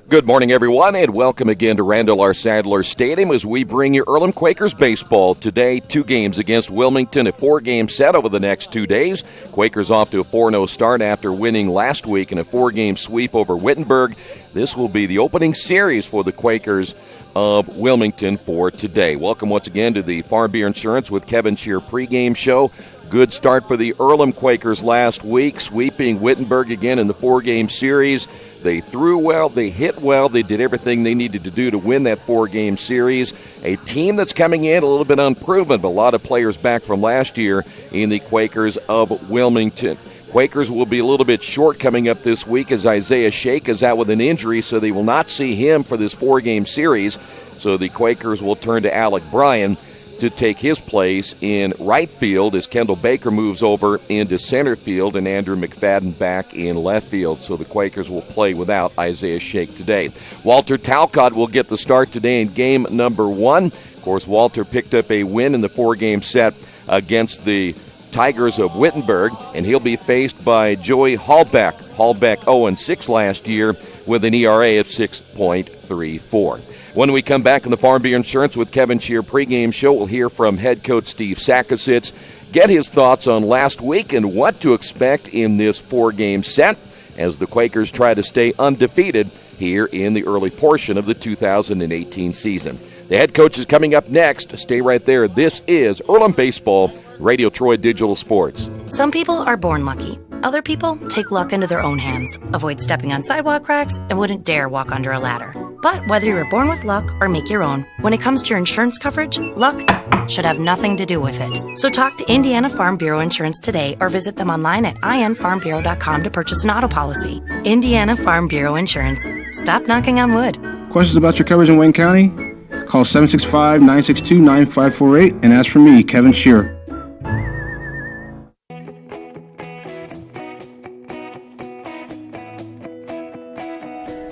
Good morning, everyone, and welcome again to Randall R. Sadler Stadium as we bring you Earlham Quakers baseball. Today, 2 games against Wilmington, a 4-game set over the next 2 days. Quakers off to a 4-0 start after winning last week in a 4-game sweep over Wittenberg. This will be the opening series for the Quakers of Wilmington for today. Welcome once again to the Farm Bureau Insurance with Kevin Shear pregame show. Good start for the Earlham Quakers last week, sweeping Wittenberg again in the 4-game series. They threw well, they hit well, they did everything they needed to do to win that 4-game series. A team that's coming in a little bit unproven, but a lot of players back from last year in the Quakers of Wilmington. Quakers will be a little bit short coming up this week as Isaiah Shake is out with an injury, so they will not see him for this 4-game series. So the Quakers will turn to Alec Bryan to take his place in right field as Kendall Baker moves over into center field and Andrew McFadden back in left field. So the Quakers will play without Isaiah Shake today. Walter Talcott will get the start today in game number 1. Of course, Walter picked up a win in the 4-game set against the Tigers of Wittenberg, and he'll be faced by Joey Hallbeck. Hallbeck 0-6 last year with an ERA of 6.34. When we come back on the Farm Bureau Insurance with Kevin Shear pregame show, we'll hear from head coach Steve Sakositz, get his thoughts on last week and what to expect in this 4-game set as the Quakers try to stay undefeated here in the early portion of the 2018 season. The head coach is coming up next. Stay right there. This is Earlham Baseball, Radio Troy Digital Sports. Some people are born lucky. Other people take luck into their own hands, avoid stepping on sidewalk cracks, and wouldn't dare walk under a ladder. But whether you were born with luck or make your own, when it comes to your insurance coverage, luck should have nothing to do with it. So talk to Indiana Farm Bureau Insurance today or visit them online at infarmbureau.com to purchase an auto policy. Indiana Farm Bureau Insurance. Stop knocking on wood. Questions about your coverage in Wayne County? Call 765-962-9548 and ask for me, Kevin Shear.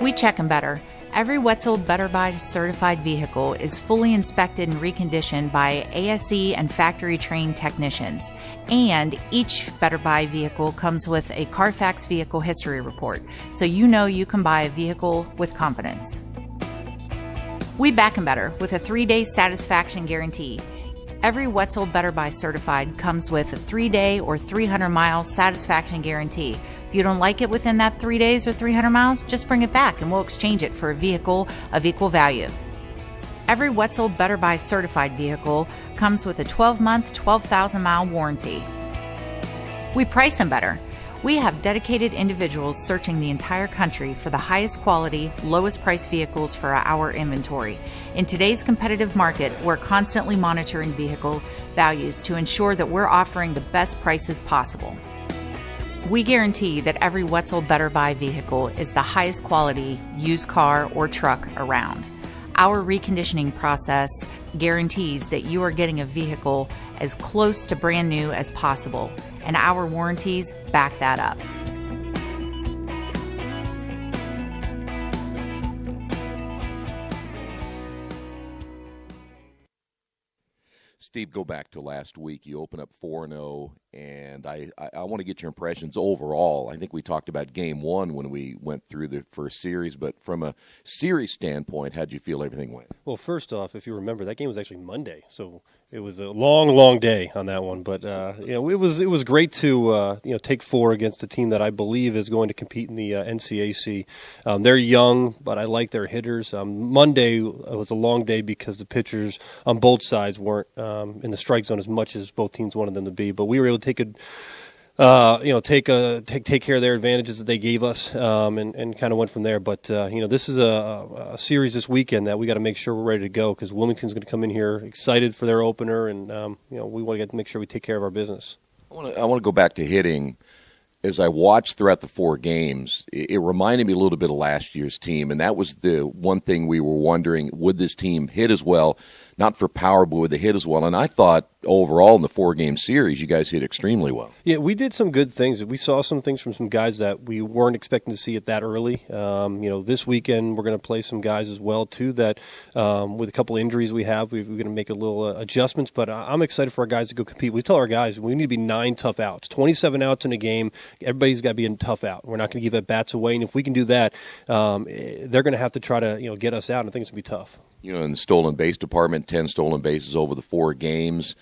We check them better. Every Wetzel Better Buy certified vehicle is fully inspected and reconditioned by ASE and factory-trained technicians. And each Better Buy vehicle comes with a Carfax vehicle history report, so you know you can buy a vehicle with confidence. We back 'em better with a 3-day satisfaction guarantee. Every Wetzel Better Buy certified comes with a 3-day or 300-mile satisfaction guarantee. If you don't like it within that 3 days or 300 miles, just bring it back and we'll exchange it for a vehicle of equal value. Every Wetzel Better Buy certified vehicle comes with a 12-month, 12,000-mile warranty. We price them better. We have dedicated individuals searching the entire country for the highest quality, lowest price vehicles for our inventory. In today's competitive market, we're constantly monitoring vehicle values to ensure that we're offering the best prices possible. We guarantee that every Wetzel Better Buy vehicle is the highest quality used car or truck around. Our reconditioning process guarantees that you are getting a vehicle as close to brand new as possible, and our warranties back that up. Steve, go back to last week. You open up 4-0, and I want to get your impressions overall. I think we talked about Game 1 when we went through the first series, but from a series standpoint, how'd you feel everything went? Well, first off, if you remember, that game was actually Monday, so it was a long day on that one. But it was great to take 4 against a team that I believe is going to compete in the NCAC. They're young, but I like their hitters. Monday was a long day because the pitchers on both sides weren't in the strike zone as much as both teams wanted them to be. But we were able to take care of their advantages that they gave us, and kind of went from there. But this is a series this weekend that we got to make sure we're ready to go because Wilmington's going to come in here excited for their opener, and we want to make sure we take care of our business. I want to go back to hitting. As I watched throughout the 4 games, it reminded me a little bit of last year's team, and that was the one thing we were wondering, would this team hit as well? not for power, but with the hit as well. And I thought overall in the 4-game series, you guys hit extremely well. Yeah, we did some good things. We saw some things from some guys that we weren't expecting to see it that early. This weekend we're going to play some guys as well too that with a couple injuries we're going to make a little adjustments. But I'm excited for our guys to go compete. We tell our guys we need to be 9 tough outs, 27 outs in a game. Everybody's got to be a tough out. We're not going to give at bats away, and if we can do that, they're going to have to try to get us out. And I think it's going to be tough. In the stolen base department, 10 stolen bases over the 4 games.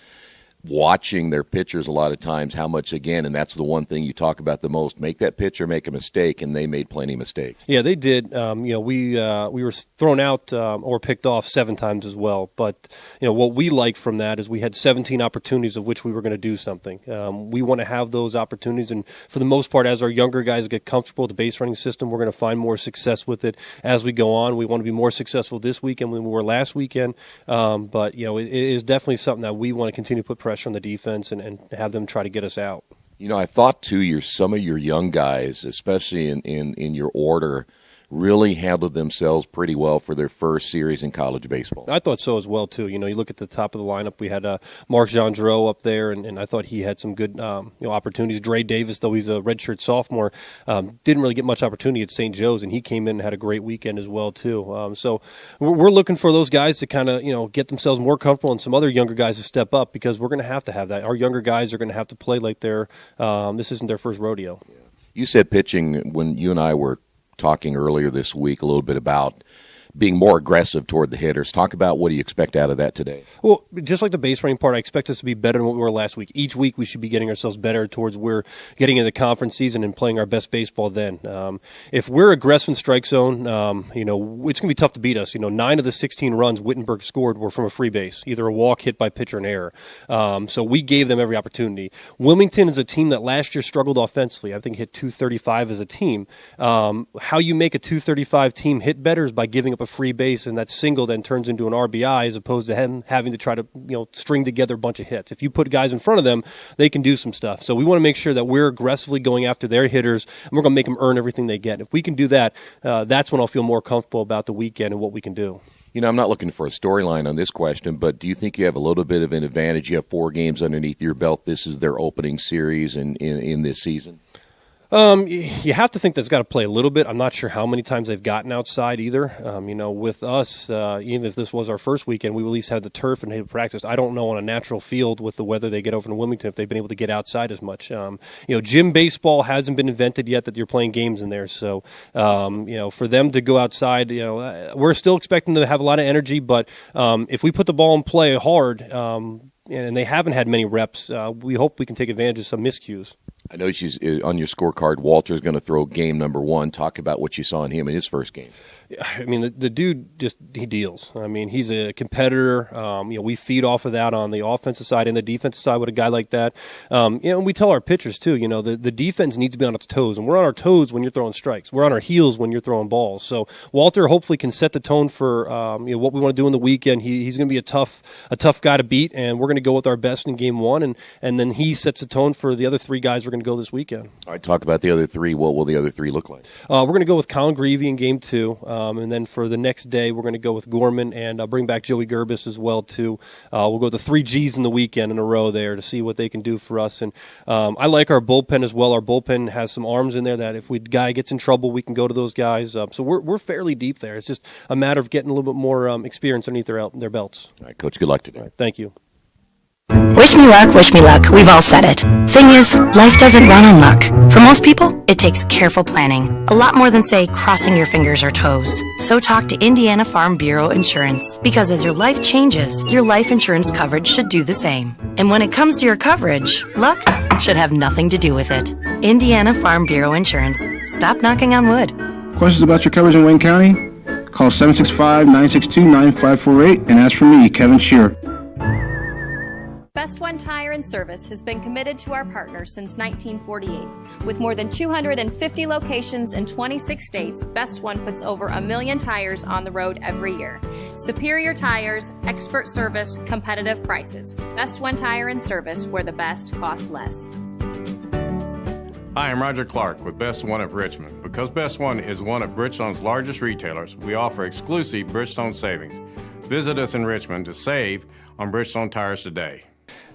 Watching their pitchers a lot of times, how much, again, and that's the one thing you talk about the most, make that pitcher make a mistake, and they made plenty of mistakes. Yeah, they did. We were thrown out or picked off 7 times as well. But, what we like from that is we had 17 opportunities of which we were going to do something. We want to have those opportunities, and for the most part, as our younger guys get comfortable with the base running system, we're going to find more success with it as we go on. We want to be more successful this weekend than we were last weekend. But, it is definitely something that we want to continue to put pressure on the defense and have them try to get us out. I thought too, some of your young guys, especially in your order, really handled themselves pretty well for their first series in college baseball. I thought so as well too. You look at the top of the lineup, we had Mark Gendreau up there, and I thought he had some good opportunities. Dre Davis, though he's a redshirt sophomore, didn't really get much opportunity at St. Joe's, and he came in and had a great weekend as well too. So we're looking for those guys to kind of get themselves more comfortable, and some other younger guys to step up, because we're going to have that. Our younger guys are going to have to play like this isn't their first rodeo. Yeah. You said pitching when you and I were talking earlier this week a little bit about being more aggressive toward the hitters. Talk about what do you expect out of that today? Well, just like the base running part, I expect us to be better than what we were last week. Each week we should be getting ourselves better towards we're getting into the conference season and playing our best baseball then. If we're aggressive in strike zone, it's going to be tough to beat us. 9 of the 16 runs Wittenberg scored were from a free base, either a walk, hit by pitch, or an error. So we gave them every opportunity. Wilmington is a team that last year struggled offensively. I think hit 235 as a team. How you make a 235 team hit better is by giving up a free base, and that single then turns into an RBI as opposed to him having to try to string together a bunch of hits. If you put guys in front of them, they can do some stuff. So we want to make sure that we're aggressively going after their hitters, and we're going to make them earn everything they get. If we can do that, that's when I'll feel more comfortable about the weekend and what we can do. I'm not looking for a storyline on this question, but do you think you have a little bit of an advantage? You have 4 games underneath your belt. This is their opening series in this season. You have to think that's got to play a little bit. I'm not sure how many times they've gotten outside either. With us, even if this was our first weekend, we at least had the turf and had practice. I don't know on a natural field with the weather they get over in Wilmington if they've been able to get outside as much. Gym baseball hasn't been invented yet that you're playing games in there. So, for them to go outside, we're still expecting them to have a lot of energy. But if we put the ball in play hard, and they haven't had many reps, we hope we can take advantage of some miscues. I know she's on your scorecard. Walter's going to throw game number 1. Talk about what you saw in him in his first game. I mean, the dude he deals. I mean, he's a competitor. We feed off of that on the offensive side and the defensive side with a guy like that. And we tell our pitchers too. The defense needs to be on its toes, and we're on our toes when you're throwing strikes. We're on our heels when you're throwing balls. So Walter hopefully can set the tone for what we want to do in the weekend. He's going to be a tough guy to beat, and we're going to go with our best in game 1, and then he sets the tone for the other 3 guys we're going to go this weekend. All right, talk about the other 3. What will the other 3 look like? We're going to go with Colin Greavy in game 2. And then for the next day, we're going to go with Gorman, and I'll bring back Joey Gerbis as well, too. We'll go with the 3 Gs in the weekend in a row there to see what they can do for us. And I like our bullpen as well. Our bullpen has some arms in there that if guy gets in trouble, we can go to those guys. So we're fairly deep there. It's just a matter of getting a little bit more experience underneath their belts. All right, Coach, good luck today. All right, thank you. Wish me luck, wish me luck. We've all said it. Thing is, life doesn't run on luck. For most people, it takes careful planning. A lot more than, say, crossing your fingers or toes. So talk to Indiana Farm Bureau Insurance. Because as your life changes, your life insurance coverage should do the same. And when it comes to your coverage, luck should have nothing to do with it. Indiana Farm Bureau Insurance. Stop knocking on wood. Questions about your coverage in Wayne County? Call 765-962-9548 and ask for me, Kevin Shearer. Best One Tire and Service has been committed to our partners since 1948. With more than 250 locations in 26 states, Best One puts over 1 million tires on the road every year. Superior tires, expert service, competitive prices. Best One Tire and Service, where the best costs less. Hi, I'm Roger Clark with Best One of Richmond. Because Best One is one of Bridgestone's largest retailers, we offer exclusive Bridgestone savings. Visit us in Richmond to save on Bridgestone tires today.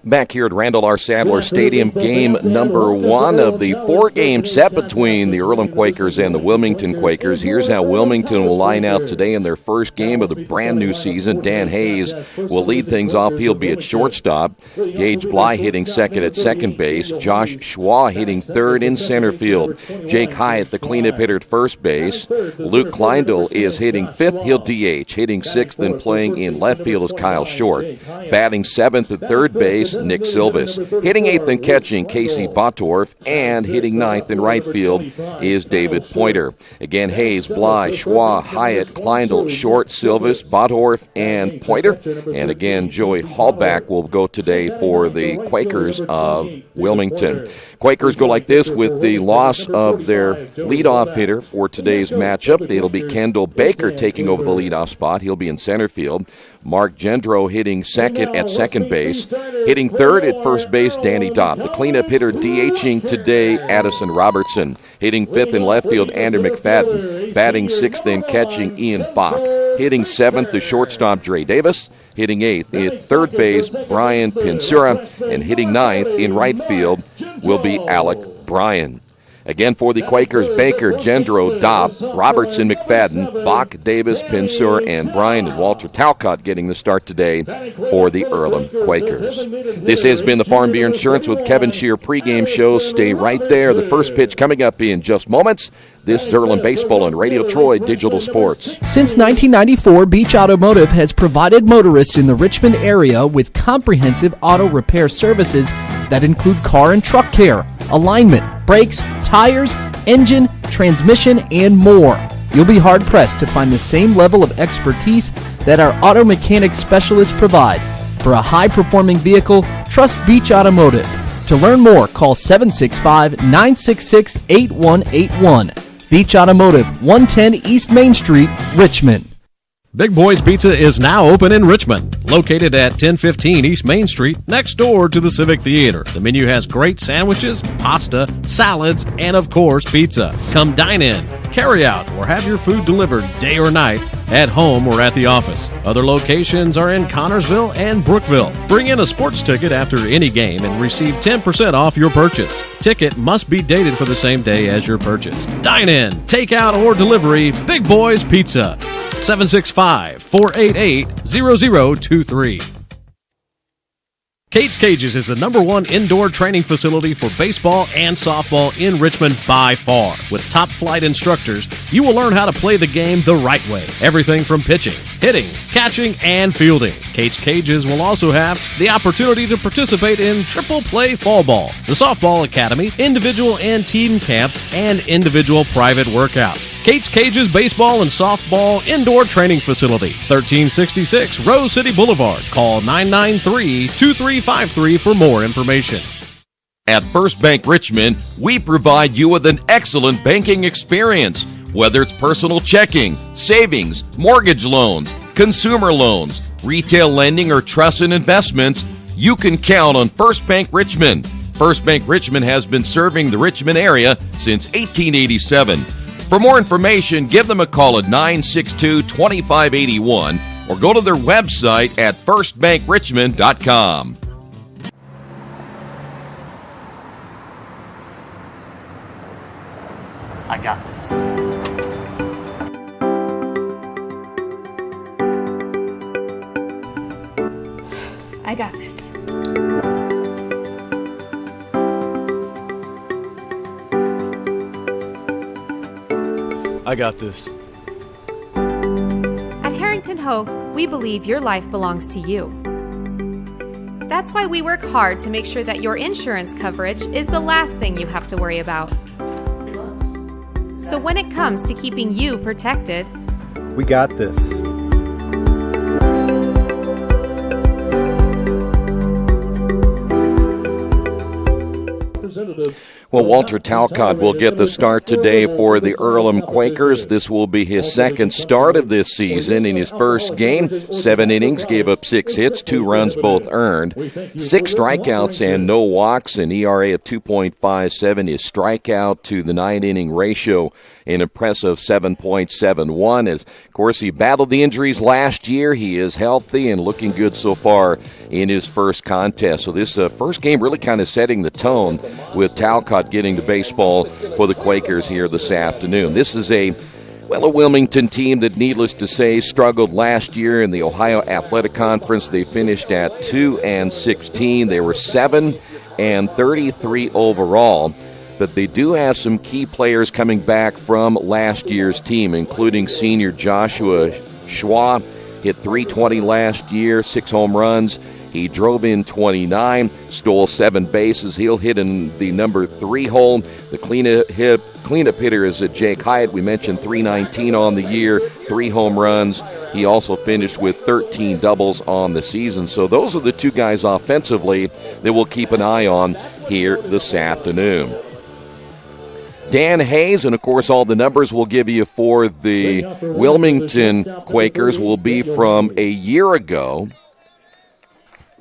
Back here at Randall R. Sadler Stadium, game number 1 of the 4-game set between the Earlham Quakers and the Wilmington Quakers. Here's how Wilmington will line out today in their first game of the brand new season. Dan Hayes will lead things off. He'll be at shortstop. Gage Bly hitting second at second base. Josh Schwa hitting third in center field. Jake Hyatt, the cleanup hitter at first base. Luke Kleindl is hitting fifth. He'll DH. Hitting sixth and playing in left field is Kyle Short. Batting seventh at third base, Nick Silvis. Hitting eighth and catching, Casey Bottorff. And hitting ninth in right field is David Pointer. Again, Hayes, Bly, Schwa, Hyatt, Kleindl, Short, Silvis, Bottorff, and Pointer. And again, Joey Hallback will go today for the Quakers of Wilmington. Quakers go like this with the loss of their leadoff hitter for today's matchup. It'll be Kendall Baker taking over the leadoff spot. He'll be in center field. Mark Gendro hitting second at second base. Hitting third at first base, Danny Dopp. The cleanup hitter DHing today, Addison Robertson. Hitting fifth in left field, Andrew McFadden. Batting sixth and catching, Ian Bach. Hitting seventh, the shortstop, Dre Davis. Hitting eighth at third base, Brian Pinsura. And hitting ninth in right field will be Alec Bryan. Again, for the Quakers, Baker, Gendro, Dopp, Robertson, McFadden, Bach, Davis, Pinsur, and Bryan, and Walter Talcott getting the start today for the Earlham Quakers. This has been the Farm Bureau Insurance with Kevin Shear pregame show. Stay right there. The first pitch coming up in just moments. This is Earlham Baseball on Radio Troy Digital Sports. Since 1994, Beach Automotive has provided motorists in the Richmond area with comprehensive auto repair services that include car and truck care, alignment, brakes, tires, engine, transmission, and more. You'll be hard-pressed to find the same level of expertise that our auto mechanic specialists provide. For a high-performing vehicle, trust Beach Automotive. To learn more, call 765-966-8181. Beach Automotive, 110 East Main Street, Richmond. Big Boys Pizza is now open in Richmond, located at 1015 East Main Street, next door to the Civic Theater. The menu has great sandwiches, pasta, salads, and of course, pizza. Come dine in, carry out, or have your food delivered day or night, at home or at the office. Other locations are in Connorsville and Brookville. Bring in a sports ticket after any game and receive 10% off your purchase. Ticket must be dated for the same day as your purchase. Dine in, take out, or delivery, Big Boys Pizza. 765-488-0023. Kate's Cages is the #1 indoor training facility for baseball and softball in Richmond by far. With top-flight instructors, you will learn how to play the game the right way. Everything from pitching, hitting, catching, and fielding. Kate's Cages will also have the opportunity to participate in triple play fall ball, the softball academy, individual and team camps, and individual private workouts. Kate's Cages Baseball and Softball Indoor Training Facility, 1366 Rose City Boulevard. Call 993-2353 for more information. At First Bank Richmond, we provide you with an excellent banking experience. Whether it's personal checking, savings, mortgage loans, consumer loans, retail lending, or trust and investments, you can count on First Bank Richmond. First Bank Richmond has been serving the Richmond area since 1887. For more information, give them a call at 962-2581 or go to their website at firstbankrichmond.com. I got this. I got this. I got this. At Harrington Hogue, we believe your life belongs to you. That's why we work hard to make sure that your insurance coverage is the last thing you have to worry about. So when it comes to keeping you protected, we got this. Well, Walter Talcott will get the start today for the Earlham Quakers. This will be his second start of this season. In his first game, 7 innings, gave up 6 hits, 2 runs both earned, 6 strikeouts and no walks, an ERA of 2.57. His strikeout to the 9-inning ratio, an impressive 7.71. As, of course, he battled the injuries last year. He is healthy and looking good so far in his first contest. So this first game really kind of setting the tone with Talcott getting the baseball for the Quakers here this afternoon. This is a Wilmington team that, needless to say, struggled last year in the Ohio Athletic Conference. They finished at 2-16. They were 7-33 overall. But they do have some key players coming back from last year's team, including senior Joshua Schwa. Hit .320 last year, 6 home runs. He drove in 29, stole 7 bases. He'll hit in the number 3 hole. The cleanup hitter is Jake Hyatt. We mentioned .319 on the year, 3 home runs. He also finished with 13 doubles on the season. So those are the 2 guys offensively that we'll keep an eye on here this afternoon. Dan Hayes, and of course all the numbers we'll give you for the Wilmington Quakers will be from a year ago.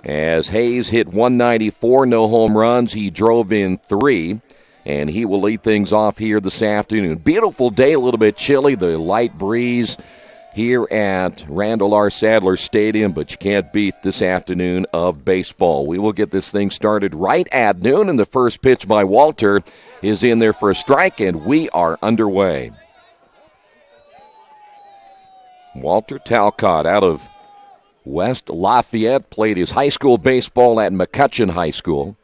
As Hayes hit .194, no home runs. He drove in 3, and he will lead things off here this afternoon. Beautiful day, a little bit chilly, the light breeze here at Randall R. Sadler Stadium, but you can't beat this afternoon of baseball. We will get this thing started right at noon, and the first pitch by Walter is in there for a strike, and we are underway. Walter Talcott out of West Lafayette, played his high school baseball at McCutcheon High School.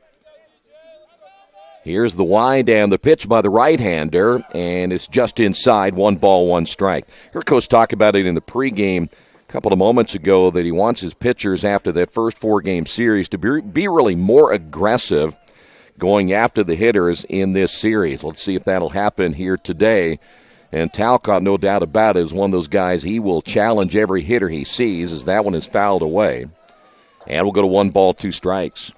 Here's the wind and the pitch by the right-hander, and it's just inside, 1 ball, 1 strike. Heard Coach talk about it in the pregame a couple of moments ago that he wants his pitchers after that first 4-game series to be really more aggressive going after the hitters in this series. Let's see if that'll happen here today. And Talcott, no doubt about it, is one of those guys. He will challenge every hitter he sees as that one is fouled away. And we'll go to 1 ball, 2 strikes.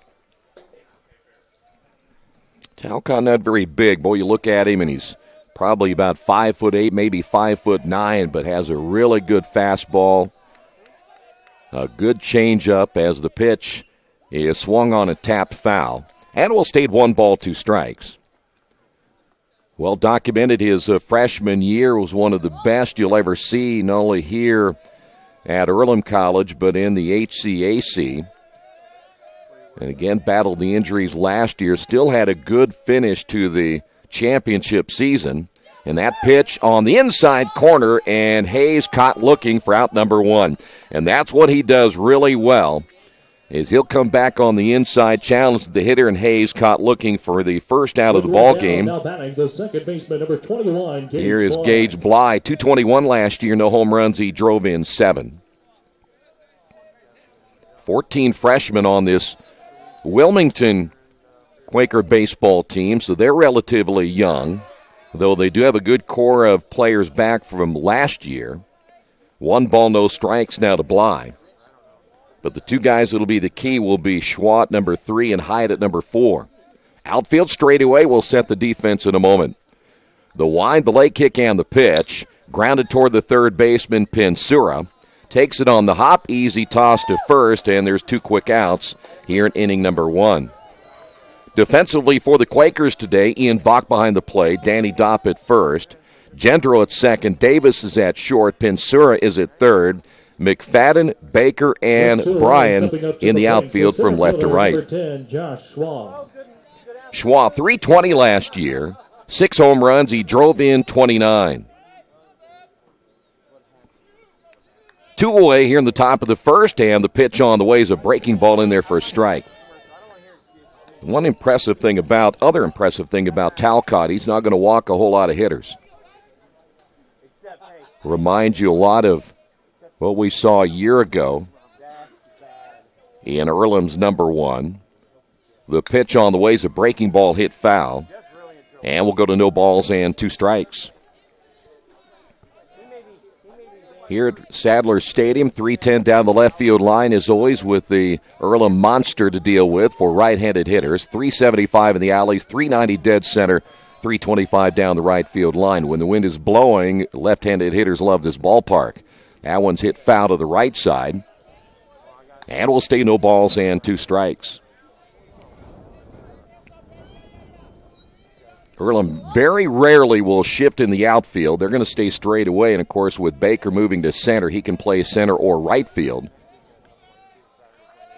Talcott not very big. Boy, you look at him and he's probably about 5'8", maybe 5'9", but has a really good fastball. A good changeup as the pitch is swung on a tapped foul. And will stay at 1 ball, 2 strikes. Well documented, his freshman year was one of the best you'll ever see, not only here at Earlham College, but in the HCAC. And again, battled the injuries last year, still had a good finish to the championship season. And that pitch on the inside corner, and Hayes caught looking for out number 1. And that's what he does really well, is he'll come back on the inside, challenge the hitter, and Hayes caught looking for the first out of the ball game. Here is Gage Bly, .221 last year, no home runs. He drove in 7. 14 freshmen on this Wilmington Quaker baseball team, so they're relatively young, though they do have a good core of players back from last year. 1 ball, no strikes now to Bly. But the 2 guys that will be the key will be Schwa at number 3 and Hyatt at number 4. Outfield straightaway will set the defense in a moment. The wind, the leg kick, and the pitch. Grounded toward the third baseman, Pensura. Takes it on the hop, easy toss to first, and there's 2 quick outs here in inning number 1. Defensively for the Quakers today, Ian Bach behind the plate, Danny Dopp at first. Gendro at second, Davis is at short, Pensura is at third. McFadden, Baker, and Bryan in the outfield from left to right. Schwa, .320 last year, 6 home runs. He drove in 29. 2 away here in the top of the first, and the pitch on the way is a breaking ball in there for a strike. Other impressive thing about Talcott, he's not going to walk a whole lot of hitters. Reminds you a lot of what we saw a year ago in Earlham's number 1. The pitch on the way is a breaking ball hit foul. And we'll go to no balls and 2 strikes. here at Sadler Stadium. 310 down the left field line, as always, with the Earlham monster to deal with for right-handed hitters. 375 in the alleys, 390 dead center, 325 down the right field line. When the wind is blowing, left-handed hitters love this ballpark. That one's hit foul to the right side. And will stay no balls and 2 strikes. Earlham very rarely will shift in the outfield. They're going to stay straight away. And, of course, with Baker moving to center, he can play center or right field.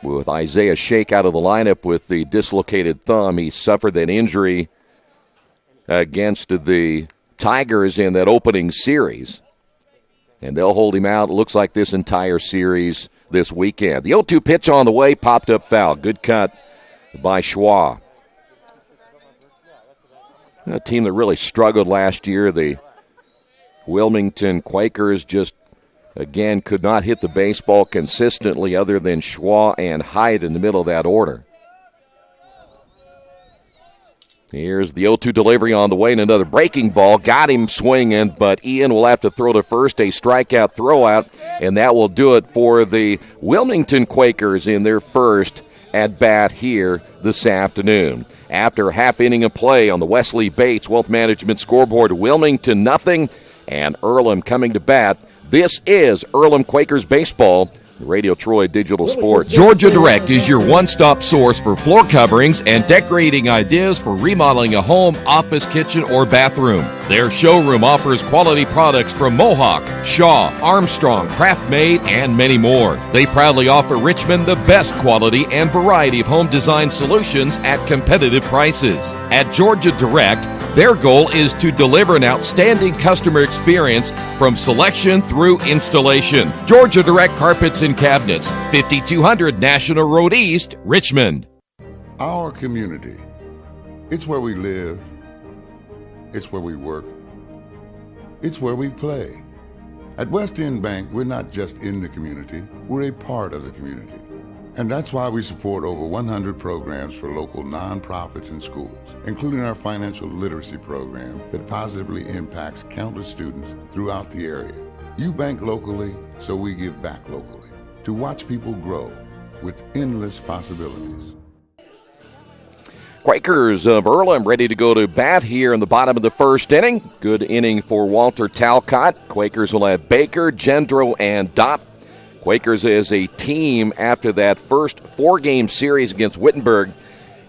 With Isaiah Shake out of the lineup with the dislocated thumb, he suffered that injury against the Tigers in that opening series. And they'll hold him out, it looks like, this entire series this weekend. The 0-2 pitch on the way, popped up foul. Good cut by Schwa. A team that really struggled last year, the Wilmington Quakers, just, again, could not hit the baseball consistently other than Schwa and Hyde in the middle of that order. Here's the 0-2 delivery on the way, and another breaking ball. Got him swinging, but Ian will have to throw to first, a strikeout throwout, and that will do it for the Wilmington Quakers in their first at-bat here this afternoon. After a half inning of play on the Wesley Bates Wealth Management scoreboard, Wilmington nothing, and Earlham coming to bat. This is Earlham Quakers baseball, Radio Troy Digital Sports. Georgia Direct is your one-stop source for floor coverings and decorating ideas for remodeling a home, office, kitchen, or bathroom. Their showroom offers quality products from Mohawk, Shaw, Armstrong, Craft Made, and many more. They proudly offer Richmond the best quality and variety of home design solutions at competitive prices. At Georgia Direct, their goal is to deliver an outstanding customer experience from selection through installation. Georgia Direct Carpets and Cabinets, 5200 National Road East, Richmond. Our community. It's where we live. It's where we work. It's where we play. At West End Bank, we're not just in the community, we're a part of the community. And that's why we support over 100 programs for local nonprofits and schools, including our financial literacy program that positively impacts countless students throughout the area. You bank locally, so we give back locally to watch people grow with endless possibilities. Quakers of Earlham ready to go to bat here in the bottom of the first inning. Good inning for Walter Talcott. Quakers will have Baker, Gendro, and Dopp. Quakers as a team after that first 4-game series against Wittenberg,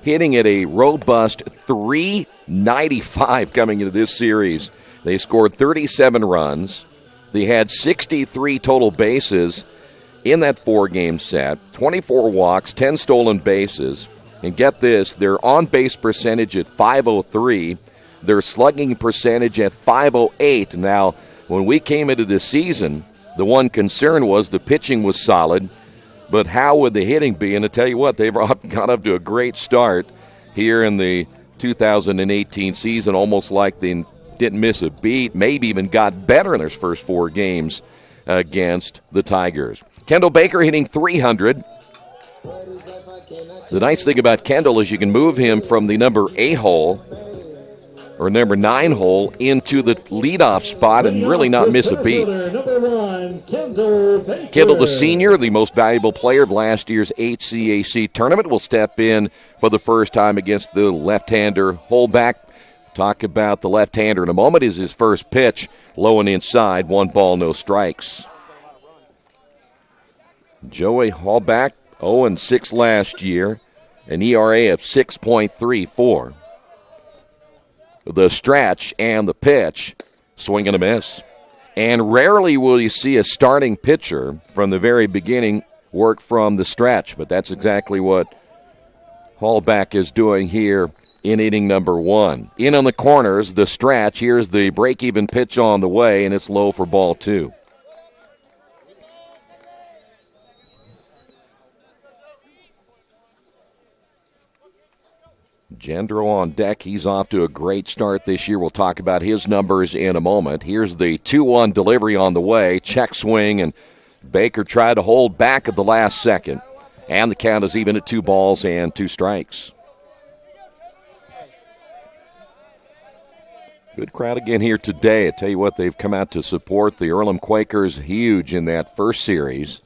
hitting at a robust .395 coming into this series. They scored 37 runs. They had 63 total bases in that 4-game set, 24 walks, 10 stolen bases. And get this, their on-base percentage at .503, their slugging percentage at .508. Now, when we came into this season, the one concern was the pitching was solid, but how would the hitting be? And to tell you what, they've got up to a great start here in the 2018 season, almost like they didn't miss a beat, maybe even got better in their first 4 games against the Tigers. Kendall Baker hitting .300. The nice thing about Kendall is you can move him from the number 8 hole or number 9 hole into the leadoff spot and really not miss a beat. Kendall, the senior, the most valuable player of last year's HCAC tournament, will step in for the first time against the left-hander Holback. Talk about the left-hander in a moment. Is his first pitch, low and inside, 1 ball, no strikes. Joey Holback, 0-6 last year, an ERA of 6.34. The stretch and the pitch, swing and a miss. And rarely will you see a starting pitcher from the very beginning work from the stretch, but that's exactly what Holback is doing here in inning number 1. In on the corners, the stretch. Here's the break-even pitch on the way, and it's low for ball 2. Gendro on deck. He's off to a great start this year. We'll talk about his numbers in a moment. Here's the 2-1 delivery on the way. Check swing, and Baker tried to hold back at the last second. And the count is even at 2 balls and 2 strikes. Good crowd again here today. I tell you what, they've come out to support the Earlham Quakers huge in that first series.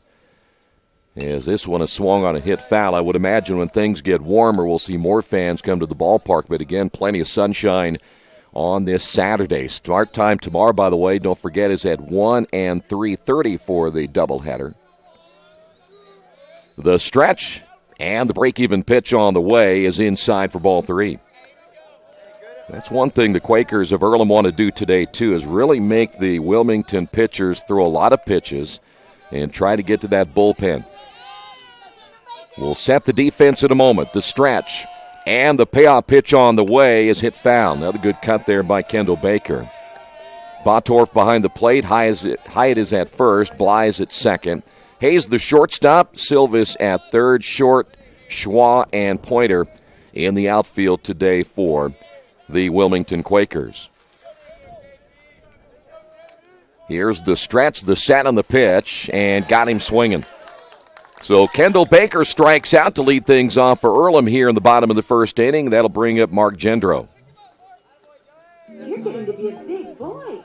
As this one has swung on a hit foul, I would imagine when things get warmer, we'll see more fans come to the ballpark. But again, plenty of sunshine on this Saturday. Start time tomorrow, by the way, don't forget, is at 1 and 3:30 for the doubleheader. The stretch and the break-even pitch on the way is inside for ball 3. That's one thing the Quakers of Earlham want to do today, too, is really make the Wilmington pitchers throw a lot of pitches and try to get to that bullpen. We'll set the defense in a moment. The stretch and the payoff pitch on the way is hit foul. Another good cut there by Kendall Baker. Bottorff behind the plate. Hyatt is at first. Bly is at second. Hayes the shortstop. Silvis at third. Short, Schwa, and Pointer in the outfield today for the Wilmington Quakers. Here's the stretch, the set on the pitch, and got him swinging. So Kendall Baker strikes out to lead things off for Earlham here in the bottom of the first inning. That'll bring up Mark Gendro. You're going to be a big boy.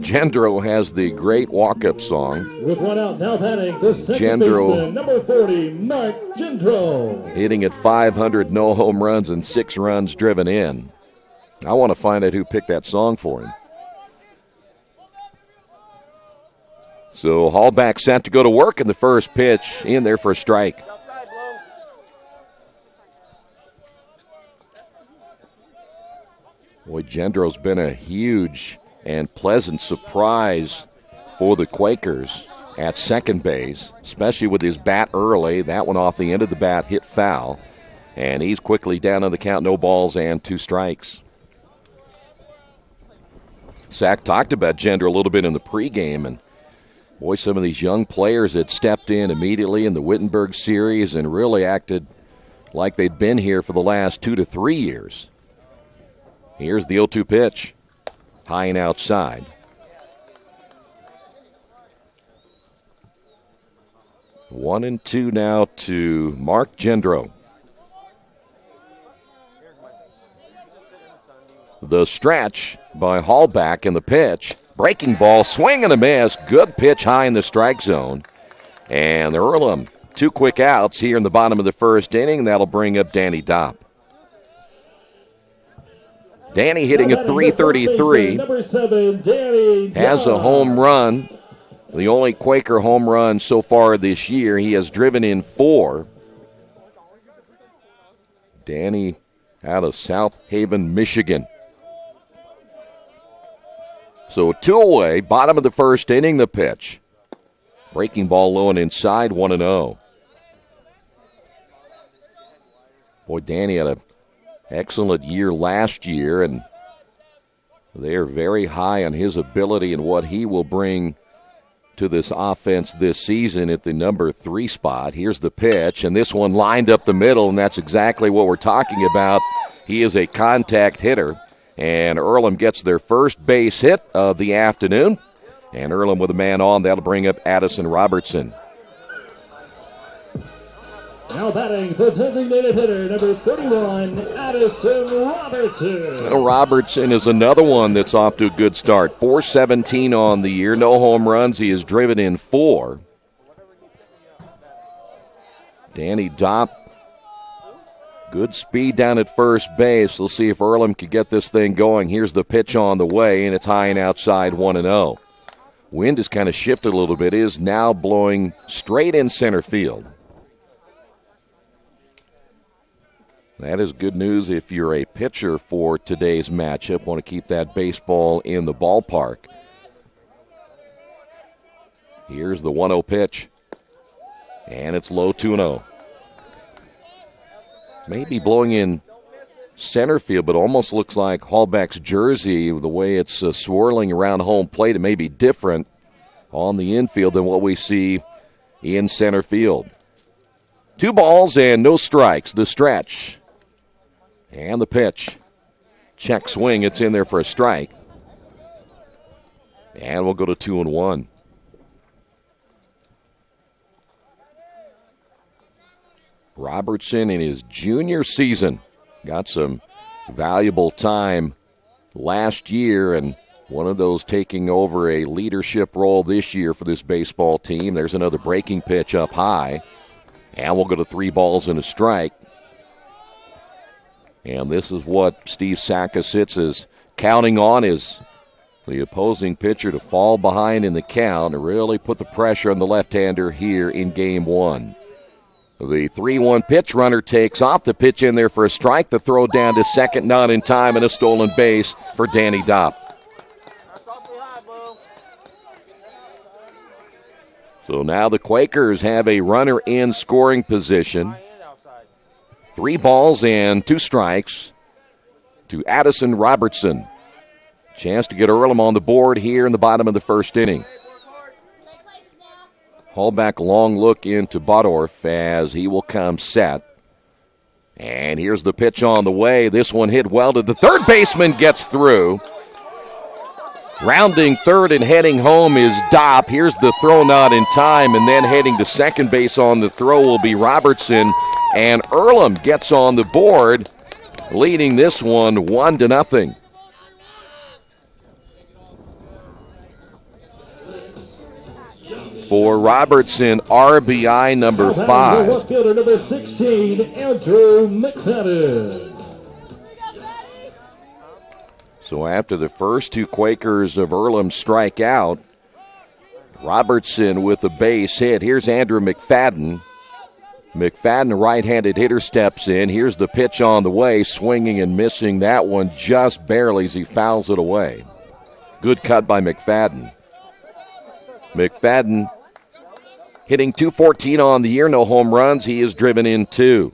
Gendro has the great walk-up song. With one out, now batting the second baseman, number 40, Mark Gendro. Hitting at 500, no home runs, and 6 runs driven in. I want to find out who picked that song for him. So Hallback set to go to work in the first pitch, in there for a strike. Boy, Gendro's been a huge and pleasant surprise for the Quakers at second base, especially with his bat early. That one off the end of the bat hit foul, and he's quickly down on the count, no balls and 2 strikes. Zach talked about Gendro a little bit in the pregame, and boy, some of these young players that stepped in immediately in the Wittenberg series and really acted like they'd been here for the last 2 to 3 years. Here's the 0-2 pitch. High and outside. One and 2 now to Mark Gendro. The stretch by Hallback and the pitch. Breaking ball, swing and a miss. Good pitch high in the strike zone. And Earlham, 2 quick outs here in the bottom of the first inning. That'll bring up Danny Dopp. Danny hitting at 333. Number 7, Danny has a home run. The only Quaker home run so far this year. He has driven in 4. Danny out of South Haven, Michigan. So 2 away, bottom of the first inning, the pitch. Breaking ball low and inside, 1-0. Boy, Danny had an excellent year last year, and they are very high on his ability and what he will bring to this offense this season at the number 3 spot. Here's the pitch, and this one lined up the middle, and that's exactly what we're talking about. He is a contact hitter. And Earlham gets their first base hit of the afternoon. And Earlham with a man on, that'll bring up Addison Robertson. Now batting the designated hitter, number 31, Addison Robertson. Robertson is another one that's off to a good start. 417 on the year, no home runs. He has driven in 4. Danny Dopp. Good speed down at first base. We'll see if Earlham can get this thing going. Here's the pitch on the way, and it's high and outside, 1-0. Wind has kind of shifted a little bit. It is now blowing straight in center field. That is good news if you're a pitcher for today's matchup. Want to keep that baseball in the ballpark. Here's the 1-0 pitch, and it's low, 2-0. Maybe blowing in center field, but almost looks like Hallback's jersey, the way it's swirling around home plate. It may be different on the infield than what we see in center field. 2 balls and no strikes. The stretch and the pitch. Check swing. It's in there for a strike. And we'll go to 2-1. Robertson in his junior season got some valuable time last year and one of those taking over a leadership role this year for this baseball team. There's another breaking pitch up high. And we'll go to 3 balls and a strike. And this is what Steve Sakasitz is counting on, is the opposing pitcher to fall behind in the count and really put the pressure on the left-hander here in Game 1. The 3-1 pitch, runner takes off. The pitch in there for a strike. The throw down to second, not in time, and a stolen base for Danny Dopp. So now the Quakers have a runner in scoring position. 3 balls and 2 strikes to Addison Robertson. Chance to get Earlham on the board here in the bottom of the first inning. Hallback long look into Bodorf as he will come set. And here's the pitch on the way. This one hit well to the third baseman, gets through. Rounding third and heading home is Dopp. Here's the throw, not in time, and then heading to second base on the throw will be Robertson. And Earlham gets on the board, leading this one 1-0. For Robertson, RBI number 5. Left fielder number 16, Andrew McFadden. So after the first 2 Quakers of Earlham strike out, Robertson with a base hit. Here's Andrew McFadden. McFadden, a right-handed hitter, steps in. Here's the pitch on the way, swinging and missing that one just barely as he fouls it away. Good cut by McFadden. McFadden hitting .214 on the year, no home runs. He is driven in 2.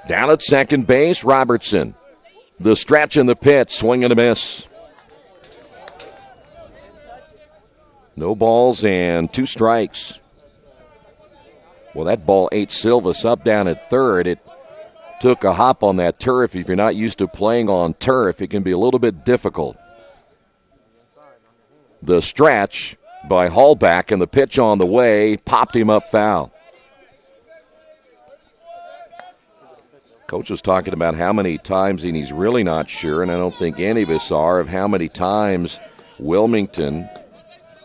Down at second base, Robertson. The stretch and the pitch, swing and a miss. No balls and 2 strikes. Well, that ball ate Silvas up down at third. It took a hop on that turf. If you're not used to playing on turf, it can be a little bit difficult. The stretch by Hallback and the pitch on the way popped him up foul. Coach was talking about how many times, and he's really not sure, and I don't think any of us are, of how many times Wilmington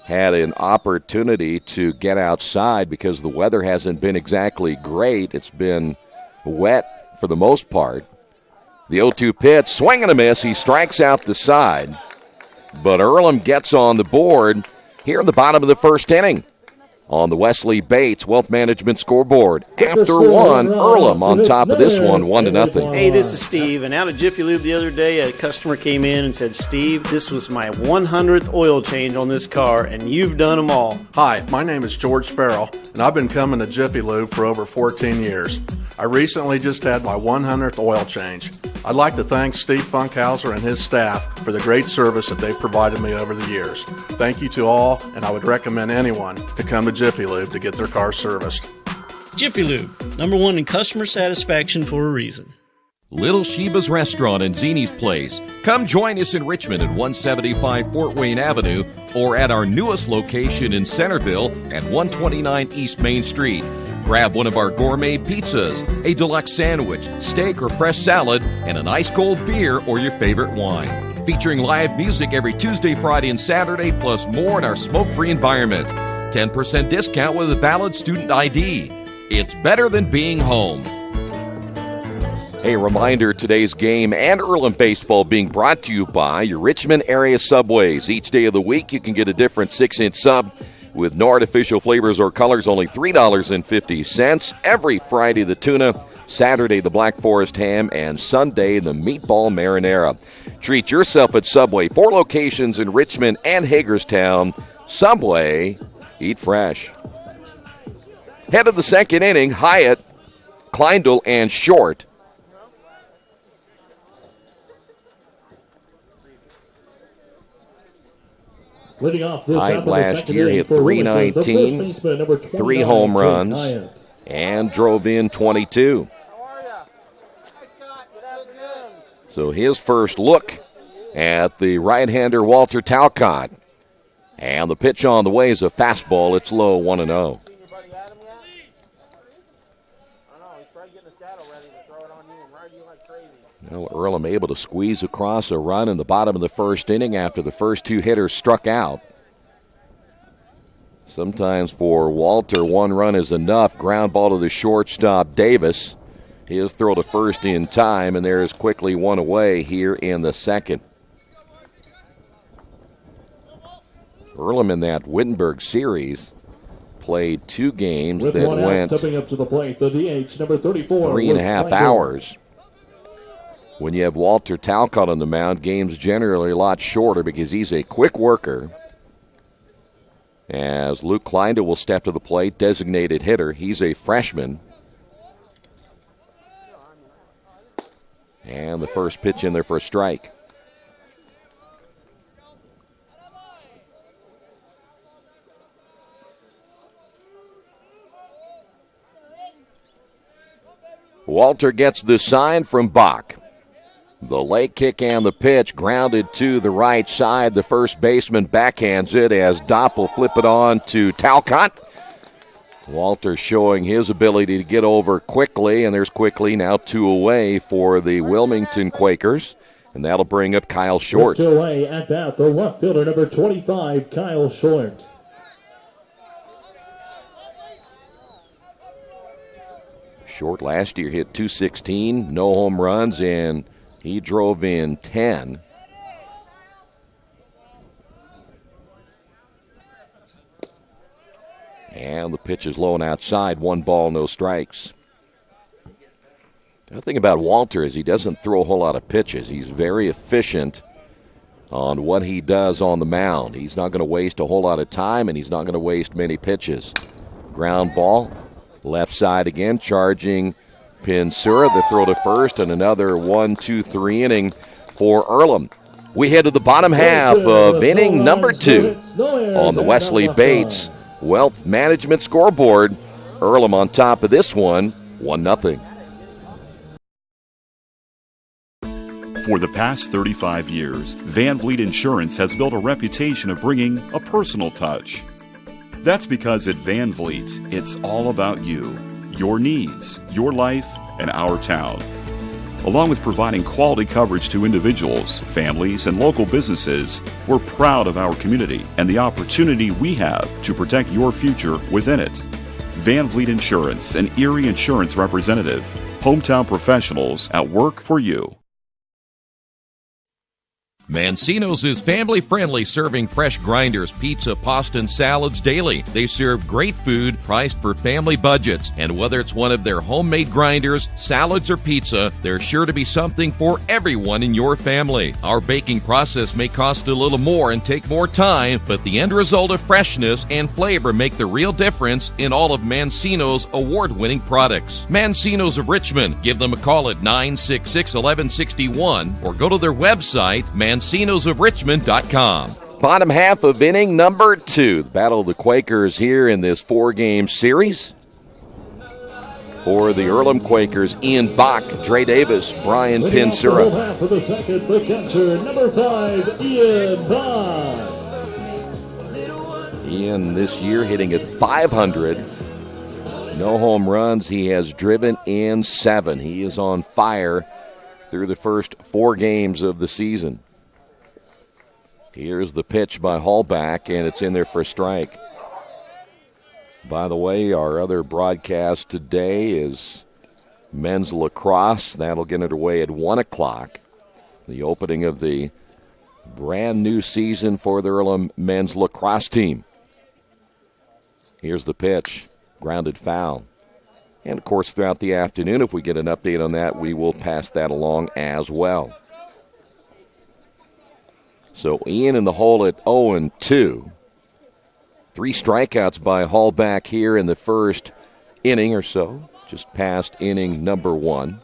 had an opportunity to get outside because the weather hasn't been exactly great. It's been wet for the most part. The 0-2 pitch, swing and a miss. He strikes out the side, but Earlham gets on the board here in the bottom of the first inning. On the Wesley Bates Wealth Management scoreboard. After 1, Earlham on top of this one, 1-0. Hey, this is Steve, and out of Jiffy Lube the other day, a customer came in and said, Steve, this was my 100th oil change on this car, and you've done them all. Hi, my name is George Farrell, and I've been coming to Jiffy Lube for over 14 years. I recently just had my 100th oil change. I'd like to thank Steve Funkhauser and his staff for the great service that they've provided me over the years. Thank you to all, and I would recommend anyone to come to Jiffy Lube to get their car serviced. Jiffy Lube, #1 in customer satisfaction for a reason. Little Sheba's Restaurant and Zini's Place. Come join us in Richmond at 175 Fort Wayne Avenue or at our newest location in Centerville at 129 East Main Street. Grab one of our gourmet pizzas, a deluxe sandwich, steak or fresh salad, and an ice-cold beer or your favorite wine. Featuring live music every Tuesday, Friday, and Saturday, plus more in our smoke-free environment. 10% discount with a valid student ID. It's better than being home. A reminder, today's game and Earlham baseball being brought to you by your Richmond area Subways. Each day of the week, you can get a different 6-inch sub with no artificial flavors or colors, only $3.50. Every Friday, the tuna, Saturday, the Black Forest ham, and Sunday, the meatball marinara. Treat yourself at Subway. 4 locations in Richmond and Hagerstown. Subway, eat fresh. Head of the second inning, Hyatt, Kleindl, and Short. Hyde last year hit .319, 3 home runs, and drove in 22. So his first look at the right-hander Walter Talcott. And the pitch on the way is a fastball. It's low, 1-0. Well, Earlham able to squeeze across a run in the bottom of the first inning after the first two hitters struck out. Sometimes for Walter, one run is enough. Ground ball to the shortstop, Davis. His throw to first in time, and there is quickly one away here in the second. Earlham in that Wittenberg series played 2 games that went stepping up to the plate, the DH, number 34, 3.5 hours. When you have Walter Talcott on the mound, games generally a lot shorter because he's a quick worker. As Luke Kleindl will step to the plate, designated hitter. He's a freshman. And the first pitch in there for a strike. Walter gets the sign from Bach. The late kick and the pitch grounded to the right side. The first baseman backhands it as Dopp will flip it on to Talcott. Walter showing his ability to get over quickly, and there's quickly now 2 away for the Wilmington Quakers, and that'll bring up Kyle Short. 2 away at that, the left fielder, number 25, Kyle Short. Short last year hit .216, no home runs, and he drove in 10. And the pitch is low and outside. 1 ball, no strikes. The thing about Walter is he doesn't throw a whole lot of pitches. He's very efficient on what he does on the mound. He's not going to waste a whole lot of time, and he's not going to waste many pitches. Ground ball, left side again, charging Pinsura. The throw to first, and another 1-2-3 inning for Earlham. We head to the bottom half of inning number 2 on the Wesley Bates Wealth Management scoreboard. Earlham on top of this one, 1-0. For the past 35 years, Van Vliet Insurance has built a reputation of bringing a personal touch. That's because at Van Vliet, it's all about you, your needs, your life, and our town. Along with providing quality coverage to individuals, families, and local businesses, we're proud of our community and the opportunity we have to protect your future within it. Van Vliet Insurance, an Erie Insurance representative. Hometown professionals at work for you. Mancino's is family-friendly, serving fresh grinders, pizza, pasta, and salads daily. They serve great food priced for family budgets. And whether it's one of their homemade grinders, salads, or pizza, there's sure to be something for everyone in your family. Our baking process may cost a little more and take more time, but the end result of freshness and flavor make the real difference in all of Mancino's award-winning products. Mancino's of Richmond. Give them a call at 966-1161 or go to their website, Mancino'sofRichmond.com. Bottom half of inning number 2. The battle of the Quakers here in this 4-game series. For the Earlham Quakers, Ian Bach, Dre Davis, Brian Pinsura. Half of the second, the catcher, number 5, Ian Bach. Ian this year hitting at 500. No home runs. He has driven in 7. He is on fire through the first 4 games of the season. Here's the pitch by Hallback, and it's in there for a strike. By the way, our other broadcast today is men's lacrosse. That'll get underway at 1 o'clock. The opening of the brand new season for the Earlham men's lacrosse team. Here's the pitch, grounded foul. And, of course, throughout the afternoon, if we get an update on that, we will pass that along as well. So Ian in the hole at 0-2. 3 strikeouts by Hallback here in the first inning or so, just past inning number 1.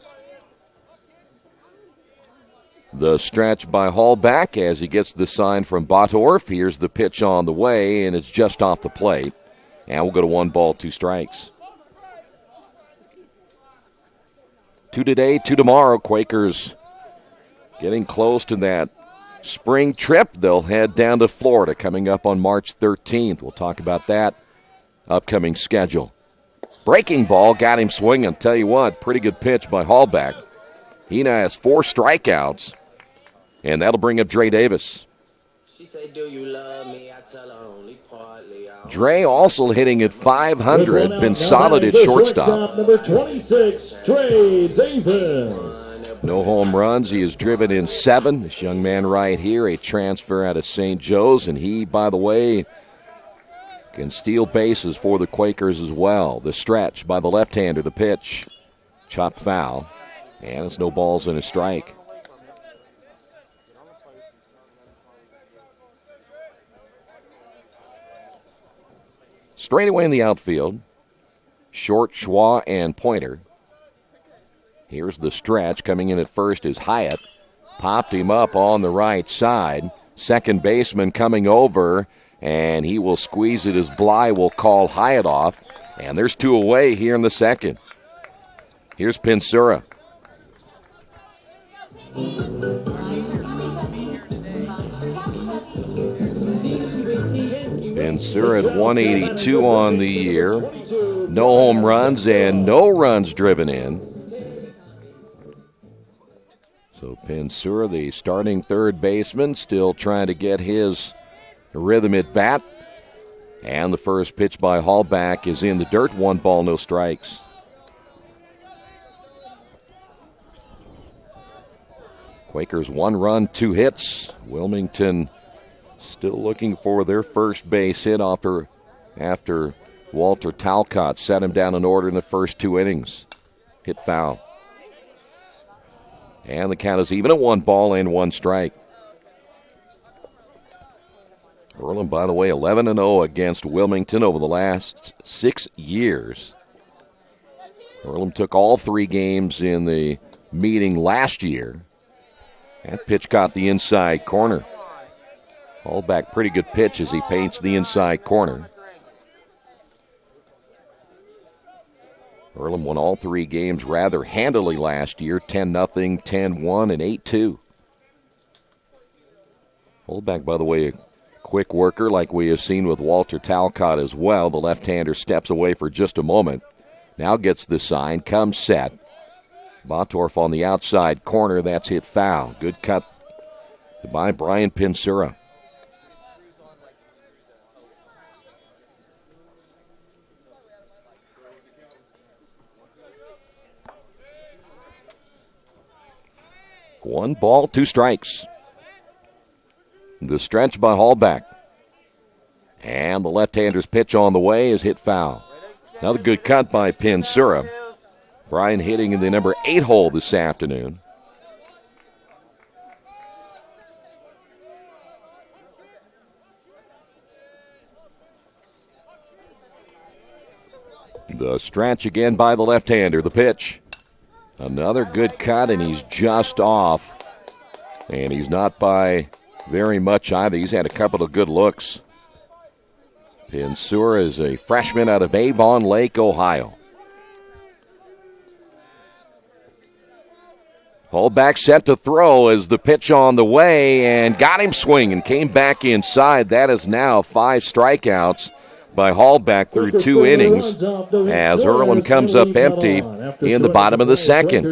The stretch by Hallback as he gets the sign from Botorf. Here's the pitch on the way, and it's just off the plate. And we'll go to 1 ball, 2 strikes. 2 today, 2 tomorrow. Quakers getting close to that spring trip. They'll head down to Florida coming up on March 13th. We'll talk about that upcoming schedule. Breaking ball got him swinging. Tell you what, pretty good pitch by Hallback. He now has 4 strikeouts, and that'll bring up Dre Davis. Dre also hitting at .500, been solid at shortstop. Number 26, Dre Davis. No home runs. He has driven in 7. This young man right here, a transfer out of St. Joe's, and he, by the way, can steal bases for the Quakers as well. The stretch by the left-hander, the pitch, chopped foul, and it's no balls and a strike. Straight away in the outfield, Short, Schwa, and Pointer. Here's the stretch. Coming in at first is Hyatt. Popped him up on the right side. Second baseman coming over, and he will squeeze it as Bly will call Hyatt off. And there's 2 away here in the second. Here's Pinsura. Pinsura at 182 on the year. No home runs and no runs driven in. So Pinsura, the starting third baseman, still trying to get his rhythm at bat. And the first pitch by Hallback is in the dirt. 1 ball, no strikes. Quakers 1 run, 2 hits. Wilmington still looking for their first base hit after Walter Talcott set him down in order in the first 2 innings. Hit foul. And the count is even at 1 ball and 1 strike. Earlham, by the way, 11-0 against Wilmington over the last 6 years. Earlham took all 3 games in the meeting last year. That pitch caught the inside corner. Hallback, pretty good pitch as he paints the inside corner. Earlham won all 3 games rather handily last year, 10-0, 10-1, and 8-2. Hallback, by the way, a quick worker like we have seen with Walter Talcott as well. The left-hander steps away for just a moment. Now gets the sign, comes set. Botorf on the outside corner, that's hit foul. Good cut by Brian Pinsura. One ball, 2 strikes. The stretch by Hallback. And the left-hander's pitch on the way is hit foul. Another good cut by Pinsura. Brian hitting in the number 8 hole this afternoon. The stretch again by the left-hander. The pitch. Another good cut, and he's just off. And he's not by very much either. He's had a couple of good looks. Pinsura is a freshman out of Avon Lake, Ohio. Hallback set to throw as the pitch on the way and got him swinging. Came back inside. That is now 5 strikeouts by Hallback through 2 innings as Earlham comes up empty in the bottom of the second.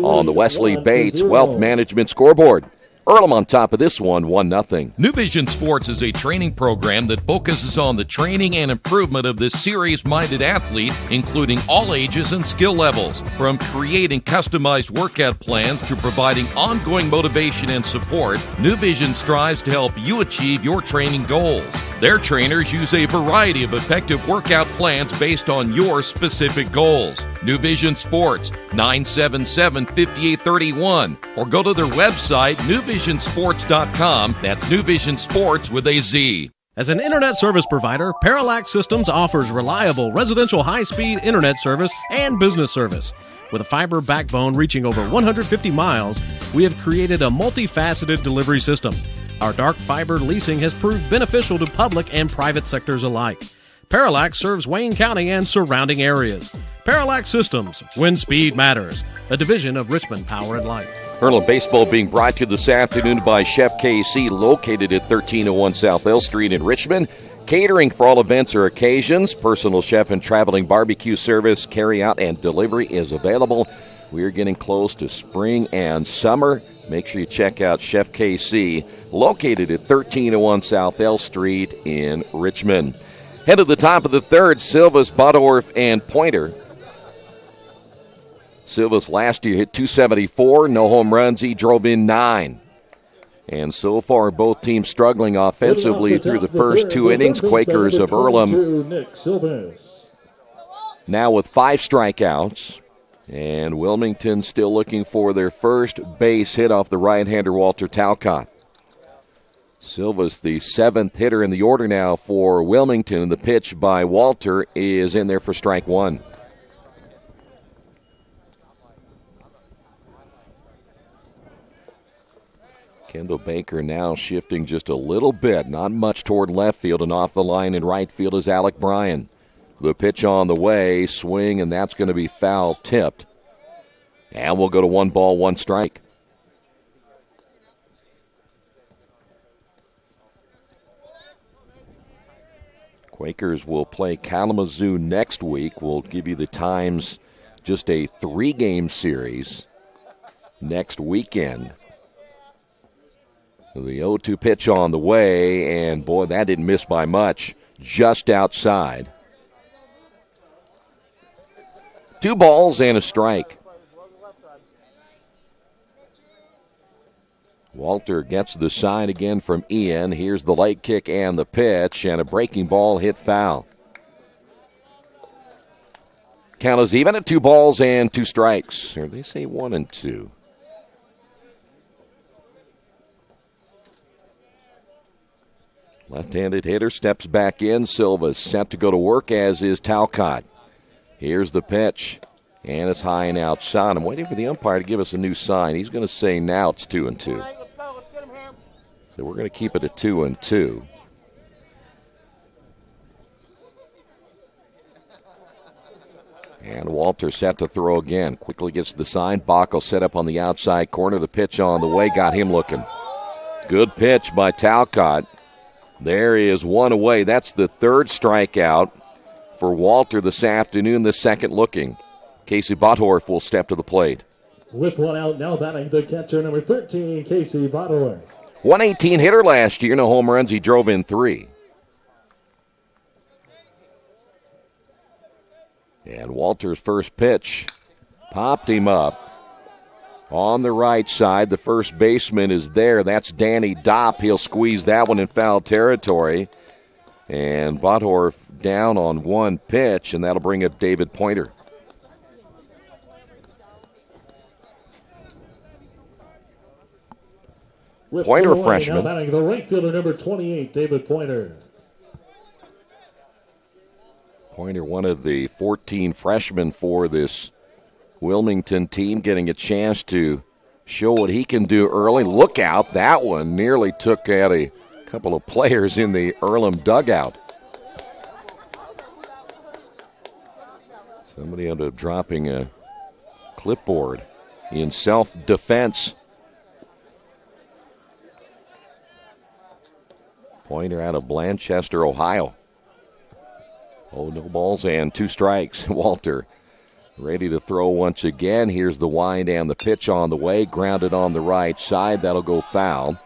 On the Wesley Bates Wealth Management scoreboard, Earlham on top of this one, 1-0. New Vision Sports is a training program that focuses on the training and improvement of the serious-minded athlete, including all ages and skill levels. From creating customized workout plans to providing ongoing motivation and support, New Vision strives to help you achieve your training goals. Their trainers use a variety of effective workout plans based on your specific goals. New Vision Sports, 977-5831, or go to their website, newvisionsports.com. That's New Vision Sports with a Z. As an internet service provider, Parallax Systems offers reliable residential high-speed internet service and business service. With a fiber backbone reaching over 150 miles, we have created a multifaceted delivery system. Our dark fiber leasing has proved beneficial to public and private sectors alike. Parallax serves Wayne County and surrounding areas. Parallax Systems, when speed matters, a division of Richmond Power and Light. Earlham Baseball being brought to you this afternoon by Chef KC, located at 1301 South L Street in Richmond. Catering for all events or occasions, personal chef and traveling barbecue service, carry out and delivery is available. We're getting close to spring and summer. Make sure you check out Chef KC, located at 1301 South L Street in Richmond. Head to the top of the third, Silvas, Butterworth, and Pointer. Silvas last year hit .274, no home runs. He drove in 9. And so far, both teams struggling offensively through the first 2 innings. Quakers of Earlham now with 5 strikeouts. And Wilmington still looking for their first base hit off the right-hander Walter Talcott. Silva's the 7th hitter in the order now for Wilmington. The pitch by Walter is in there for strike 1. Kendall Baker now shifting just a little bit, not much toward left field, and off the line in right field is Alec Bryan. The pitch on the way, swing, and that's going to be foul tipped. And we'll go to 1 ball, 1 strike. Quakers will play Kalamazoo next week. We'll give you the times, just a 3-game series next weekend. The 0-2 pitch on the way, and boy, that didn't miss by much. Just outside. 2 balls and a strike. Walter gets the sign again from Ian. Here's the leg kick and the pitch, and a breaking ball hit foul. Count is even at 2 balls and 2 strikes. Or they say 1 and 2. Left-handed hitter steps back in. Silva's set to go to work, as is Talcott. Here's the pitch, and it's high and outside. I'm waiting for the umpire to give us a new sign. He's going to say now it's 2 and 2. So we're going to keep it at 2 and 2. And Walter set to throw again. Quickly gets the sign. Bach will set up on the outside corner. The pitch on the way got him looking. Good pitch by Talcott. There is 1 away. That's the 3rd strikeout for Walter this afternoon, the 2nd looking. Casey Bottorff will step to the plate. With 1 out, now batting the catcher, number 13, Casey Bottorff. 118 hitter last year, no home runs. He drove in 3. And Walter's first pitch popped him up. On the right side, the first baseman is there. That's Danny Dopp. He'll squeeze that one in foul territory. And Bottorff down on 1 pitch, and that'll bring up David Pointer. Pointer, freshman. Now batting the right fielder, number 28, David Pointer. Pointer, one of the 14 freshmen for this Wilmington team, getting a chance to show what he can do early. Look out, that one nearly took out a couple of players in the Earlham dugout. Somebody ended up dropping a clipboard in self-defense. Pointer out of Blanchester, Ohio. Oh, no balls and 2 strikes. Walter ready to throw once again. Here's the wind and the pitch on the way. Grounded on the right side. That'll go foul.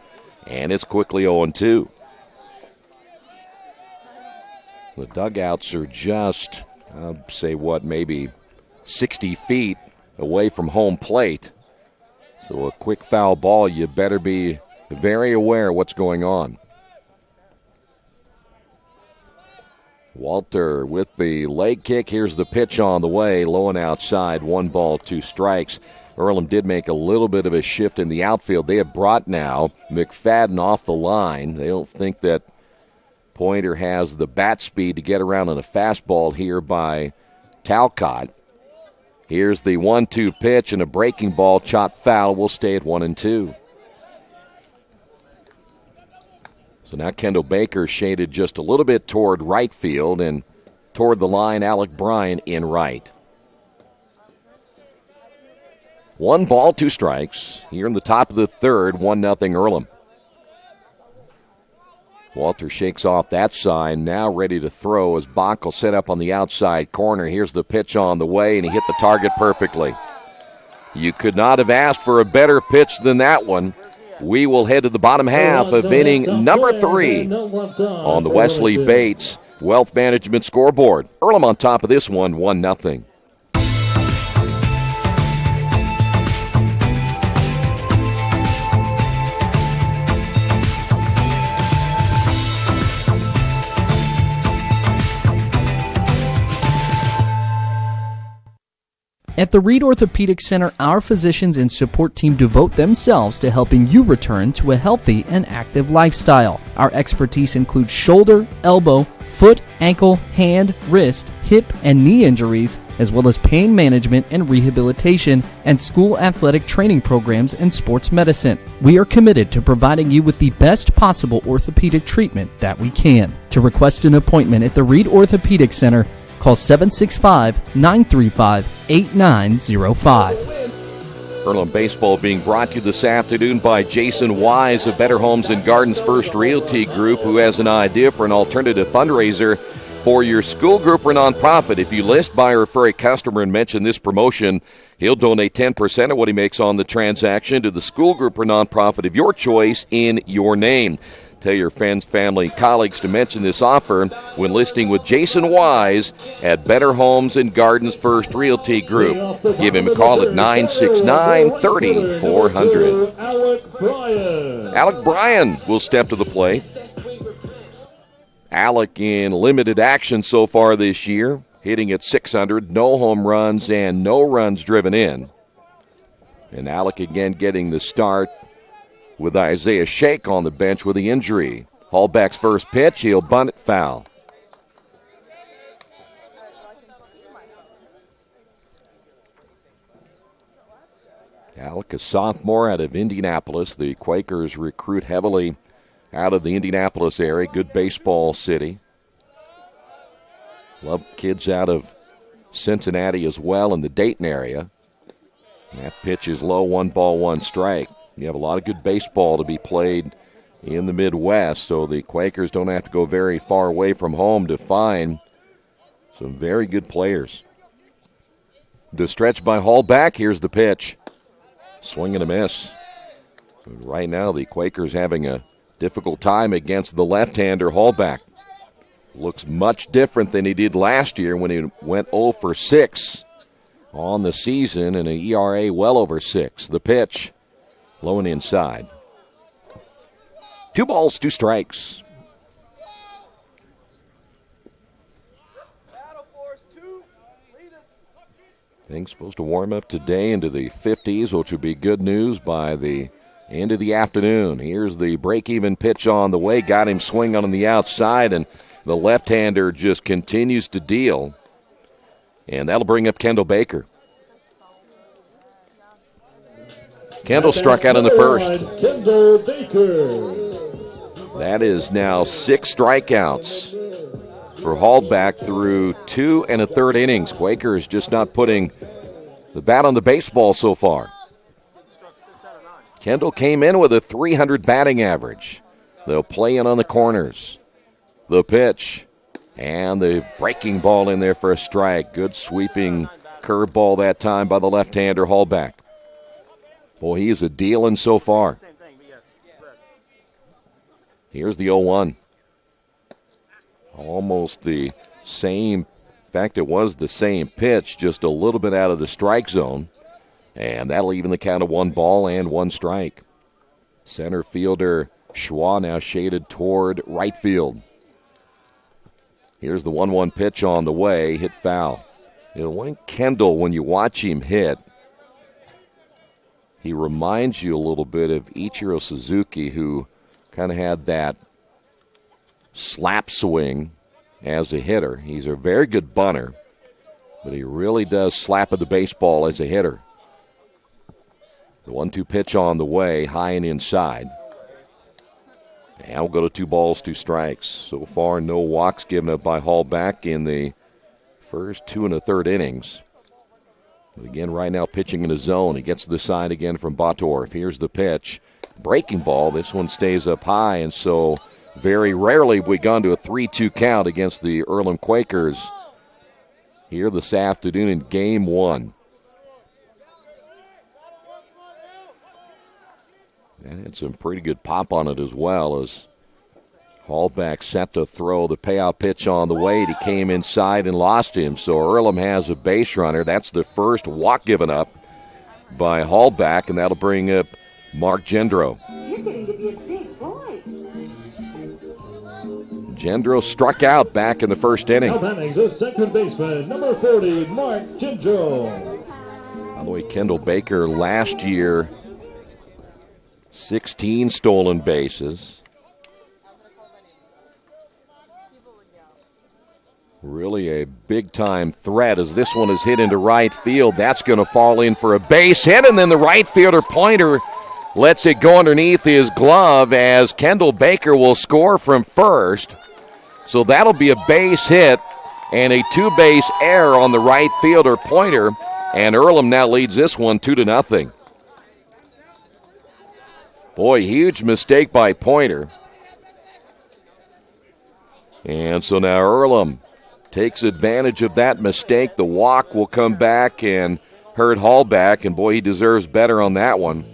And it's quickly 0-2. The dugouts are just, I'd say, maybe 60 feet away from home plate. So a quick foul ball, you better be very aware of what's going on. Walter with the leg kick. Here's the pitch on the way. Low and outside. 1 ball, 2 strikes. Earlham did make a little bit of a shift in the outfield. They have brought now McFadden off the line. They don't think that Pointer has the bat speed to get around on a fastball here by Talcott. Here's the 1-2 pitch, and a breaking ball chopped foul. Will stay at 1-2. So now Kendall Baker shaded just a little bit toward right field, and toward the line, Alec Bryan in right. 1 ball, 2 strikes. Here in the top of the 3rd, 1-0 Earlham. Walter shakes off that sign, now ready to throw as Bach will set up on the outside corner. Here's the pitch on the way, and he hit the target perfectly. You could not have asked for a better pitch than that one. We will head to the bottom half of inning number 3 on the Wesley Bates Wealth Management scoreboard. Earlham on top of this one, 1-0. At the Reed Orthopedic Center, our physicians and support team devote themselves to helping you return to a healthy and active lifestyle. Our expertise includes shoulder, elbow, foot, ankle, hand, wrist, hip, and knee injuries, as well as pain management and rehabilitation, and school athletic training programs and sports medicine. We are committed to providing you with the best possible orthopedic treatment that we can. To request an appointment at the Reed Orthopedic Center, call 765-935-8905. Earlham Baseball being brought to you this afternoon by Jason Wise of Better Homes and Gardens First Realty Group, who has an idea for an alternative fundraiser for your school group or nonprofit. If you list, buy, or refer a customer and mention this promotion, he'll donate 10% of what he makes on the transaction to the school group or nonprofit of your choice in your name. Tell your friends, family, colleagues to mention this offer when listing with Jason Wise at Better Homes and Gardens First Realty Group. Give him a call at 969-3400. Alec Bryan will step to the plate. Alec in limited action so far this year, hitting at .600, no home runs and no runs driven in. And Alec again getting the start with Isaiah Shake on the bench with the injury. Hallback's first pitch, he'll bunt it foul. Alec, a sophomore out of Indianapolis. The Quakers recruit heavily out of the Indianapolis area. Good baseball city. Love kids out of Cincinnati as well in the Dayton area. And that pitch is low, 1-1 strike. You have a lot of good baseball to be played in the Midwest, so the Quakers don't have to go very far away from home to find some very good players. The stretch by Hallback. Here's the pitch. Swing and a miss. Right now, the Quakers having a difficult time against the left-hander Hallback. Looks much different than he did last year when he went 0 for 6 on the season and an ERA well over 6. The pitch. Low and inside. 2 balls, 2 strikes. Things supposed to warm up today into the 50s, which would be good news by the end of the afternoon. Here's the break-even pitch on the way. Got him swinging on the outside, and the left-hander just continues to deal. And that'll bring up Kendall Baker. Kendall struck out in the first. Kendall Baker. That is now 6 strikeouts for Hallback through 2 1/3 innings. Quakers just not putting the bat on the baseball so far. Kendall came in with a .300 batting average. They'll play in on the corners. The pitch and the breaking ball in there for a strike. Good sweeping curveball that time by the left-hander Hallback. Boy, he is a dealing so far. Here's the 0-1. Almost the same. In fact, it was the same pitch, just a little bit out of the strike zone. And that'll even the count of 1 ball and 1 strike. Center fielder Schwa now shaded toward right field. Here's the 1-1 pitch on the way. Hit foul. You know, when Kendall, when you watch him hit, he reminds you a little bit of Ichiro Suzuki, who kind of had that slap swing as a hitter. He's a very good bunter, but he really does slap at the baseball as a hitter. The 1-2 pitch on the way, high and inside. And we'll go to 2 balls, 2 strikes. So far, no walks given up by Hallback in the first 2 1/3 innings. But again, right now pitching in a zone. He gets to the side again from Botorf. Here's the pitch. Breaking ball. This one stays up high, and so very rarely have we gone to a 3-2 count against the Earlham Quakers here this afternoon in Game 1. And had some pretty good pop on it as well as Hallback set to throw the payout pitch on the way. He came inside and lost him. So Earlham has a base runner. That's the first walk given up by Hallback, and that'll bring up Mark Gendro. You're getting to be a big boy. Gendro struck out back in the first inning. Now batting the second baseman, number 40, Mark Gendro. By the way, Kendall Baker last year, 16 stolen bases. Really a big-time threat as this one is hit into right field. That's going to fall in for a base hit, and then the right fielder Pointer lets it go underneath his glove as Kendall Baker will score from first. So that'll be a base hit and a two-base error on the right fielder Pointer, and Earlham now leads this one 2-0. Boy, huge mistake by Pointer. And so now Earlham takes advantage of that mistake. The walk will come back and hurt Hallback, and boy, he deserves better on that one.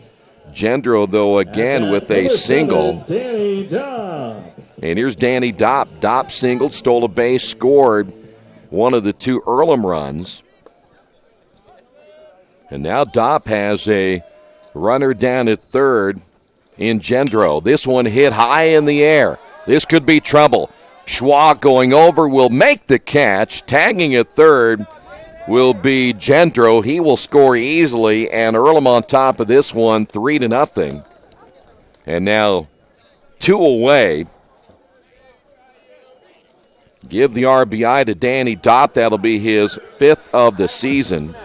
Gendro, though, again with a single. Danny Dopp. And here's Danny Dopp. Dopp singled, stole a base, scored one of the two Earlham runs. And now Dopp has a runner down at third in Gendro. This one hit high in the air. This could be trouble. Schwa going over will make the catch. Tagging at third will be Gendro. He will score easily, and Earlham on top of this one, 3-0. And now 2 away. Give the RBI to Danny Dopp. That'll be his 5th of the season.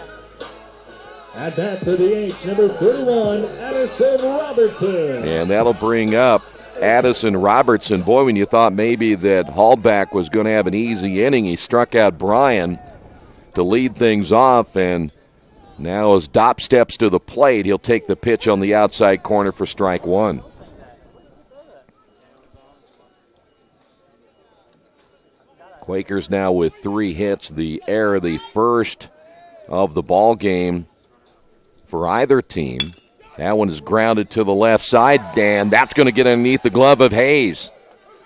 At bat for the H, number 31, Addison Robertson. And that'll bring up Addison Robertson. Boy, when you thought maybe that Hallback was going to have an easy inning, he struck out Bryan to lead things off, and now as Dopp steps to the plate, he'll take the pitch on the outside corner for strike one. Quakers now with 3 hits, the error, the first of the ball game for either team. That one is grounded to the left side, and that's going to get underneath the glove of Hayes.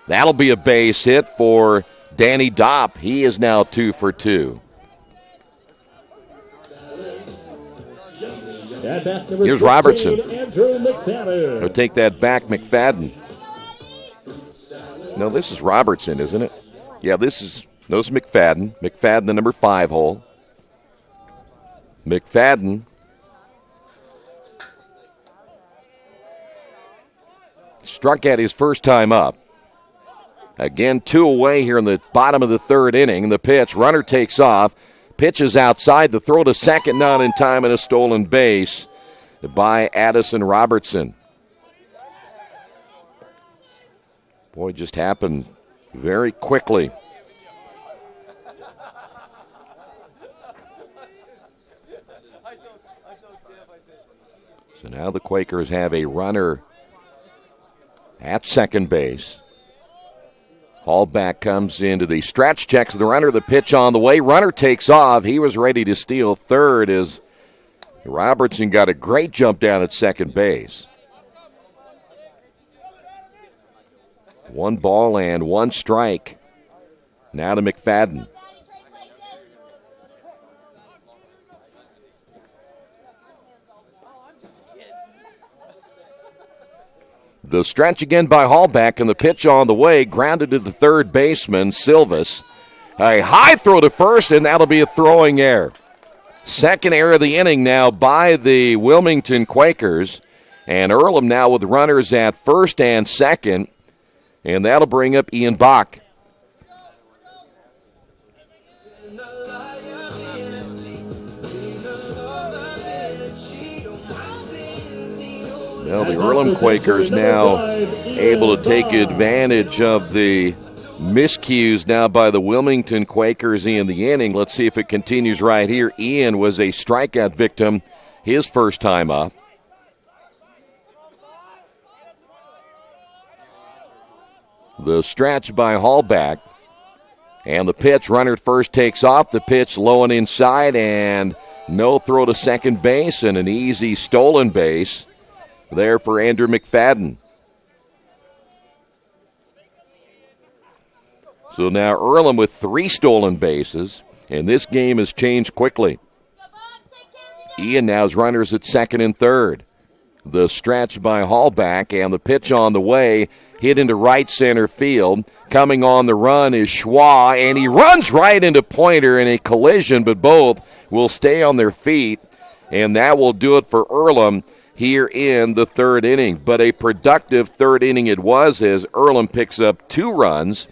That'll be a base hit for Danny Dopp. He is now 2 for 2. Here's Robertson. So take that back, McFadden. No, this is Robertson, isn't it? Yeah, this is McFadden. McFadden, the number 5 hole. McFadden. Struck out his first time up. Again, 2 away here in the bottom of the 3rd inning. The pitch, runner takes off. Pitches outside. The throw to second, not in time, and a stolen base by Addison Robertson. Boy, it just happened very quickly. So now the Quakers have a runner at second base. Hallback comes into the stretch, checks the runner, the pitch on the way. Runner takes off. He was ready to steal third as Robertson got a great jump down at second base. 1 ball and 1 strike. Now to McFadden. The stretch again by Hallback, and the pitch on the way, grounded to the third baseman, Silvas. A high throw to first, and that'll be a throwing error. Second error of the inning now by the Wilmington Quakers, and Earlham now with runners at first and second, and that'll bring up Ian Bach. Well, the Earlham Quakers now able to take advantage of the miscues now by the Wilmington Quakers in the inning. Let's see if it continues right here. Ian was a strikeout victim his first time up. The stretch by Hallback. And the pitch, runner at first takes off. The pitch low and inside, and no throw to second base, and an easy stolen base there for Andrew McFadden. So now Earlham with 3 stolen bases, and this game has changed quickly. Ian now has runners at second and third. The stretch by Hallback, and the pitch on the way, hit into right center field. Coming on the run is Schwa, and he runs right into Pointer in a collision, but both will stay on their feet, and that will do it for Earlham here in the third inning. But a productive third inning it was, as Earlham picks up 2 runs.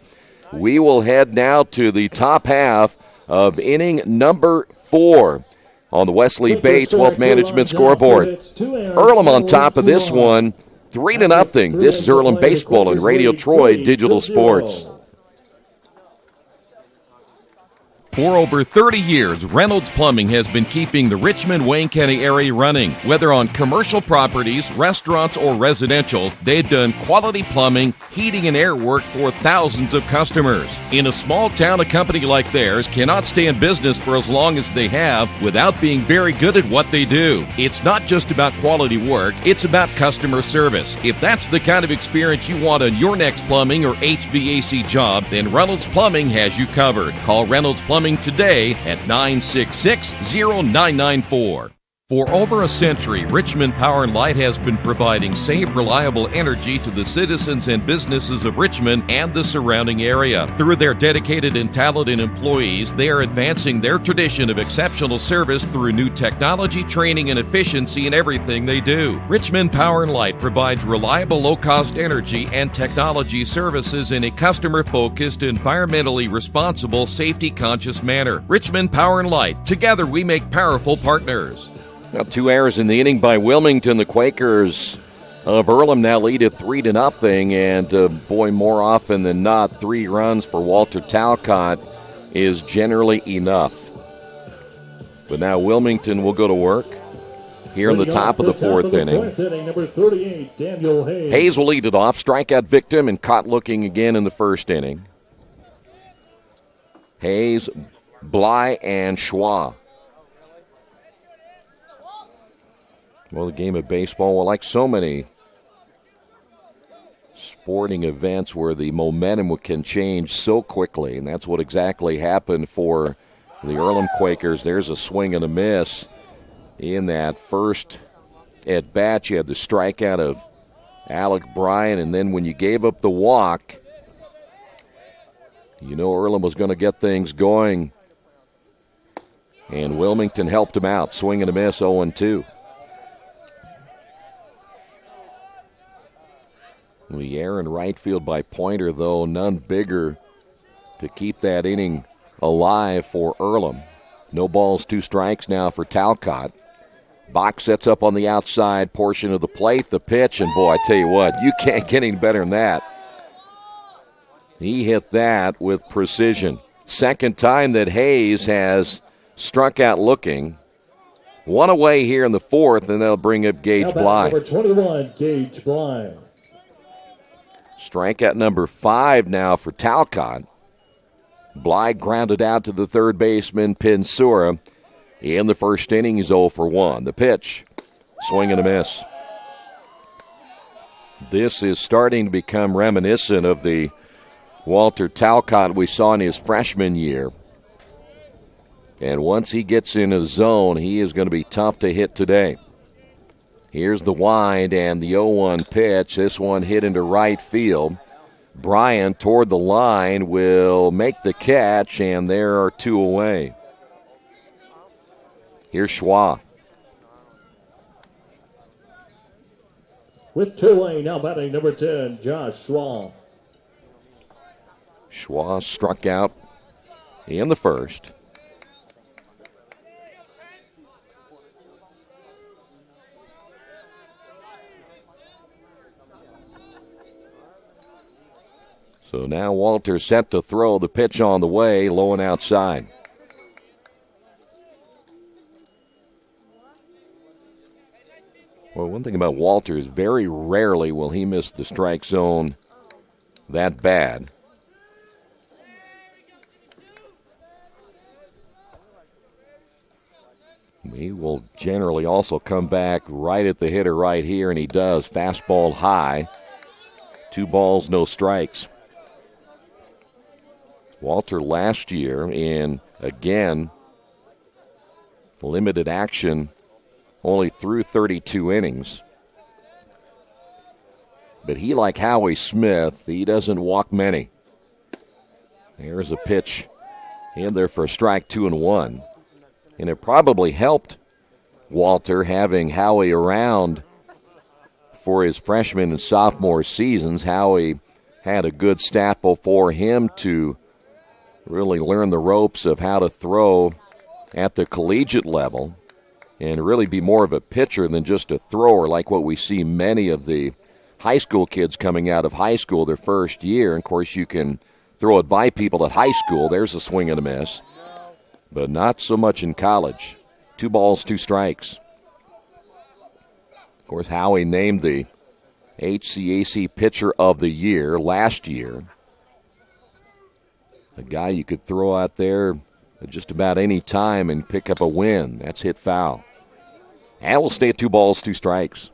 We will head now to the top half of inning number 4 on the Wesley Bates Wealth Management scoreboard. Earlham on top of this one, 3-0. This is Earlham Baseball and Radio Troy Digital Sports. For over 30 years, Reynolds Plumbing has been keeping the Richmond-Wayne County area running. Whether on commercial properties, restaurants, or residential, they've done quality plumbing, heating, and air work for thousands of customers. In a small town, a company like theirs cannot stay in business for as long as they have without being very good at what they do. It's not just about quality work, it's about customer service. If that's the kind of experience you want on your next plumbing or HVAC job, then Reynolds Plumbing has you covered. Call Reynolds Plumbing today at 966-0994. For over a century, Richmond Power & Light has been providing safe, reliable energy to the citizens and businesses of Richmond and the surrounding area. Through their dedicated and talented employees, they are advancing their tradition of exceptional service through new technology, training, and efficiency in everything they do. Richmond Power & Light provides reliable, low-cost energy and technology services in a customer-focused, environmentally responsible, safety-conscious manner. Richmond Power & Light. Together we make powerful partners. Now 2 errors in the inning by Wilmington. The Quakers of Earlham now lead at 3-0, and boy, more often than not, 3 runs for Walter Talcott is generally enough. But now Wilmington will go to work here in the top of the 4th inning. Number 38, Daniel Hayes. Hayes will lead it off, strikeout victim, and caught looking again in the 1st inning. Hayes, Bly, and Schwa. Well, the game of baseball, well, like so many sporting events where the momentum can change so quickly, and that's what exactly happened for the Earlham Quakers. There's a swing and a miss in that first at-bat. You had the strikeout of Alec Bryan, and then when you gave up the walk, you know Earlham was going to get things going, and Wilmington helped him out. Swing and a miss, 0-2. The error in right field by Pointer, though, none bigger to keep that inning alive for Earlham. No balls, 2 strikes now for Talcott. Box sets up on the outside portion of the plate. The pitch, and boy, I tell you what, you can't get any better than that. He hit that with precision. Second time that Hayes has struck out looking. 1 away here in the 4th, and they'll bring up Gage Bly. Number 21, Gage Bly. Strikeout number 5 now for Talcott. Bly grounded out to the third baseman, Pinsura. In the 1st inning, he's 0 for 1. The pitch, swing and a miss. This is starting to become reminiscent of the Walter Talcott we saw in his freshman year. And once he gets in a zone, he is going to be tough to hit today. Here's the wind and the 0-1 pitch. This one hit into right field. Bryant toward the line will make the catch, and there are 2 away. Here's Schwa. With 2 away, now batting number 10, Josh Schwa. Schwa struck out in the 1st. So now Walter set to throw. The pitch on the way, low and outside. Well, one thing about Walter is very rarely will he miss the strike zone that bad. He will generally also come back right at the hitter right here, and he does. Fastball high. 2 balls, no strikes. Walter last year in, again, limited action, only threw 32 innings. But he, like Howie Smith, he doesn't walk many. There's a pitch in there for a strike, 2-1. And it probably helped Walter having Howie around for his freshman and sophomore seasons. Howie had a good staff before him to really learn the ropes of how to throw at the collegiate level and really be more of a pitcher than just a thrower, like what we see many of the high school kids coming out of high school their first year. And of course, you can throw it by people at high school. There's a swing and a miss. But not so much in college. 2 balls, 2 strikes. Of course, Howie named the HCAC Pitcher of the Year last year. A guy you could throw out there at just about any time and pick up a win. That's hit foul. And we'll stay at 2 balls, 2 strikes.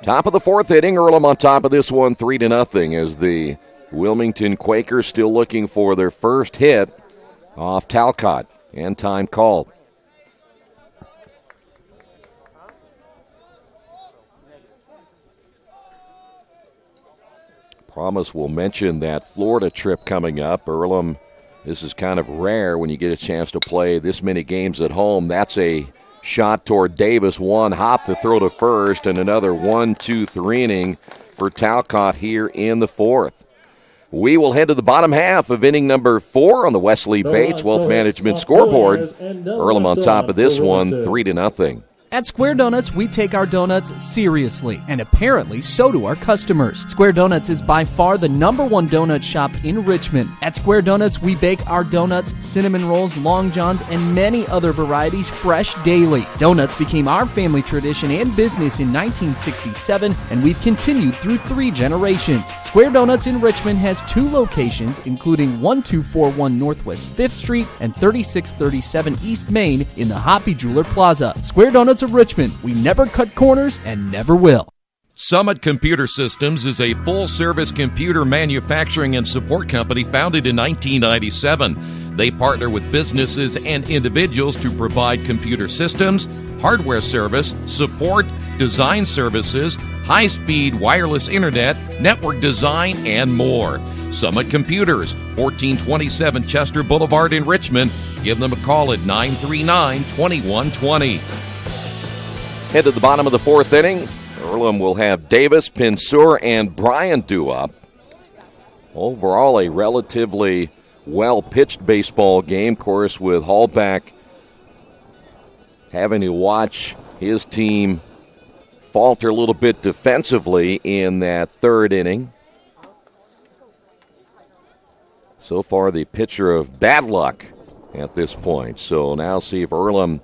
Top of the 4th inning, Earlham on top of this one, 3-0, as the Wilmington Quakers still looking for their first hit off Talcott, and time called. Promise will mention that Florida trip coming up. Earlham, this is kind of rare when you get a chance to play this many games at home. That's a shot toward Davis, 1 hop to throw to first, and another 1-2-3 inning for Talcott here in the 4th. We will head to the bottom half of inning number 4 on the Wesley Bates Wealth Management scoreboard. Earlham on top of this one, 3-0. At Square Donuts, we take our donuts seriously, and apparently so do our customers. Square Donuts is by far the #1 donut shop in Richmond. At Square Donuts, we bake our donuts, cinnamon rolls, long johns, and many other varieties fresh daily. Donuts became our family tradition and business in 1967, and we've continued through 3 generations. Square Donuts in Richmond has 2 locations, including 1241 Northwest 5th Street and 3637 East Main in the Hoppy Jeweler Plaza. Square Donuts of Richmond. We never cut corners and never will. Summit Computer Systems is a full-service computer manufacturing and support company founded in 1997. They partner with businesses and individuals to provide computer systems, hardware service, support, design services, high-speed wireless internet, network design, and more. Summit Computers, 1427 Chester Boulevard in Richmond. Give them a call at 939-2120. Head to the bottom of the 4th inning. Earlham will have Davis, Pinsur, and Bryant due up. Overall, a relatively well-pitched baseball game, of course, with Hallback having to watch his team falter a little bit defensively in that 3rd inning. So far, the pitcher of bad luck at this point. So now see if Earlham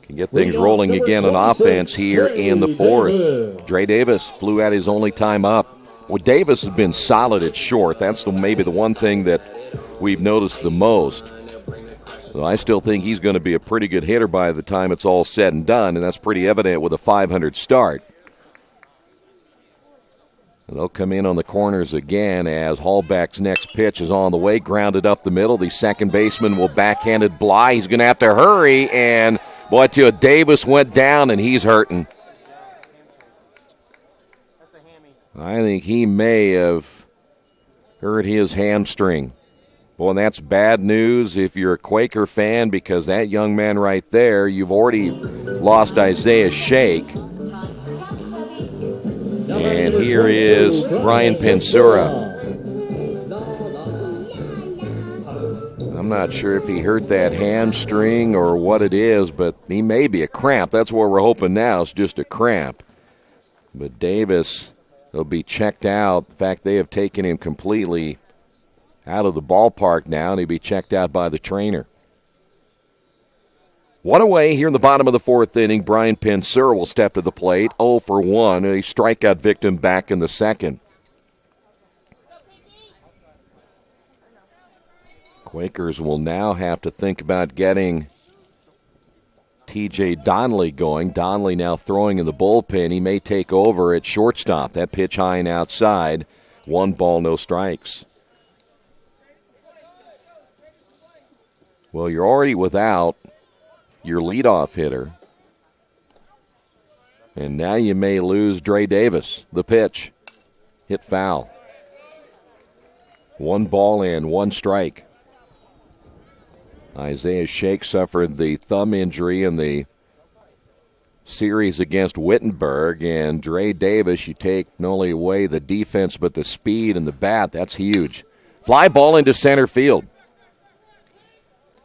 can get things rolling again on offense here in the 4th. Dre Davis flew out his only time up. Well, Davis has been solid at short. That's maybe the one thing that we've noticed the most. So I still think he's going to be a pretty good hitter by the time it's all said and done, and that's pretty evident with a .500 start. And they'll come in on the corners again as Hallback's next pitch is on the way, grounded up the middle. The second baseman will backhand it Bly. He's going to have to hurry, and boy, I tell you, Davis went down, and he's hurting. I think he may have hurt his hamstring. Boy, and that's bad news if you're a Quaker fan, because that young man right there, you've already lost Isaiah Shake. And here is Brian Pensura. I'm not sure if he hurt that hamstring or what it is, but he may be a cramp. That's what we're hoping now, is just a cramp. But Davis will be checked out. In fact, they have taken him completely out of the ballpark now, and he'll be checked out by the trainer. One away here in the bottom of the 4th inning. Brian Pensura will step to the plate. 0 for 1, a strikeout victim back in the 2nd. Quakers will now have to think about getting T.J. Donnelly going. Donnelly now throwing in the bullpen. He may take over at shortstop. That pitch high and outside. 1 ball, no strikes. Well, you're already without your leadoff hitter. And now you may lose Dre Davis. The pitch. Hit foul. 1 ball and 1 strike. Isaiah Shake suffered the thumb injury in the series against Wittenberg. And Dre Davis, you take not only away the defense but the speed and the bat. That's huge. Fly ball into center field.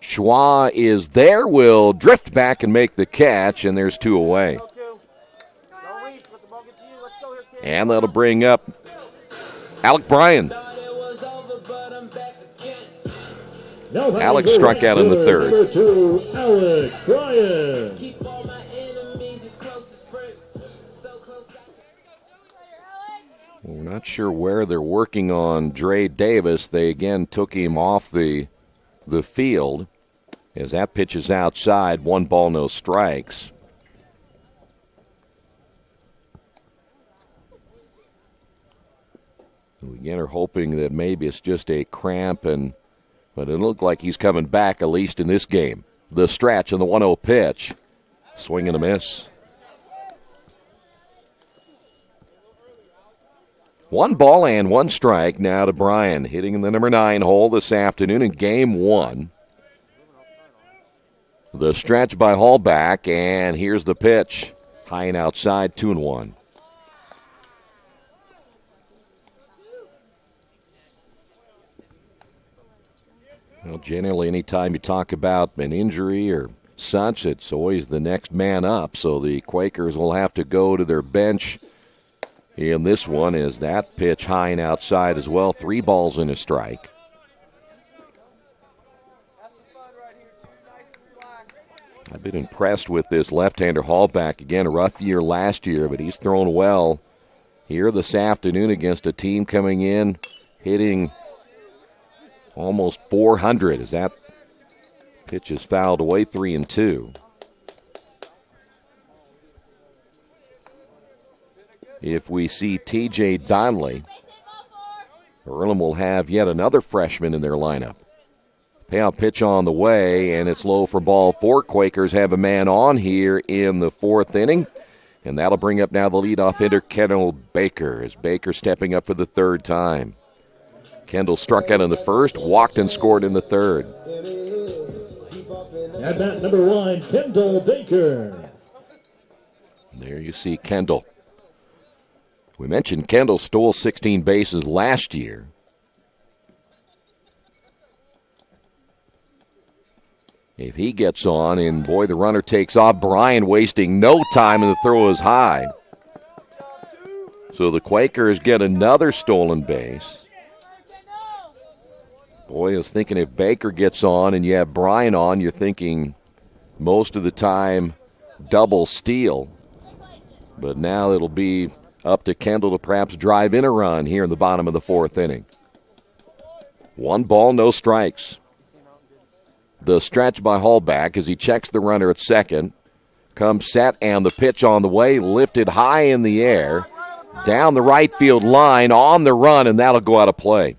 Schwa is there, will drift back and make the catch, and there's 2 away. And that'll bring up Alec Bryan. Alex struck out in the third. Number 2, Alec Bryan. We're not sure where they're working on Dre Davis. They again took him off the field as that pitch is outside. 1 ball, no strikes. We again are hoping that maybe it's just a cramp, but it looked like he's coming back, at least in this game. The stretch and the 1-0 pitch. Swing and a miss. 1 ball and 1 strike now to Bryan, hitting in the number 9 hole this afternoon in game 1. The stretch by Hallback, and here's the pitch. High and outside, 2-1. Well, generally, anytime you talk about an injury or such, it's always the next man up. So the Quakers will have to go to their bench in this one as that pitch high and outside as well. 3 balls and a strike. I've been impressed with this left-hander Hallback. Again, a rough year last year, but he's thrown well here this afternoon against a team coming in hitting almost 400 as that pitch is fouled away. 3-2. If we see T.J. Donnelly, Earlham will have yet another freshman in their lineup. Payout pitch on the way, and it's low for ball 4. Quakers have a man on here in the 4th inning, and that'll bring up now the leadoff hitter, Kendall Baker, as Baker stepping up for the 3rd time. Kendall struck out in the 1st, walked and scored in the 3rd. At bat number 1, Kendall Baker. There you see Kendall. We mentioned Kendall stole 16 bases last year. If he gets on, and boy, the runner takes off. Bryan wasting no time, and the throw is high. So the Quakers get another stolen base. Boy, I was thinking if Baker gets on and you have Bryan on, you're thinking most of the time double steal. But now it'll be up to Kendall to perhaps drive in a run here in the bottom of the 4th inning. 1 ball, no strikes. The stretch by Hallback as he checks the runner at second. Comes set, and the pitch on the way, lifted high in the air. Down the right field line, on the run, and that'll go out of play.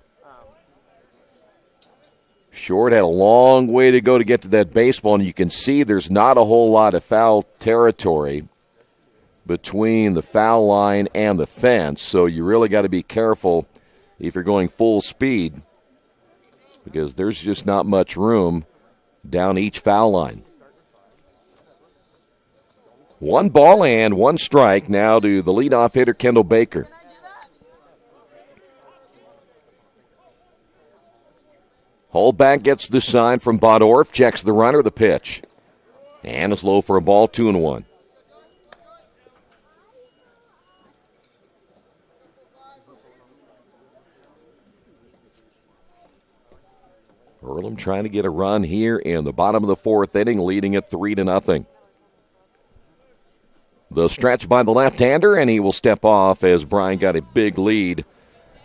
Short had a long way to go to get to that baseball, and you can see there's not a whole lot of foul territory between the foul line and the fence, so you really got to be careful if you're going full speed because there's just not much room down each foul line. 1 ball and 1 strike now to the leadoff hitter, Kendall Baker. Hallback gets the sign from Bodorf, checks the runner, the pitch. And it's low for a ball, 2-1. Earlham trying to get a run here in the bottom of the 4th inning, leading it 3-0. The stretch by the left-hander, and he will step off as Bryan got a big lead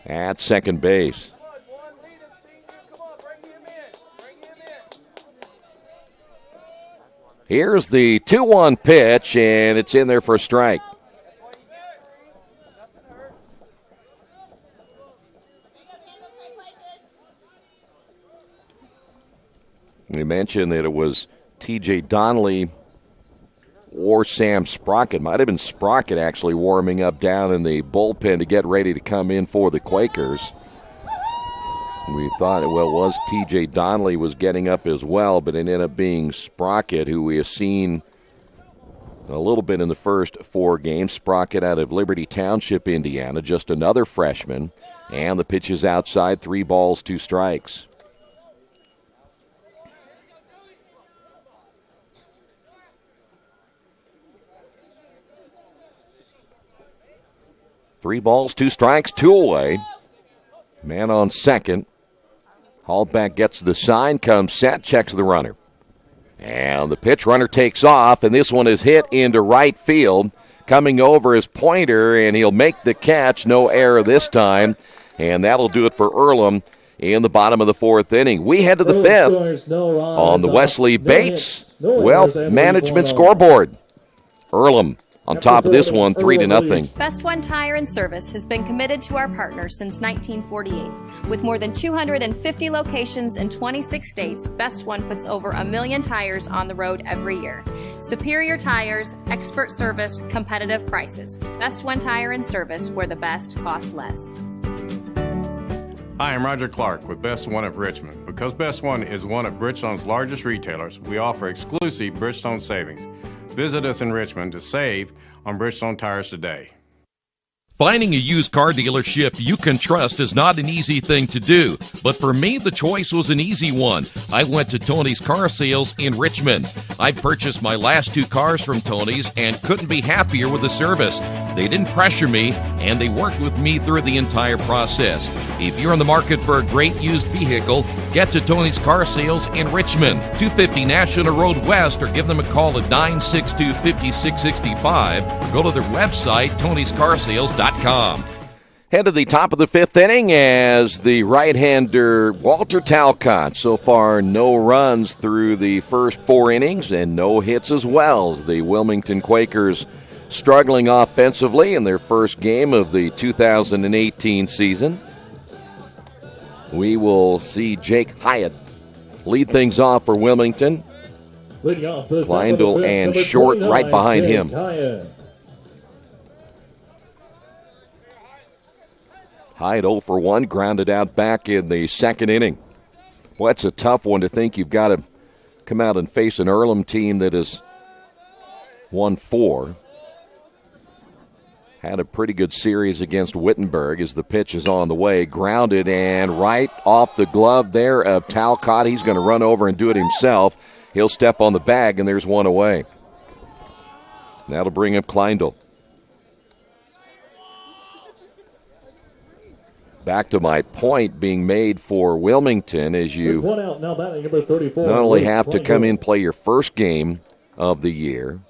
at second base. Here's the 2-1 pitch, and it's in there for a strike. We mentioned that it was T.J. Donnelly or Sam Sprocket. Might have been Sprocket actually warming up down in the bullpen to get ready to come in for the Quakers. We thought it was T.J. Donnelly was getting up as well, but it ended up being Sprocket, who we have seen a little bit in the first 4 games. Sprocket out of Liberty Township, Indiana, just another freshman. And the pitch is outside, 3 balls, 2 strikes. Three balls, 2 strikes, 2 away. Man on second. Hallback gets the sign, comes set, checks the runner. And the pitch runner takes off, and this one is hit into right field. Coming over is Pointer, and he'll make the catch. No error this time. And that'll do it for Earlham in the bottom of the 4th inning. We head to the 5th on the Wesley Bates Wealth Management scoreboard. Earlham on top of this one, 3-0. Best One Tire and Service has been committed to our partners since 1948. With more than 250 locations in 26 states, Best One puts over 1 million tires on the road every year. Superior tires, expert service, competitive prices. Best One Tire and Service, where the best costs less. Hi, I'm Roger Clark with Best One of Richmond. Because Best One is one of Bridgestone's largest retailers, we offer exclusive Bridgestone savings. Visit us in Richmond to save on Bridgestone tires today. Finding a used car dealership you can trust is not an easy thing to do, but for me, the choice was an easy one. I went to Tony's Car Sales in Richmond. I purchased my last 2 cars from Tony's and couldn't be happier with the service. They didn't pressure me, and they worked with me through the entire process. If you're in the market for a great used vehicle, get to Tony's Car Sales in Richmond, 250 National Road West, or give them a call at 962-5665, or go to their website, tonyscarsales.com. Head to the top of the 5th inning as the right-hander Walter Talcott. So far, no runs through the first 4 innings and no hits as well. As the Wilmington Quakers struggling offensively in their first game of the 2018 season. We will see Jake Hyatt lead things off for Wilmington. Kleindl and Short right behind him. Hyatt 0 for 1, grounded out back in the 2nd inning. Well, that's a tough one to think you've got to come out and face an Earlham team that has won 4. Had a pretty good series against Wittenberg as the pitch is on the way. Grounded and right off the glove there of Talcott. He's going to run over and do it himself. He'll step on the bag, and there's 1 away. That'll bring up Kleindl. Back to my point being made for Wilmington as you not only have to come in play your first game of the year,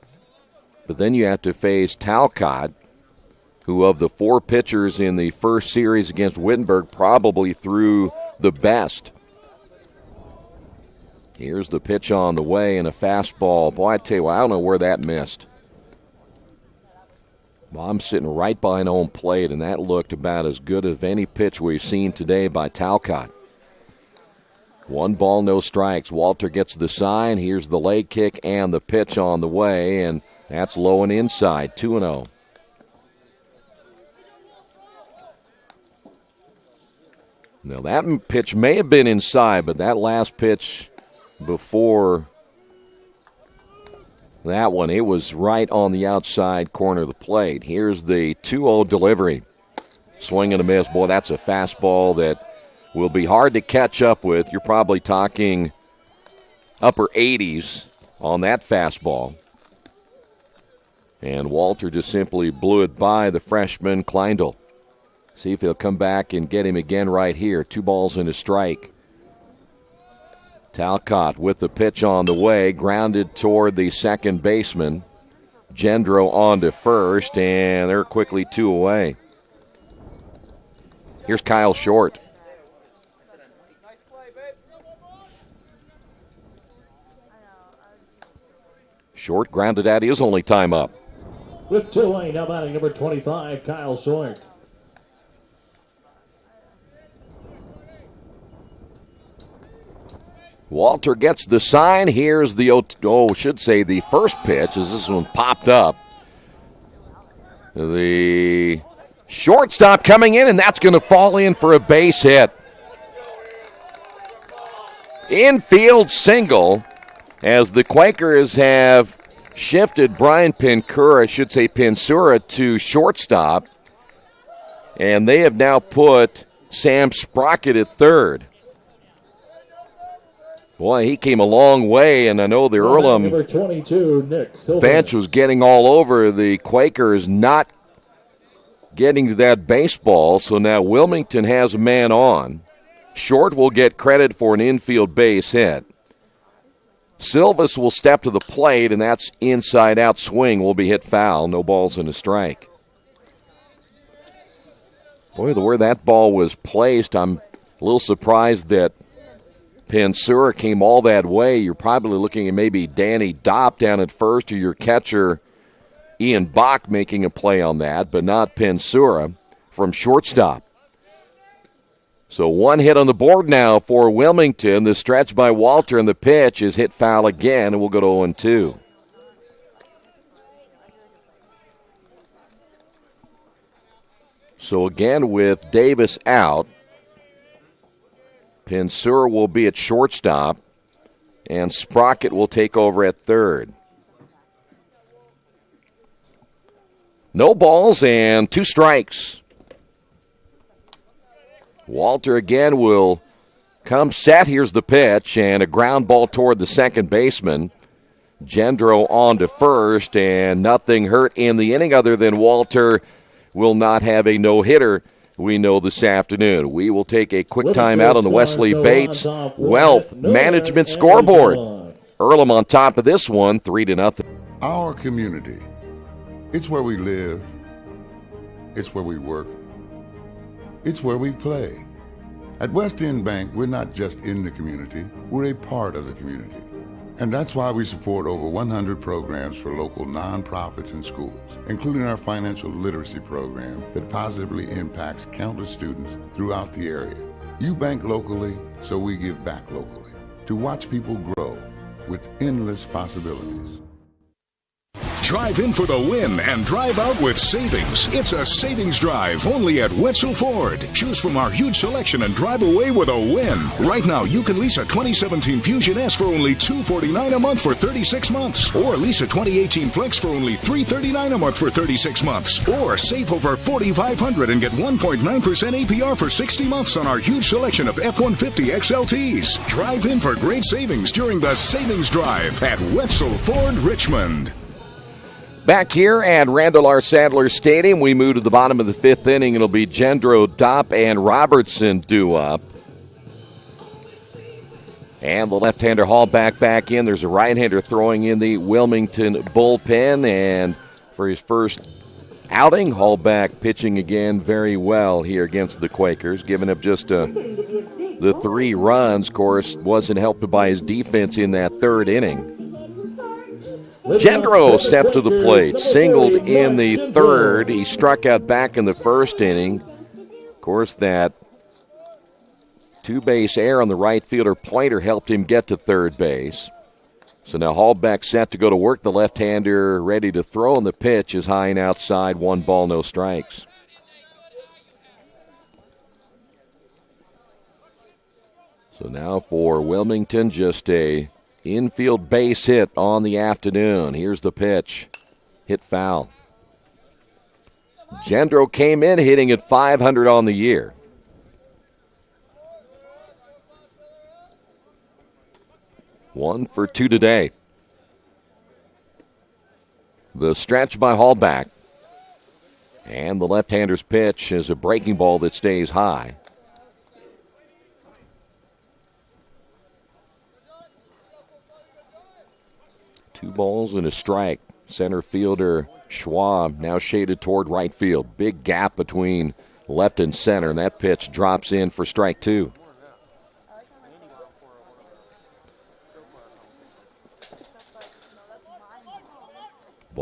but then you have to face Talcott, who of the 4 pitchers in the first series against Wittenberg probably threw the best. Here's the pitch on the way and a fastball. Boy, I tell you what, I don't know where that missed. Well, I'm sitting right behind home plate, and that looked about as good as any pitch we've seen today by Talcott. 1 ball, no strikes. Walter gets the sign. Here's the leg kick and the pitch on the way, and that's low and inside, 2-0. Now, that pitch may have been inside, but that last pitch before that one, it was right on the outside corner of the plate. Here's the 2-0 delivery. Swing and a miss. Boy, that's a fastball that will be hard to catch up with. You're probably talking upper 80s on that fastball. And Walter just simply blew it by the freshman Kleindl. See if he'll come back and get him again right here. 2 balls and a strike. Talcott with the pitch on the way, grounded toward the second baseman. Gendro on to first, and they're quickly 2 away. Here's Kyle Short. Short grounded out his only time up. With 2 away, now batting number 25, Kyle Short. Walter gets the sign. Here's the, the first pitch as this one popped up. The shortstop coming in, and that's going to fall in for a base hit. Infield single as the Quakers have shifted Brian Pensura to shortstop, and they have now put Sam Sprocket at third. Boy, he came a long way, and I know the Earlham Number 22, Nick bench was getting all over the Quakers not getting to that baseball, so now Wilmington has a man on. Short will get credit for an infield base hit. Silvas will step to the plate, and that's inside-out swing will be hit foul. No balls and a strike. Boy, the way that ball was placed, I'm a little surprised that Pensura came all that way. You're probably looking at maybe Danny Dopp down at first or your catcher Ian Bach making a play on that, but not Pensura from shortstop. So one hit on the board now for Wilmington. The stretch by Walter and the pitch is hit foul again, and we'll go to 0-2. So again with Davis out, Pensura will be at shortstop, and Sprocket will take over at third. No balls and 2 strikes. Walter again will come set. Here's the pitch, and a ground ball toward the second baseman. Gendro on to first, and nothing hurt in the inning other than Walter will not have a no-hitter, we know, this afternoon. We will take a quick time out on the Wesley Bates Wealth Management scoreboard. Earlham on top of this one, 3-0. Our community. It's where we live. It's where we work. It's where we play. At West End Bank, we're not just in the community, we're a part of the community. And that's why we support over 100 programs for local nonprofits and schools, including our financial literacy program that positively impacts countless students throughout the area. You bank locally, so we give back locally to watch people grow with endless possibilities. Drive in for the win and drive out with savings. It's a savings drive only at Wetzel Ford. Choose from our huge selection and drive away with a win. Right now, you can lease a 2017 Fusion S for only $249 a month for 36 months. Or lease a 2018 Flex for only $339 a month for 36 months. Or save over $4,500 and get 1.9% APR for 60 months on our huge selection of F-150 XLTs. Drive in for great savings during the Savings Drive at Wetzel Ford Richmond. Back here at Randall R. Sadler Stadium, we move to the bottom of the 5th inning. It'll be Gendro, Dopp, and Robertson due up. And the left-hander Hallback back in. There's a right-hander throwing in the Wilmington bullpen. And for his first outing, Hallback pitching again very well here against the Quakers, giving up just the 3 runs. Of course, wasn't helped by his defense in that 3rd inning. Gendro steps to the plate, singled in the 3rd. He struck out back in the 1st inning. Of course, that 2-base error on the right fielder Plater helped him get to 3rd base. So now Hallback set to go to work. The left-hander ready to throw, and the pitch is high and outside. 1 ball, no strikes. So now for Wilmington, just a infield base hit on the afternoon. Here's the pitch. Hit foul. Gendro came in hitting at .500 on the year. One for 2 today. The stretch by Hallback. And the left-hander's pitch is a breaking ball that stays high. Two balls and a strike. Center fielder Schwab now shaded toward right field. Big gap between left and center, and that pitch drops in for strike 2.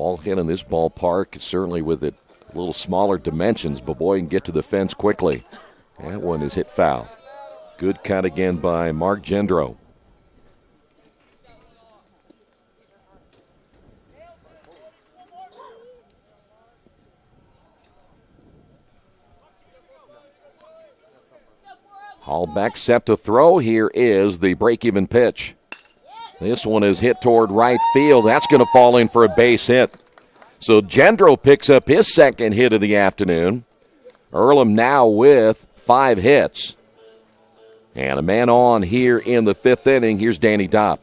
Ball hit in this ballpark, certainly with it a little smaller dimensions, but boy, you can get to the fence quickly. That one is hit foul. Good cut again by Mark Gendro. Hallback set to throw. Here is the break-even pitch. This one is hit toward right field. That's going to fall in for a base hit. So Gendro picks up his second hit of the afternoon. Earlham now with 5 hits. And a man on here in the 5th inning. Here's Danny Dopp.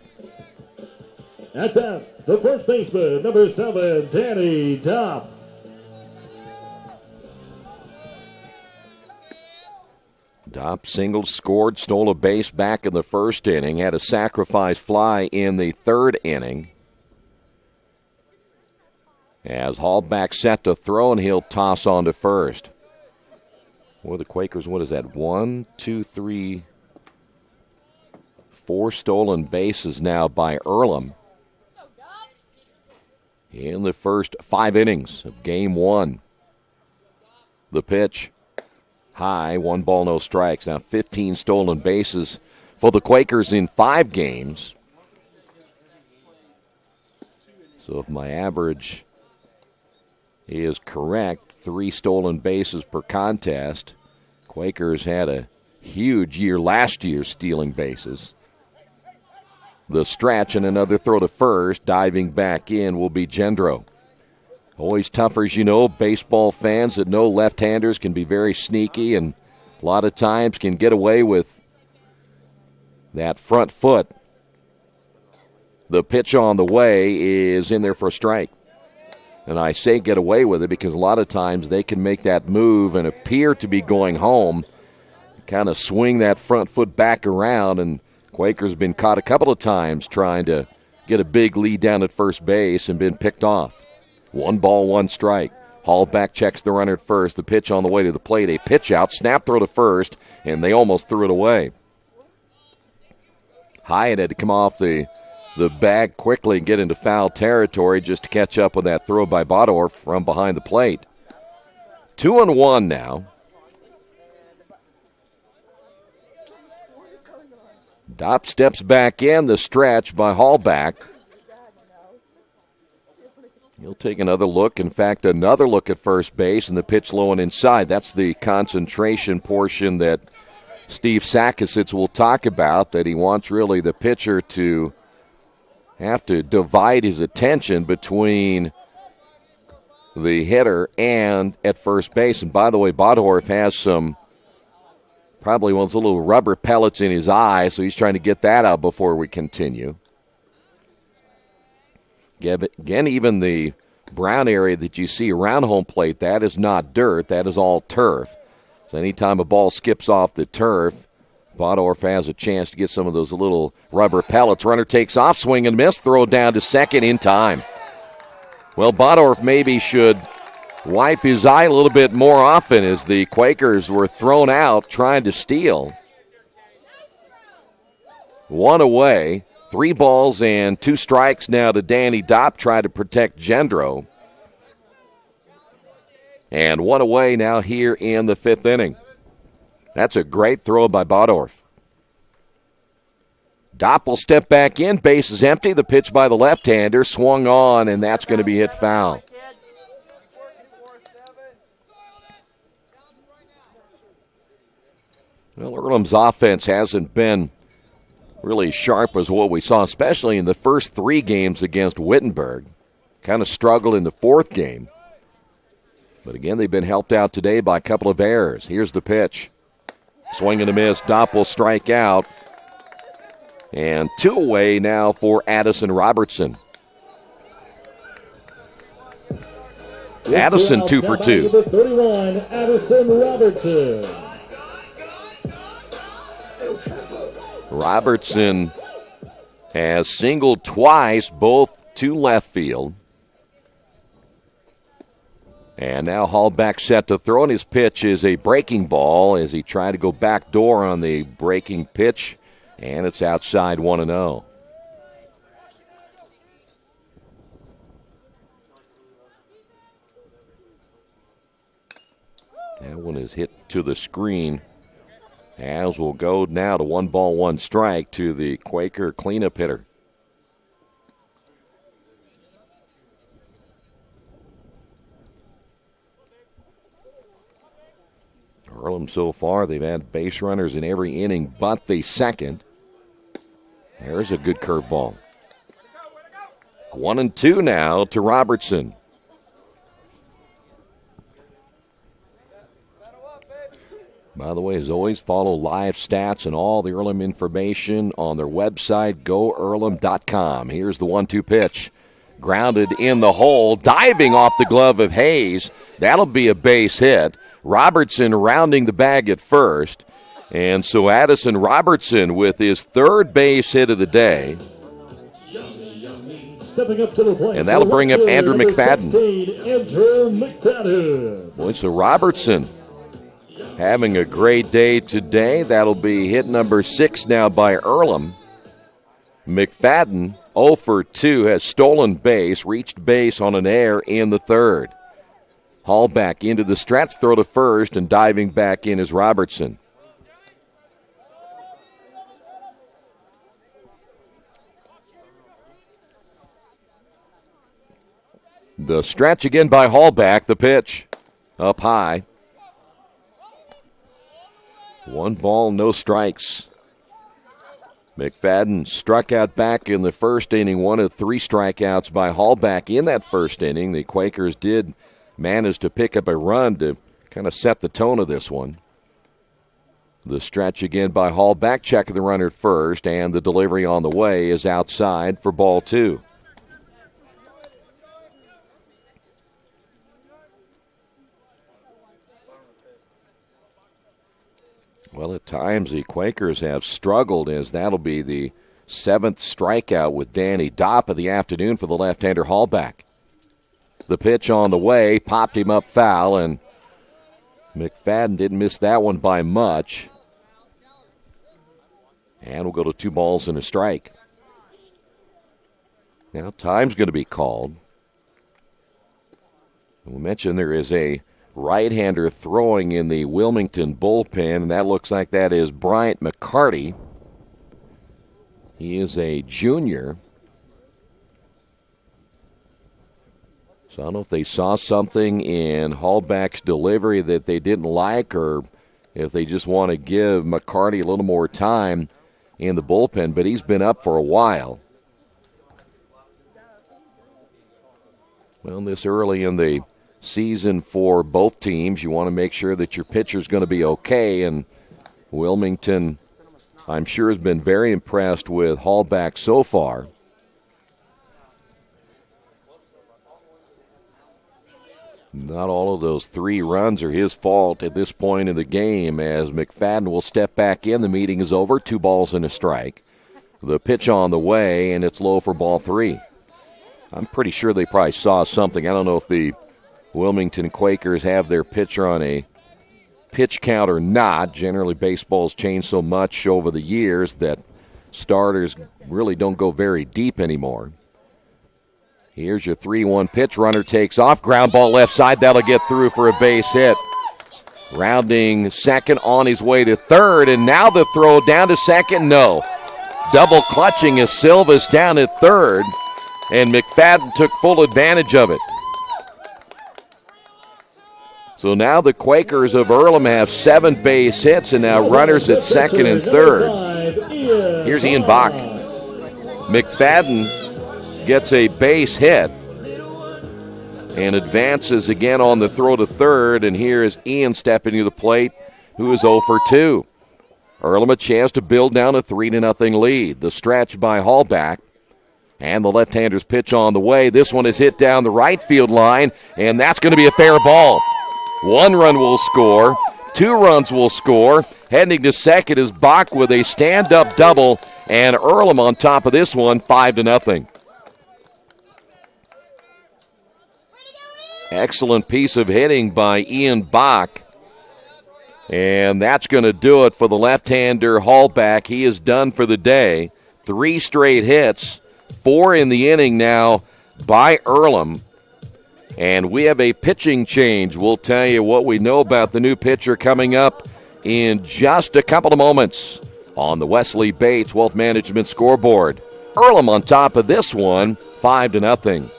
At bat, the first baseman, number 7, Danny Dopp. Dopp singled, scored, stole a base back in the 1st inning, had a sacrifice fly in the 3rd inning. As Hallback set to throw, and he'll toss on to first. Well, the Quakers, what is that? 1, 2, 3, 4 stolen bases now by Earlham in the first 5 innings of Game 1. The pitch. High, 1 ball, no strikes. Now 15 stolen bases for the Quakers in 5 games. So if my average is correct, 3 stolen bases per contest. Quakers had a huge year last year stealing bases. The stretch and another throw to first. Diving back in will be Gendro. Always tougher, as you know. Baseball fans that know left-handers can be very sneaky and a lot of times can get away with that front foot. The pitch on the way is in there for a strike. And I say get away with it because a lot of times they can make that move and appear to be going home, kind of swing that front foot back around, and Quakers been caught a couple of times trying to get a big lead down at first base and been picked off. 1 ball, 1 strike. Hallback checks the runner at first. The pitch on the way to the plate. A pitch out, snap throw to first, and they almost threw it away. Hyatt had to come off the bag quickly and get into foul territory just to catch up with that throw by Bodorf from behind the plate. 2-1 now. Dopp steps back in. The stretch by Hallback. He'll take another look. In fact, another look at first base, and the pitch low and inside. That's the concentration portion that Steve Sakasitz will talk about, that he wants really the pitcher to have to divide his attention between the hitter and at first base. And by the way, Bodorf has probably wants a little rubber pellets in his eye, so he's trying to get that out before we continue. Again, even the brown area that you see around home plate, that is not dirt. That is all turf. So anytime a ball skips off the turf, Bodorf has a chance to get some of those little rubber pellets. Runner takes off, swing and miss, throw down to second in time. Well, Bodorf maybe should wipe his eye a little bit more often as the Quakers were thrown out trying to steal. 1 away. 3 balls and 2 strikes now to Danny Dopp, trying to protect Gendro. And 1 away now here in the 5th inning. That's a great throw by Bodorf. Dopp will step back in. Base is empty. The pitch by the left-hander swung on, and that's going to be hit foul. Well, Earlham's offense hasn't been really sharp as what we saw, especially in the first 3 games against Wittenberg. Kind of struggled in the 4th game. But again, they've been helped out today by a couple of errors. Here's the pitch. Swing and a miss. Dopp will strike out. And 2 away now for Addison Robertson. Addison 2 for 2. Number 31, Addison Robertson. Robertson has singled twice, both to left field. And now Hallback set to throw, and his pitch is a breaking ball as he tried to go back door on the breaking pitch, and it's outside 1-0. That one is hit to the screen. As will go now to 1 ball, 1 strike to the Quaker cleanup hitter. Earlham so far, they've had base runners in every inning but the second. There's a good curveball. 1-2 now to Robertson. By the way, as always, follow live stats and all the Earlham information on their website, goearlham.com. Here's the 1-2 pitch. Grounded in the hole, diving off the glove of Hayes. That'll be a base hit. Robertson rounding the bag at first. And so Addison Robertson with his 3rd base hit of the day. Stepping up to the plate. And that'll bring up Andrew McFadden. 16, Andrew McFadden. Boy, so Robertson having a great day today. That'll be hit number 6 now by Earlham. McFadden, 0 for 2, has stolen base, reached base on an error in the 3rd. Hall back into the stretch, throw to first, and diving back in is Robertson. The stretch again by Hallback, the pitch up high. 1 ball, no strikes. McFadden struck out back in the first inning, 1 of 3 strikeouts by Hallback in that first inning. The Quakers did manage to pick up a run to kind of set the tone of this one. The stretch again by Hallback, checking the runner at first, and the delivery on the way is outside for ball 2. Well, at times the Quakers have struggled, as that'll be the 7th strikeout with Danny Dopp of the afternoon for the left-hander Hallback. The pitch on the way, popped him up foul, and McFadden didn't miss that one by much. And we'll go to 2 balls and a strike. Now time's going to be called. We mentioned there is a right-hander throwing in the Wilmington bullpen, and that looks like that is Bryant McCarty. He is a junior. So I don't know if they saw something in Hallback's delivery that they didn't like, or if they just want to give McCarty a little more time in the bullpen, but he's been up for a while. Well, this early in the season for both teams, you want to make sure that your pitcher's going to be okay, and Wilmington, I'm sure, has been very impressed with Hallback so far. Not all of those 3 runs are his fault at this point in the game, as McFadden will step back in. The meeting is over, 2 balls and a strike. The pitch on the way, and it's low for ball 3. I'm pretty sure they probably saw something. I don't know if the Wilmington Quakers have their pitcher on a pitch count or not. Generally, baseball's changed so much over the years that starters really don't go very deep anymore. Here's your 3-1 pitch. Runner takes off. Ground ball left side. That'll get through for a base hit. Rounding second, on his way to third, and now the throw down to second. No. Double clutching as Silva's down at third, and McFadden took full advantage of it. So now the Quakers of Earlham have 7 base hits, and now runners at second and third. Here's Ian Bach. McFadden gets a base hit and advances again on the throw to third, and here is Ian stepping to the plate, who is 0 for 2. Earlham a chance to build down a 3-0 lead. The stretch by Hallback, and the left-hander's pitch on the way. This one is hit down the right field line, and that's going to be a fair ball. 1 run will score, 2 runs will score. Heading to second is Bach with a stand-up double, and Earlham on top of this one, 5-0. Excellent piece of hitting by Ian Bach. And that's going to do it for the left-hander Hallback. He is done for the day. 3 straight hits, 4 in the inning now by Earlham. And we have a pitching change. We'll tell you what we know about the new pitcher coming up in just a couple of moments on the Wesley Bates Wealth Management scoreboard. Earlham on top of this one, 5-0.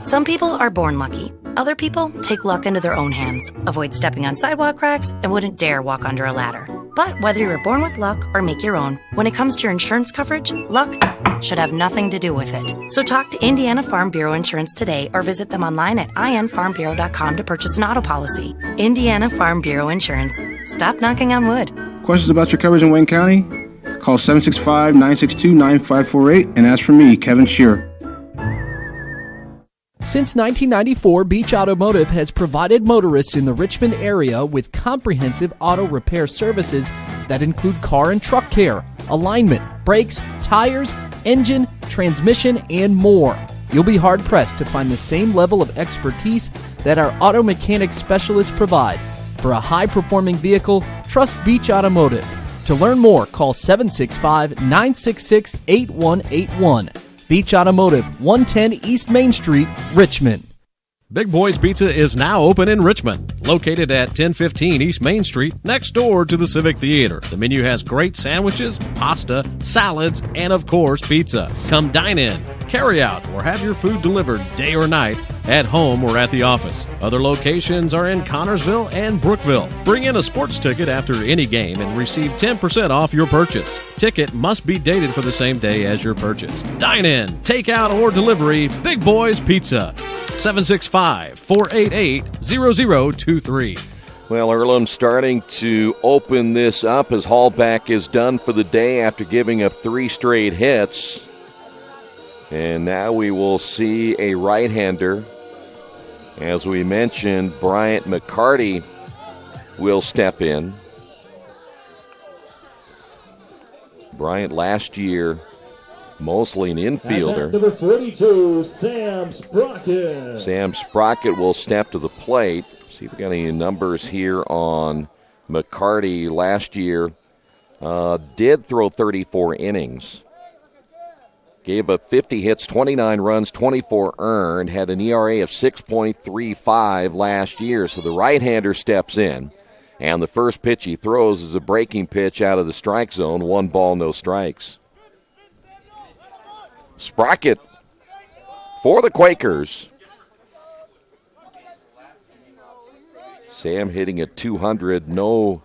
Some people are born lucky. Other people take luck into their own hands, avoid stepping on sidewalk cracks, and wouldn't dare walk under a ladder. But whether you were born with luck or make your own, when it comes to your insurance coverage, luck should have nothing to do with it. So talk to Indiana Farm Bureau Insurance today or visit them online at infarmbureau.com to purchase an auto policy. Indiana Farm Bureau Insurance. Stop knocking on wood. Questions about your coverage in Wayne County? Call 765-962-9548 and ask for me, Kevin Shearer. Since 1994, Beach Automotive has provided motorists in the Richmond area with comprehensive auto repair services that include car and truck care, alignment, brakes, tires, engine, transmission, and more. You'll be hard-pressed to find the same level of expertise that our auto mechanic specialists provide. For a high-performing vehicle, trust Beach Automotive. To learn more, call 765-966-8181. Beach Automotive, 110 East Main Street, Richmond. Big Boys Pizza is now open in Richmond, located at 1015 East Main Street, next door to the Civic Theater. The menu has great sandwiches, pasta, salads, and of course, pizza. Come dine in, carry out, or have your food delivered day or night, at home or at the office. Other locations are in Connorsville and Brookville. Bring in a sports ticket after any game and receive 10% off your purchase. Ticket must be dated for the same day as your purchase. Dine in, take out, or delivery, Big Boys Pizza. 765-488-0023. Well, Earlham starting to open this up as Hallback is done for the day after giving up 3 straight hits. And now we will see a right-hander. As we mentioned, Bryant McCarty will step in. Bryant last year mostly an infielder. Number 42, Sam Sprocket. Sam Sprocket will step to the plate. See if we got any numbers here on McCarty. Last year did throw 34 innings. Gave up 50 hits, 29 runs, 24 earned. Had an ERA of 6.35 last year. So the right-hander steps in. And the first pitch he throws is a breaking pitch out of the strike zone. 1 ball, no strikes. Sprocket for the Quakers. Sam hitting at 200, no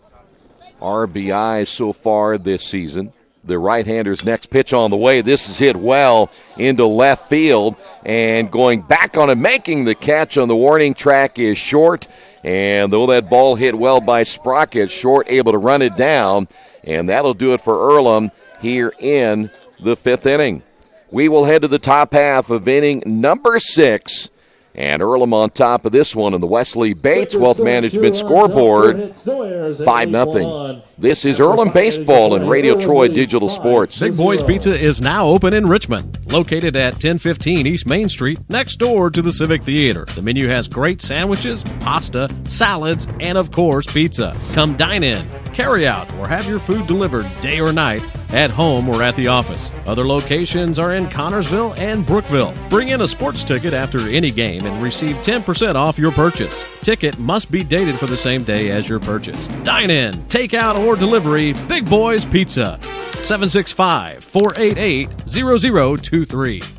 RBIs so far this season. The right-hander's next pitch on the way. This is hit well into left field. And going back on it, making the catch on the warning track is Short. And though that ball hit well by Sprocket, Short able to run it down. And that'll do it for Earlham here in the 5th inning. We will head to the top half of inning number 6. And Earlham on top of this one in the Wesley Bates Wealth Management scoreboard, 5-0. This is Earlham Baseball and Radio Troy Digital Sports. Big Boys Pizza is now open in Richmond, located at 1015 East Main Street, next door to the Civic Theater. The menu has great sandwiches, pasta, salads, and of course, pizza. Come dine in, carry out, or have your food delivered day or night, at home or at the office. Other locations are in Connorsville and Brookville. Bring in a sports ticket after any game and receive 10% off your purchase. Ticket must be dated for the same day as your purchase. Dine in, take out, or delivery, Big Boys Pizza. 765-488-0023.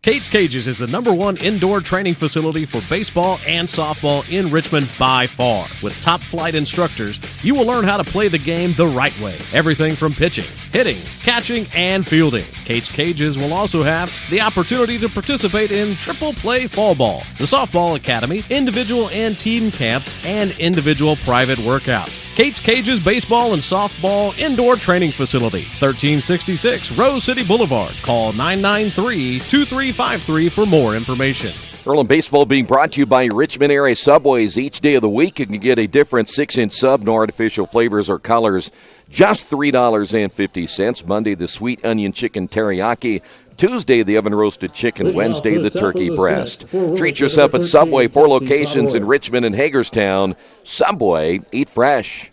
Kate's Cages is the #1 indoor training facility for baseball and softball in Richmond by far. With top flight instructors, you will learn how to play the game the right way. Everything from pitching, hitting, catching, and fielding. Kate's Cages will also have the opportunity to participate in triple play fall ball, the softball academy, individual and team camps, and individual private workouts. Kate's Cages Baseball and Softball Indoor Training Facility, 1366 Rose City Boulevard. Call 993-2353 for more information. Earlham Baseball being brought to you by Richmond area Subways. Each day of the week you can get a different 6-inch sub, no artificial flavors or colors, just $3.50. Monday, the sweet onion chicken teriyaki. Tuesday, the oven-roasted chicken. Wednesday, the turkey breast. Treat yourself at Subway, 4 locations in Richmond and Hagerstown. Subway, eat fresh.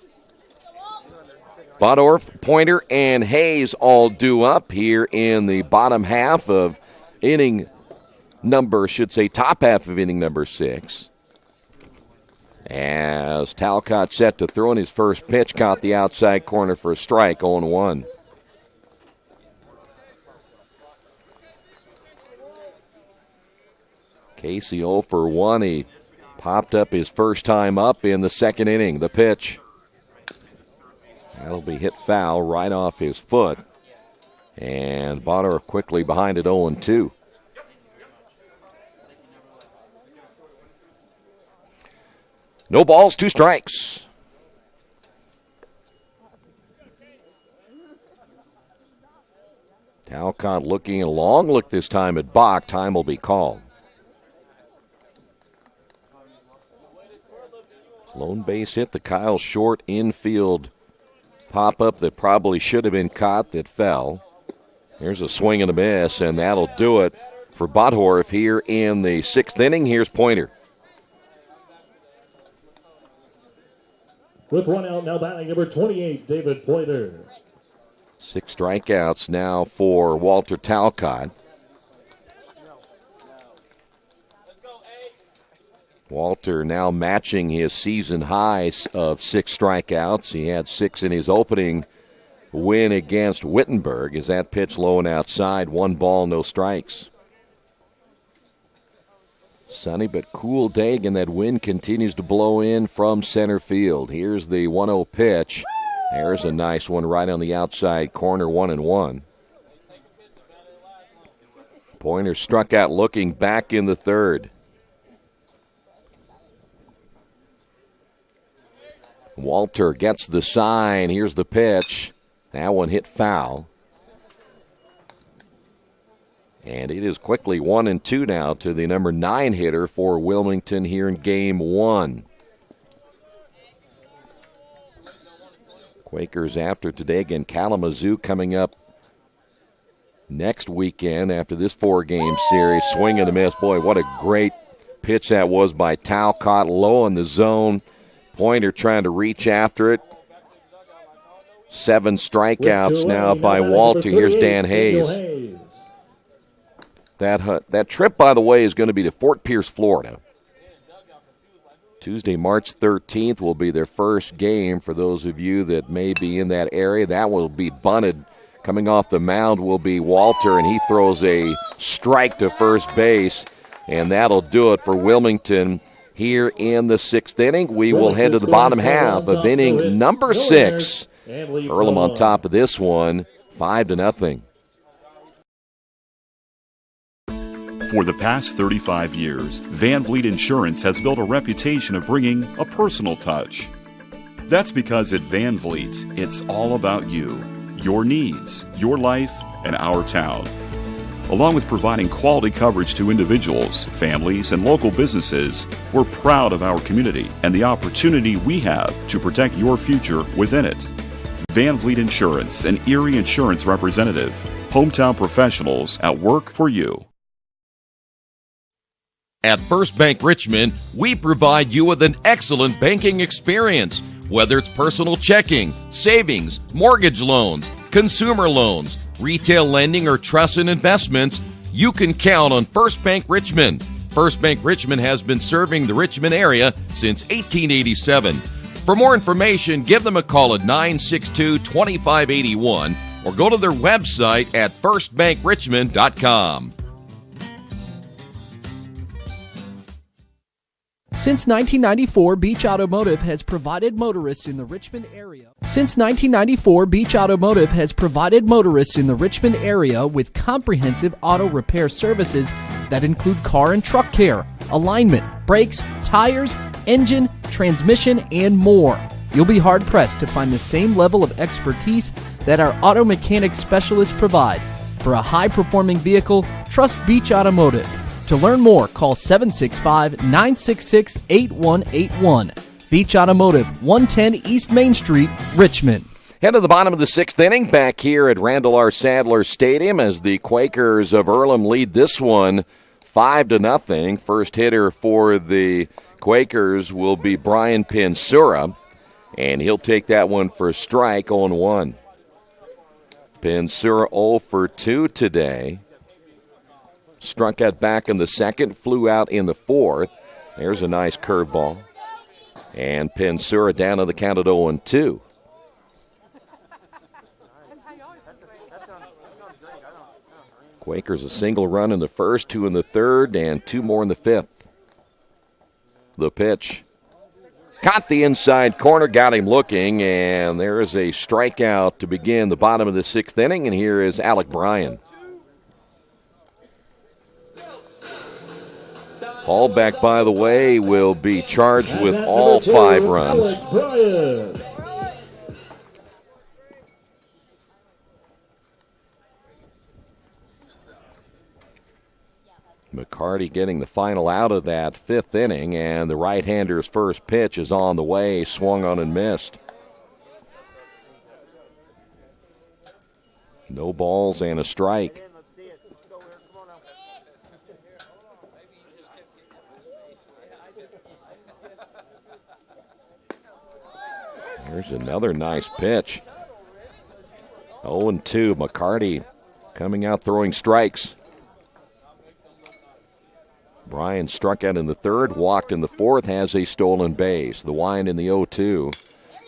Bodorf, Pointer, and Hayes all due up here in the bottom half of top half of inning number 6. As Talcott set to throw in his first pitch, caught the outside corner for a strike, 0-1. Casey 0 for 1. He popped up his first time up in the second inning. The pitch. That'll be hit foul right off his foot. And Bonner quickly behind it 0-2. No balls, 2 strikes. Talcott looking, a long look this time at Bach. Time will be called. Lone base hit, the Kyle Short infield pop-up that probably should have been caught that fell. Here's a swing and a miss, and that'll do it for Botthorf here in the 6th inning. Here's Pointer. With 1 out, now batting number 28, David Pointer. 6 strikeouts now for Walter Talcott. Walter now matching his season highs of 6 strikeouts. He had 6 in his opening win against Wittenberg. As that pitch low and outside, 1 ball, no strikes. Sunny but cool day, and that wind continues to blow in from center field. Here's the 1-0 pitch. There's a nice one right on the outside corner, 1-1. Pointer struck out looking back in the 3rd. Walter gets the sign. Here's the pitch. That one hit foul. And it is quickly 1-2 now to the number 9 hitter for Wilmington here in game 1. Quakers after today, again, Kalamazoo coming up next weekend after this 4-game series. Swing and a miss. Boy, what a great pitch that was by Talcott, low in the zone. Pointer trying to reach after it. 7 strikeouts now by Walter. Here's Dan Hayes. That trip, by the way, is going to be to Fort Pierce, Florida. Tuesday, March 13th will be their first game for those of you that may be in that area. That will be bunted. Coming off the mound will be Walter, and he throws a strike to first base, and that'll do it for Wilmington here in the 6th inning. We will head to the bottom half of inning number 6. Earlham on top of this one, 5-0. For the past 35 years, Van Vliet Insurance has built a reputation of bringing a personal touch. That's because at Van Vliet, it's all about you, your needs, your life, and our town. Along with providing quality coverage to individuals, families, and local businesses, we're proud of our community and the opportunity we have to protect your future within it. Van Vliet Insurance, an Erie Insurance representative. Hometown professionals at work for you. At First Bank Richmond, we provide you with an excellent banking experience. Whether it's personal checking, savings, mortgage loans, consumer loans, retail lending, or trust and investments, you can count on First Bank Richmond. First Bank Richmond has been serving the Richmond area since 1887. For more information, give them a call at 962-2581 or go to their website at firstbankrichmond.com. Since 1994, Beach Automotive has provided motorists in the Richmond area. With comprehensive auto repair services that include car and truck care, alignment, brakes, tires, engine, transmission, and more. You'll be hard-pressed to find the same level of expertise that our auto mechanic specialists provide. For a high-performing vehicle, trust Beach Automotive. To learn more, call 765-966-8181. Beach Automotive, 110 East Main Street, Richmond. Head to the bottom of the 6th inning back here at Randall R. Sadler Stadium as the Quakers of Earlham lead this one 5-0. First hitter for the Quakers will be Brian Pensura, and he'll take that one for a strike, 0-1. Pensura 0 for 2 today. Struck out back in the second, flew out in the fourth. There's a nice curveball. And Pensura down on the count at 0-2. Quakers a single run in the first, 2 in the third, and 2 more in the fifth. The pitch. Caught the inside corner, got him looking, and there is a strikeout to begin the bottom of the sixth inning, and here is Alec Bryan. Hallback, by the way, will be charged with all 5 runs. McCarty getting the final out of that fifth inning, and the right-hander's first pitch is on the way, swung on and missed. No balls and a strike. There's another nice pitch. 0-2, McCarty coming out throwing strikes. Bryan struck out in the third, walked in the fourth, has a stolen base. The wind in the 0-2.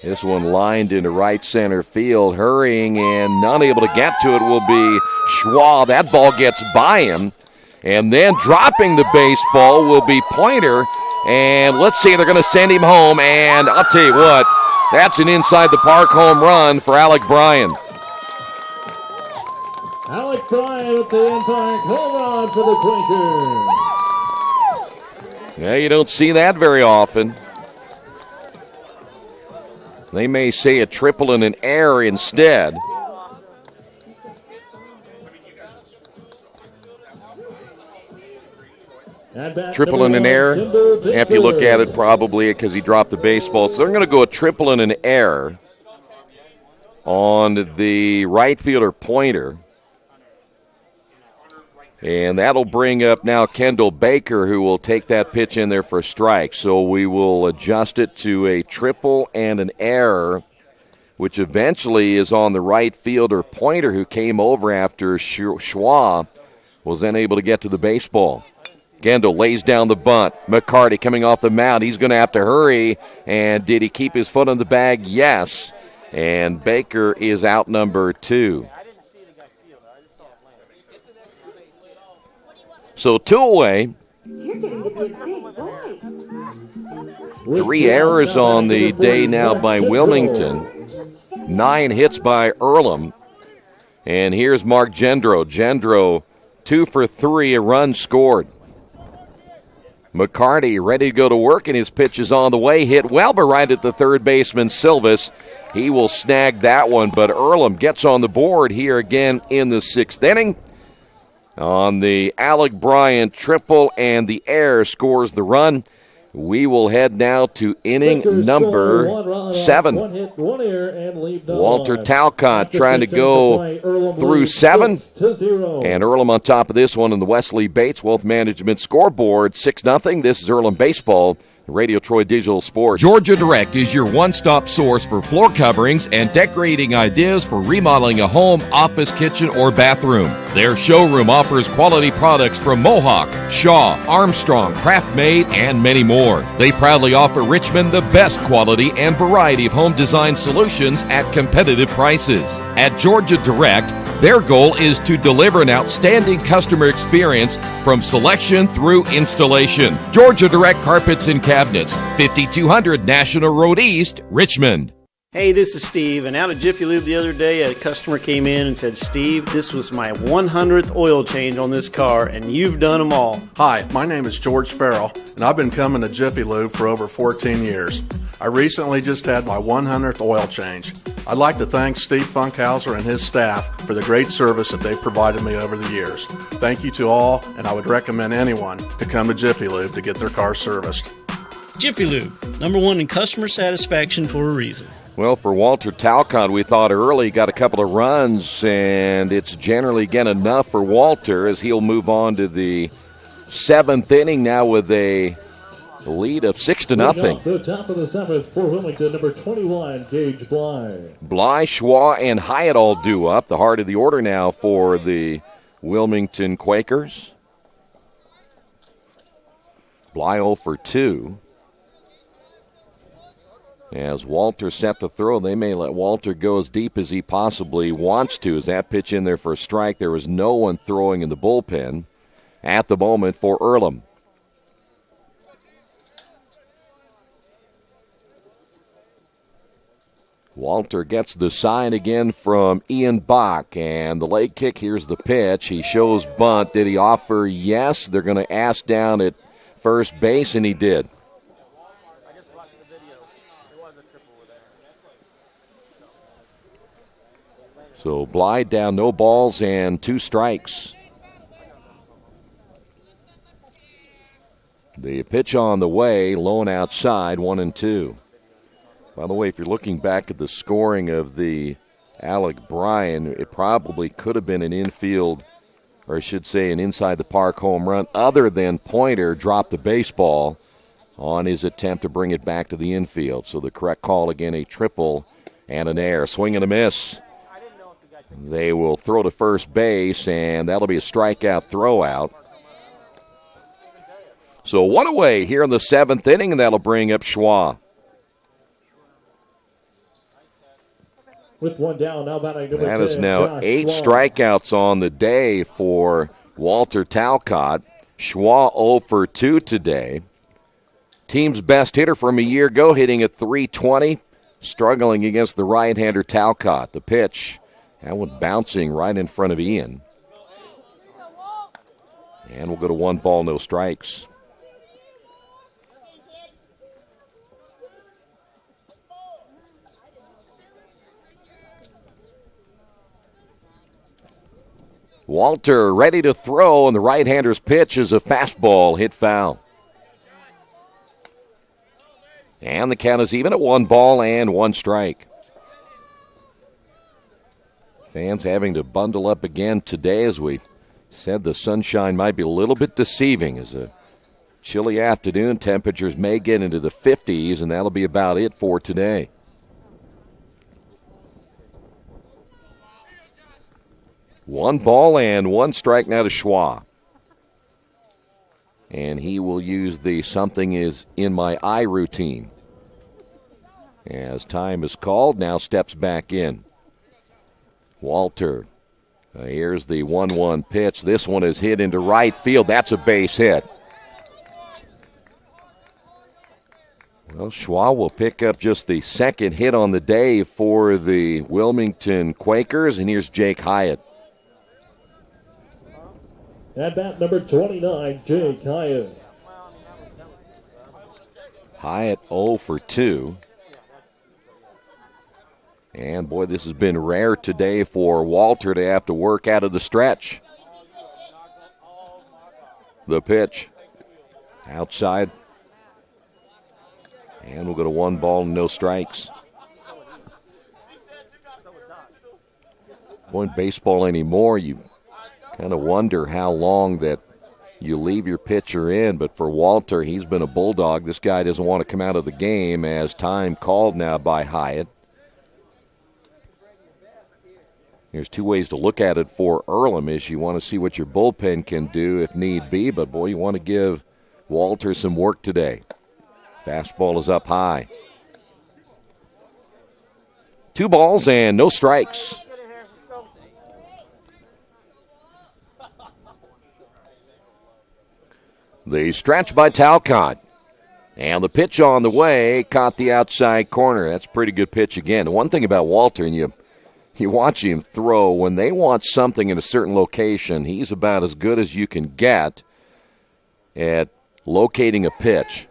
This one lined into right center field, hurrying and not able to get to it will be Schwa. That ball gets by him. And then dropping the baseball will be Pointer. And let's see, they're going to send him home. And I'll tell you what, that's an inside the park home run for Alec Bryan. Alec Bryan at the in-park home run for the Quakers. Yeah, you don't see that very often. They may say a triple and an error instead. Triple and an error. If you look at it, probably because he dropped the baseball. So they're going to go a triple and an error on the right fielder Pointer. And that'll bring up now Kendall Baker, who will take that pitch in there for a strike. So we will adjust it to a triple and an error, which eventually is on the right fielder Pointer, who came over after Schwa was then able to get to the baseball. Kendall lays down the bunt. McCarty coming off the mound. He's going to have to hurry. And did he keep his foot on the bag? Yes. And Baker is out number 2. So 2 away. 3 errors on the day now by Wilmington. 9 hits by Earlham. And here's Mark Gendro. Gendro 2 for 3, a run scored. McCarty ready to go to work, and his pitch is on the way. Hit well, but right at the third baseman, Silvis. He will snag that one, but Earlham gets on the board here again in the 6th inning. On the Alec Bryan triple, and the error scores the run. We will head now to inning number 7. Walter Talcott trying to go through 7. And Earlham on top of this one in the Wesley Bates Wealth Management scoreboard, 6-0. This is Earlham Baseball, Radio Troy Digital Sports. Georgia Direct is your one-stop source for floor coverings and decorating ideas for remodeling a home, office, kitchen, or bathroom. Their showroom offers quality products from Mohawk, Shaw, Armstrong, Craft Made, and many more. They proudly offer Richmond the best quality and variety of home design solutions at competitive prices. At Georgia Direct, their goal is to deliver an outstanding customer experience from selection through installation. Georgia Direct Carpets and Cabinets, 5200 National Road East, Richmond. Hey, this is Steve, and out of Jiffy Lube the other day, a customer came in and said, Steve, this was my 100th oil change on this car, and you've done them all. Hi, my name is George Farrell, and I've been coming to Jiffy Lube for over 14 years. I recently just had my 100th oil change. I'd like to thank Steve Funkhauser and his staff for the great service that they've provided me over the years. Thank you to all, and I would recommend anyone to come to Jiffy Lube to get their car serviced. Jiffy Lube, #1 in customer satisfaction for a reason. Well, for Walter Talcott, we thought early, got a couple of runs, and it's generally again enough for Walter as he'll move on to the 7th inning now with a lead of 6-0. The top of the 7th for Wilmington, number 21, Gage Bly. Bly, Schwa, and Hyatt all due up. The heart of the order now for the Wilmington Quakers. Bly 0 for 2. As Walter set to throw, they may let Walter go as deep as he possibly wants to. As that pitch in there for a strike, there was no one throwing in the bullpen at the moment for Earlham. Walter gets the sign again from Ian Bach, and the leg kick, here's the pitch. He shows bunt. Did he offer? Yes. They're going to ask down at first base, and he did. So Bly down, no balls and 2 strikes. The pitch on the way, lone outside, 1-2. By the way, if you're looking back at the scoring of the Alec Bryan, it probably could have been an infield, or I should say an inside the park home run, other than Pointer dropped the baseball on his attempt to bring it back to the infield. So the correct call again, a triple and an error. Swing and a miss. They will throw to first base, and that'll be a strikeout throwout. So 1 away here in the 7th inning, and that'll bring up Schwa. With 1 down, now batting number 10. That is now 8 strikeouts on the day for Walter Talcott. Schwa 0 for 2 today. Team's best hitter from a year ago, hitting at .320, struggling against the right-hander Talcott. The pitch. That one bouncing right in front of Ian. And we'll go to 1 ball, no strikes. Walter ready to throw, and the right-hander's pitch is a fastball hit foul. And the count is even at 1 ball and 1 strike. Fans having to bundle up again today. As we said, the sunshine might be a little bit deceiving as a chilly afternoon. Temperatures may get into the 50s, and that'll be about it for today. One ball and 1 strike now to Schwa. And he will use the something is in my eye routine. As time is called, now steps back in. Walter, here's the 1-1 pitch. This one is hit into right field. That's a base hit. Well, Schwa will pick up just the 2nd hit on the day for the Wilmington Quakers, and here's Jake Hyatt. At bat number 29, Jake Hyatt. Hyatt 0 for 2. And, boy, this has been rare today for Walter to have to work out of the stretch. The pitch. Outside. And we'll go to 1 ball and no strikes. Boy, in baseball anymore, you kind of wonder how long that you leave your pitcher in. But for Walter, he's been a bulldog. This guy doesn't want to come out of the game as time called now by Hyatt. There's 2 ways to look at it for Earlham is you want to see what your bullpen can do if need be, but, boy, you want to give Walter some work today. Fastball is up high. 2 balls and no strikes. The stretch by Talcott. And the pitch on the way caught the outside corner. That's a pretty good pitch again. The one thing about Walter, and you watch him throw, when they want something in a certain location, he's about as good as you can get at locating a pitch.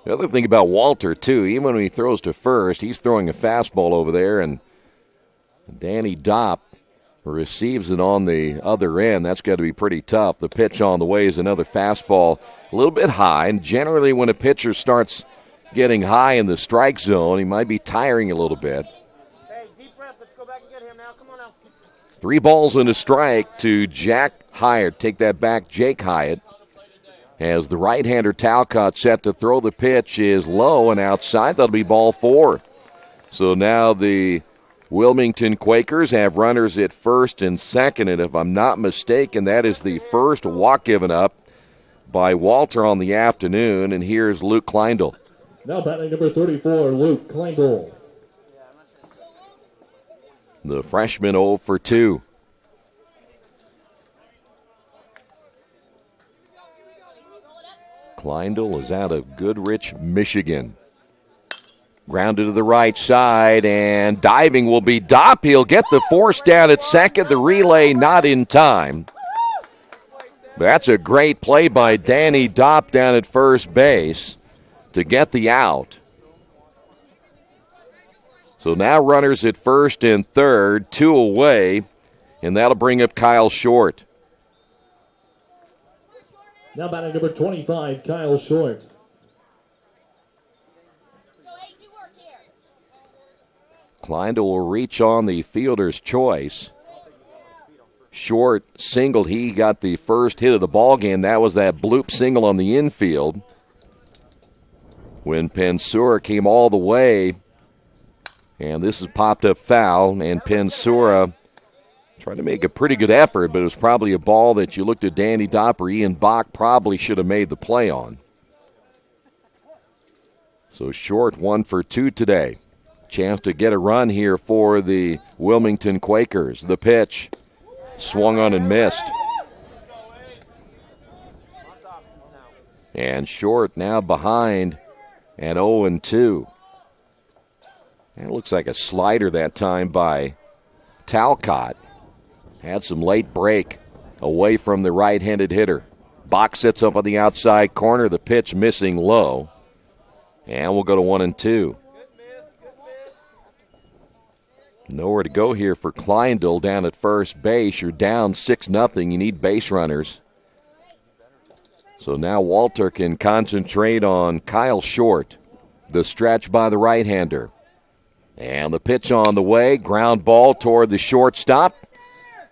The other thing about Walter, too, even when he throws to first, he's throwing a fastball over there, and Danny Dopp receives it on the other end. That's got to be pretty tough. The pitch on the way is another fastball, a little bit high, and generally when a pitcher starts getting high in the strike zone, he might be tiring a little bit. Hey, deep breath. Let's go back and get him now. Come on now. 3 balls and a strike to Jack Hyatt. Take that back, Jake Hyatt. As the right-hander Talcott set to throw, the pitch is low and outside. That'll be ball 4. So now the Wilmington Quakers have runners at first and second, and if I'm not mistaken, that is the first walk given up by Walter on the afternoon, and here's Luke Kleindl. Now batting number 34, Luke Kleindl. The freshman 0 for 2. Kleindl is out of Goodrich, Michigan. Grounded to the right side, and diving will be Dopp. He'll get the force down at second. The relay not in time. That's a great play by Danny Dopp down at first base to get the out. So now runners at first and third, 2 away, and that'll bring up Kyle Short. Now batting number 25, Kyle Short. Kleindl will reach on the fielder's choice. Short singled. He got the first hit of the ball game. That was that bloop single on the infield. When Pensura came all the way, and this is popped up foul, and Pensura tried to make a pretty good effort, but it was probably a ball that you looked at Danny Dopp or Ian Bach probably should have made the play on. So Short 1 for 2 today. Chance to get a run here for the Wilmington Quakers. The pitch swung on and missed. And Short now behind at 0-2. It looks like a slider that time by Talcott. Had some late break away from the right-handed hitter. Bach sets up on the outside corner. The pitch missing low. And we'll go to 1-2. Nowhere to go here for Kleindl down at first base. You're down 6-0. You need base runners. So now Walter can concentrate on Kyle Short. The stretch by the right-hander. And the pitch on the way. Ground ball toward the shortstop.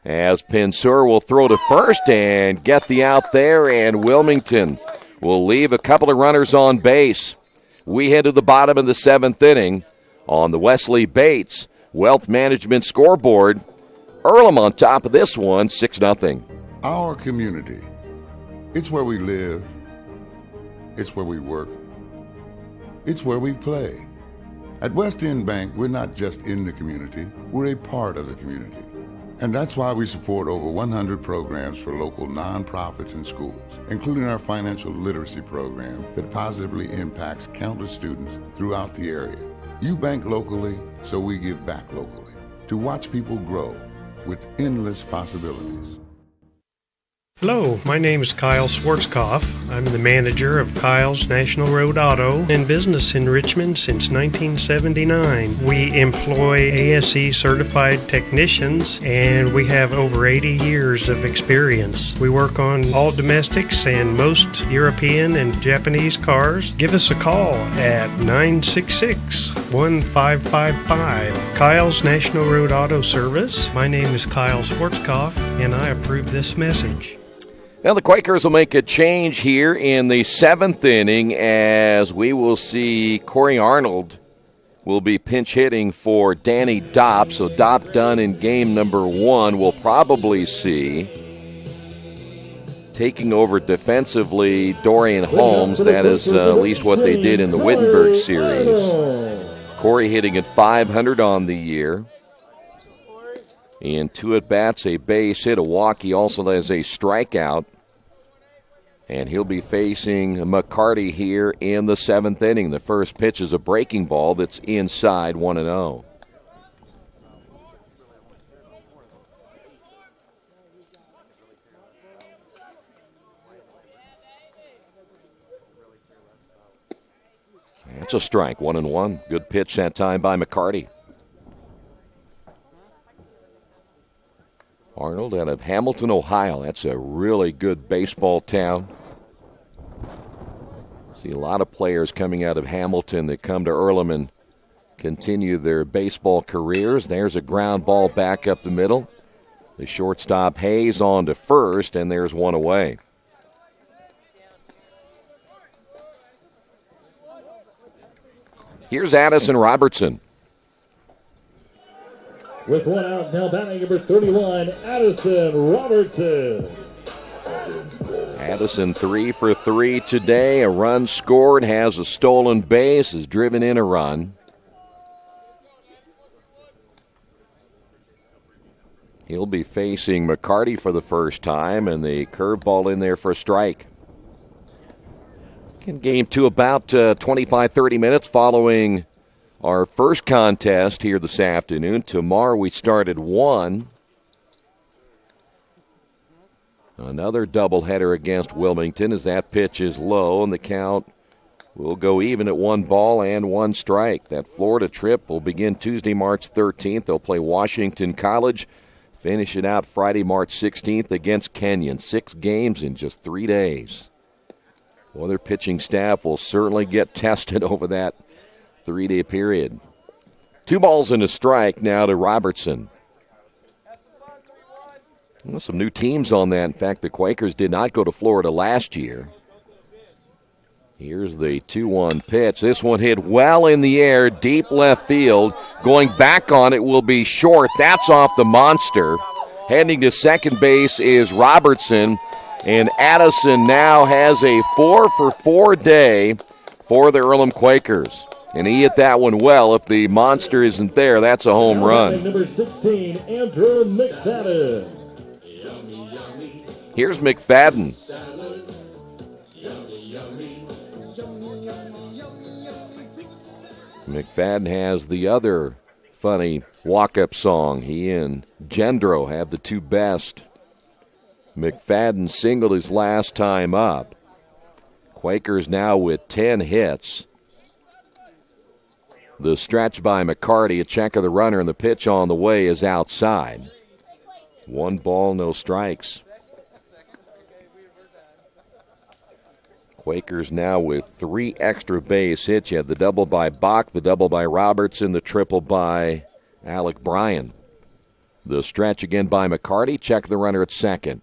As Pensura will throw to first and get the out there. And Wilmington will leave a couple of runners on base. We head to the bottom of the 7th inning on the Wesley Bates Wealth Management scoreboard. Earlham on top of this one, 6-0. Our community. It's where we live. It's where we work. It's where we play. At West End Bank, we're not just in the community, we're a part of the community. And that's why we support over 100 programs for local nonprofits and schools, including our financial literacy program that positively impacts countless students throughout the area. You bank locally, so we give back locally to watch people grow with endless possibilities. Hello, my name is Kyle Schwarzkopf. I'm the manager of Kyle's National Road Auto, in business in Richmond since 1979. We employ ASE certified technicians, and we have over 80 years of experience. We work on all domestics and most European and Japanese cars. Give us a call at 966-1555. Kyle's National Road Auto Service. My name is Kyle Schwarzkopf, and I approve this message. Now the Quakers will make a change here in the 7th inning, as we will see Corey Arnold will be pinch hitting for Danny Dopp. So Dopp done in game number 1. We'll probably see taking over defensively Dorian Holmes. That is at least what they did in the Wittenberg series. Corey hitting at .500 on the year. In 2 at-bats, a base hit, a walk. He also has a strikeout. And he'll be facing McCarty here in the 7th inning. The first pitch is a breaking ball that's inside 1-0. That's a strike, 1-1. Good pitch that time by McCarty. Arnold out of Hamilton, Ohio. That's a really good baseball town. See a lot of players coming out of Hamilton that come to Earlham and continue their baseball careers. There's a ground ball back up the middle. The shortstop Hayes on to first, and there's one away. Here's Addison Robertson. With one out, now batting number 31, Addison Robertson. Addison 3 for 3 today. A run scored, has a stolen base, has driven in a run. He'll be facing McCarty for the first time, and the curveball in there for a strike. In game two, about 25-30 minutes following our first contest here this afternoon. Tomorrow we start at 1. Another doubleheader against Wilmington as that pitch is low, and the count will go even at 1 ball and 1 strike. That Florida trip will begin Tuesday, March 13th. They'll play Washington College, finish it out Friday, March 16th against Kenyon. 6 games in just 3 days. Well, their pitching staff will certainly get tested over that 3-day period. 2 balls and a strike now to Robertson. Well, some new teams on that. In fact, the Quakers did not go to Florida last year. Here's the 2-1 pitch. This one hit well in the air, deep left field. Going back on it will be short. That's off the monster. Heading to second base is Robertson. And Addison now has a 4 for 4 day for the Earlham Quakers. And he hit that one well. If the monster isn't there, that's a home run. Number 16, Andrew McFadden. Here's McFadden. McFadden has the other funny walk-up song. He and Gendro have the 2 best. McFadden singled his last time up. Quakers now with 10 hits. The stretch by McCarty, a check of the runner, and the pitch on the way is outside. 1 ball, no strikes. Quakers now with 3 extra base hits. You had the double by Bach, the double by Robertson, the triple by Alec Bryan. The stretch again by McCarty, check the runner at second.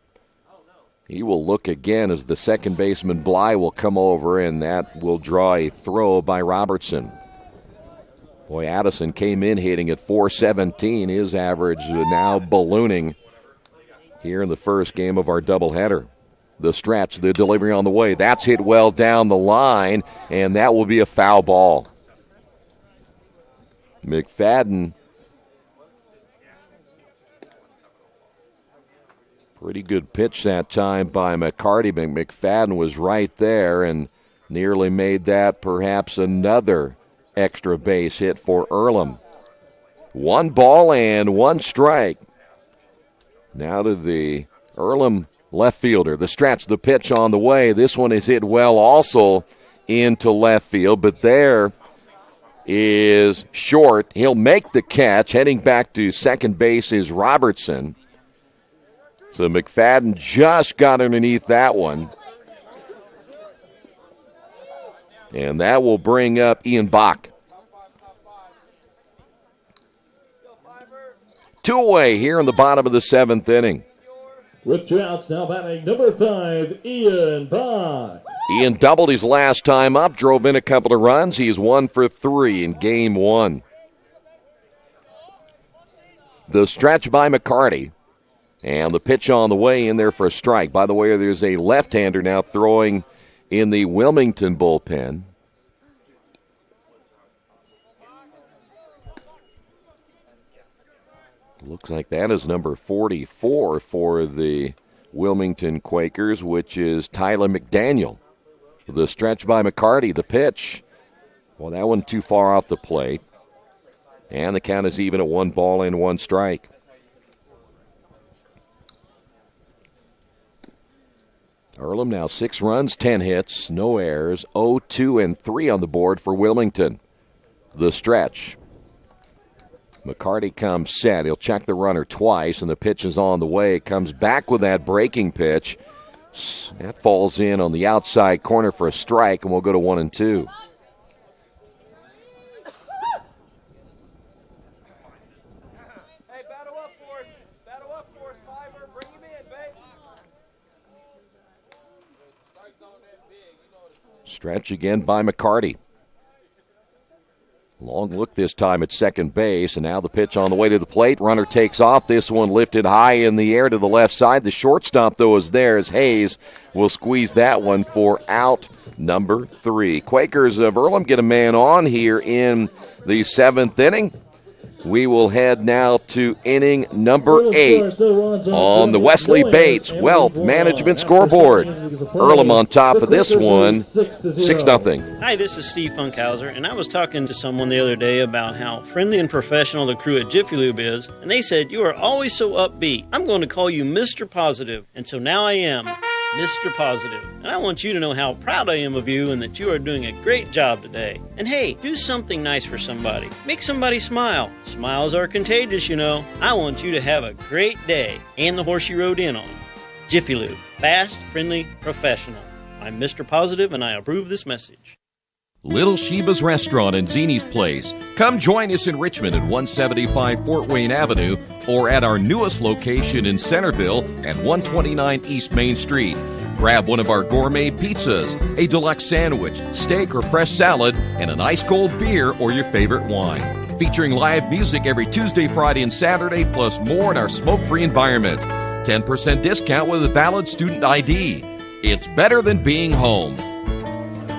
He will look again as the second baseman Bly will come over, and that will draw a throw by Robertson. Boy, Addison came in hitting at .417. His average now ballooning here in the first game of our doubleheader. The stretch, the delivery on the way. That's hit well down the line, and that will be a foul ball. McFadden. Pretty good pitch that time by McCarty, but McFadden was right there and nearly made that perhaps another extra base hit for Earlham. 1 ball and 1 strike. Now to the Earlham left fielder. The stretch, the pitch on the way. This one is hit well also into left field, but there is short. He'll make the catch. Heading back to second base is Robertson. So McFadden just got underneath that one. And that will bring up Ian Bach. 2 away here in the bottom of the 7th inning. With 2 outs now batting number 5, Ian Bach. Ian doubled his last time up, drove in a couple of runs. He is 1 for 3 in game 1. The stretch by McCarty. And the pitch on the way in there for a strike. By the way, there's a left-hander now throwing in the Wilmington bullpen. Looks like that is number 44 for the Wilmington Quakers, which is Tyler McDaniel. The stretch by McCarty, the pitch. Well, that one too far off the plate. And the count is even at 1 ball and 1 strike. Earlham now 6 runs, 10 hits, no errors, 0-2 and 3 on the board for Wilmington. The stretch. McCarty comes set. He'll check the runner twice, and the pitch is on the way. Comes back with that breaking pitch. That falls in on the outside corner for a strike, and we'll go to 1-2. Stretch again by McCarty. Long look this time at second base, and now the pitch on the way to the plate. Runner takes off. This one lifted high in the air to the left side. The shortstop, though, is there as Hayes will squeeze that one for out number 3. Quakers of Earlham get a man on here in the 7th inning. We will head now to inning number 8 on the Wesley Bates Wealth Management scoreboard. Earlham on top of this one, 6-0. Hi, this is Steve Funkhauser, and I was talking to someone the other day about how friendly and professional the crew at Jiffy Lube is, and they said, "You are always so upbeat. I'm going to call you Mr. Positive." And so now I am Mr. Positive. And I want you to know how proud I am of you and that you are doing a great job today. And hey, do something nice for somebody. Make somebody smile. Smiles are contagious, you know. I want you to have a great day and the horse you rode in on. Jiffy Lube. Fast, friendly, professional. I'm Mr. Positive and I approve this message. Little Sheba's Restaurant and Zini's Place. Come join us in Richmond at 175 Fort Wayne Avenue or at our newest location in Centerville at 129 East Main Street. Grab one of our gourmet pizzas, a deluxe sandwich, steak or fresh salad, and an ice-cold beer or your favorite wine. Featuring live music every Tuesday, Friday, and Saturday, plus more in our smoke-free environment. 10% discount with a valid student ID. It's better than being home.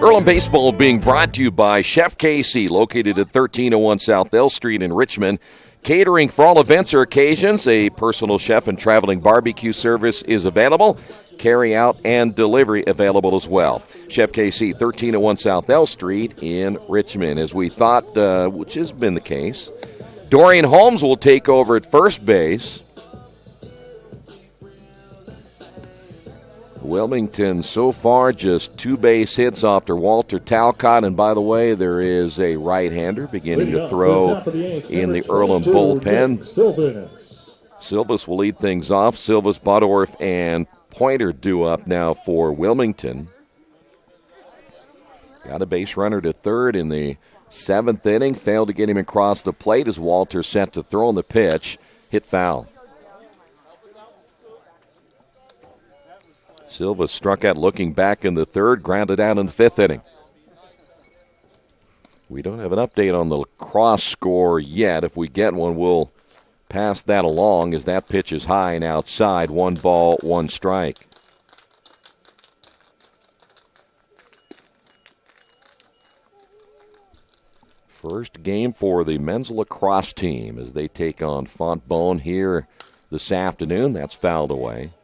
Earlham Baseball being brought to you by Chef Casey, located at 1301 South L Street in Richmond. Catering for all events or occasions. A personal chef and traveling barbecue service is available. Carry out and delivery available as well. Chef KC, 1301 South L Street in Richmond. As we thought, which has been the case, Dorian Holmes will take over at first base. Wilmington so far just 2 base hits after Walter Talcott. And by the way, there is a right-hander beginning to throw in the Earlham bullpen. Silvas will lead things off. Silvas, Bodorf, and Pointer due up now for Wilmington. Got a base runner to third in the 7th inning. Failed to get him across the plate as Walter set to throw on the pitch. Hit foul. Silva struck out looking back in the 3rd, grounded out in the 5th inning. We don't have an update on the lacrosse score yet. If we get one, we'll pass that along as that pitch is high and outside. 1 ball, 1 strike. First game for the men's lacrosse team as they take on Fontbonne here this afternoon. That's fouled away.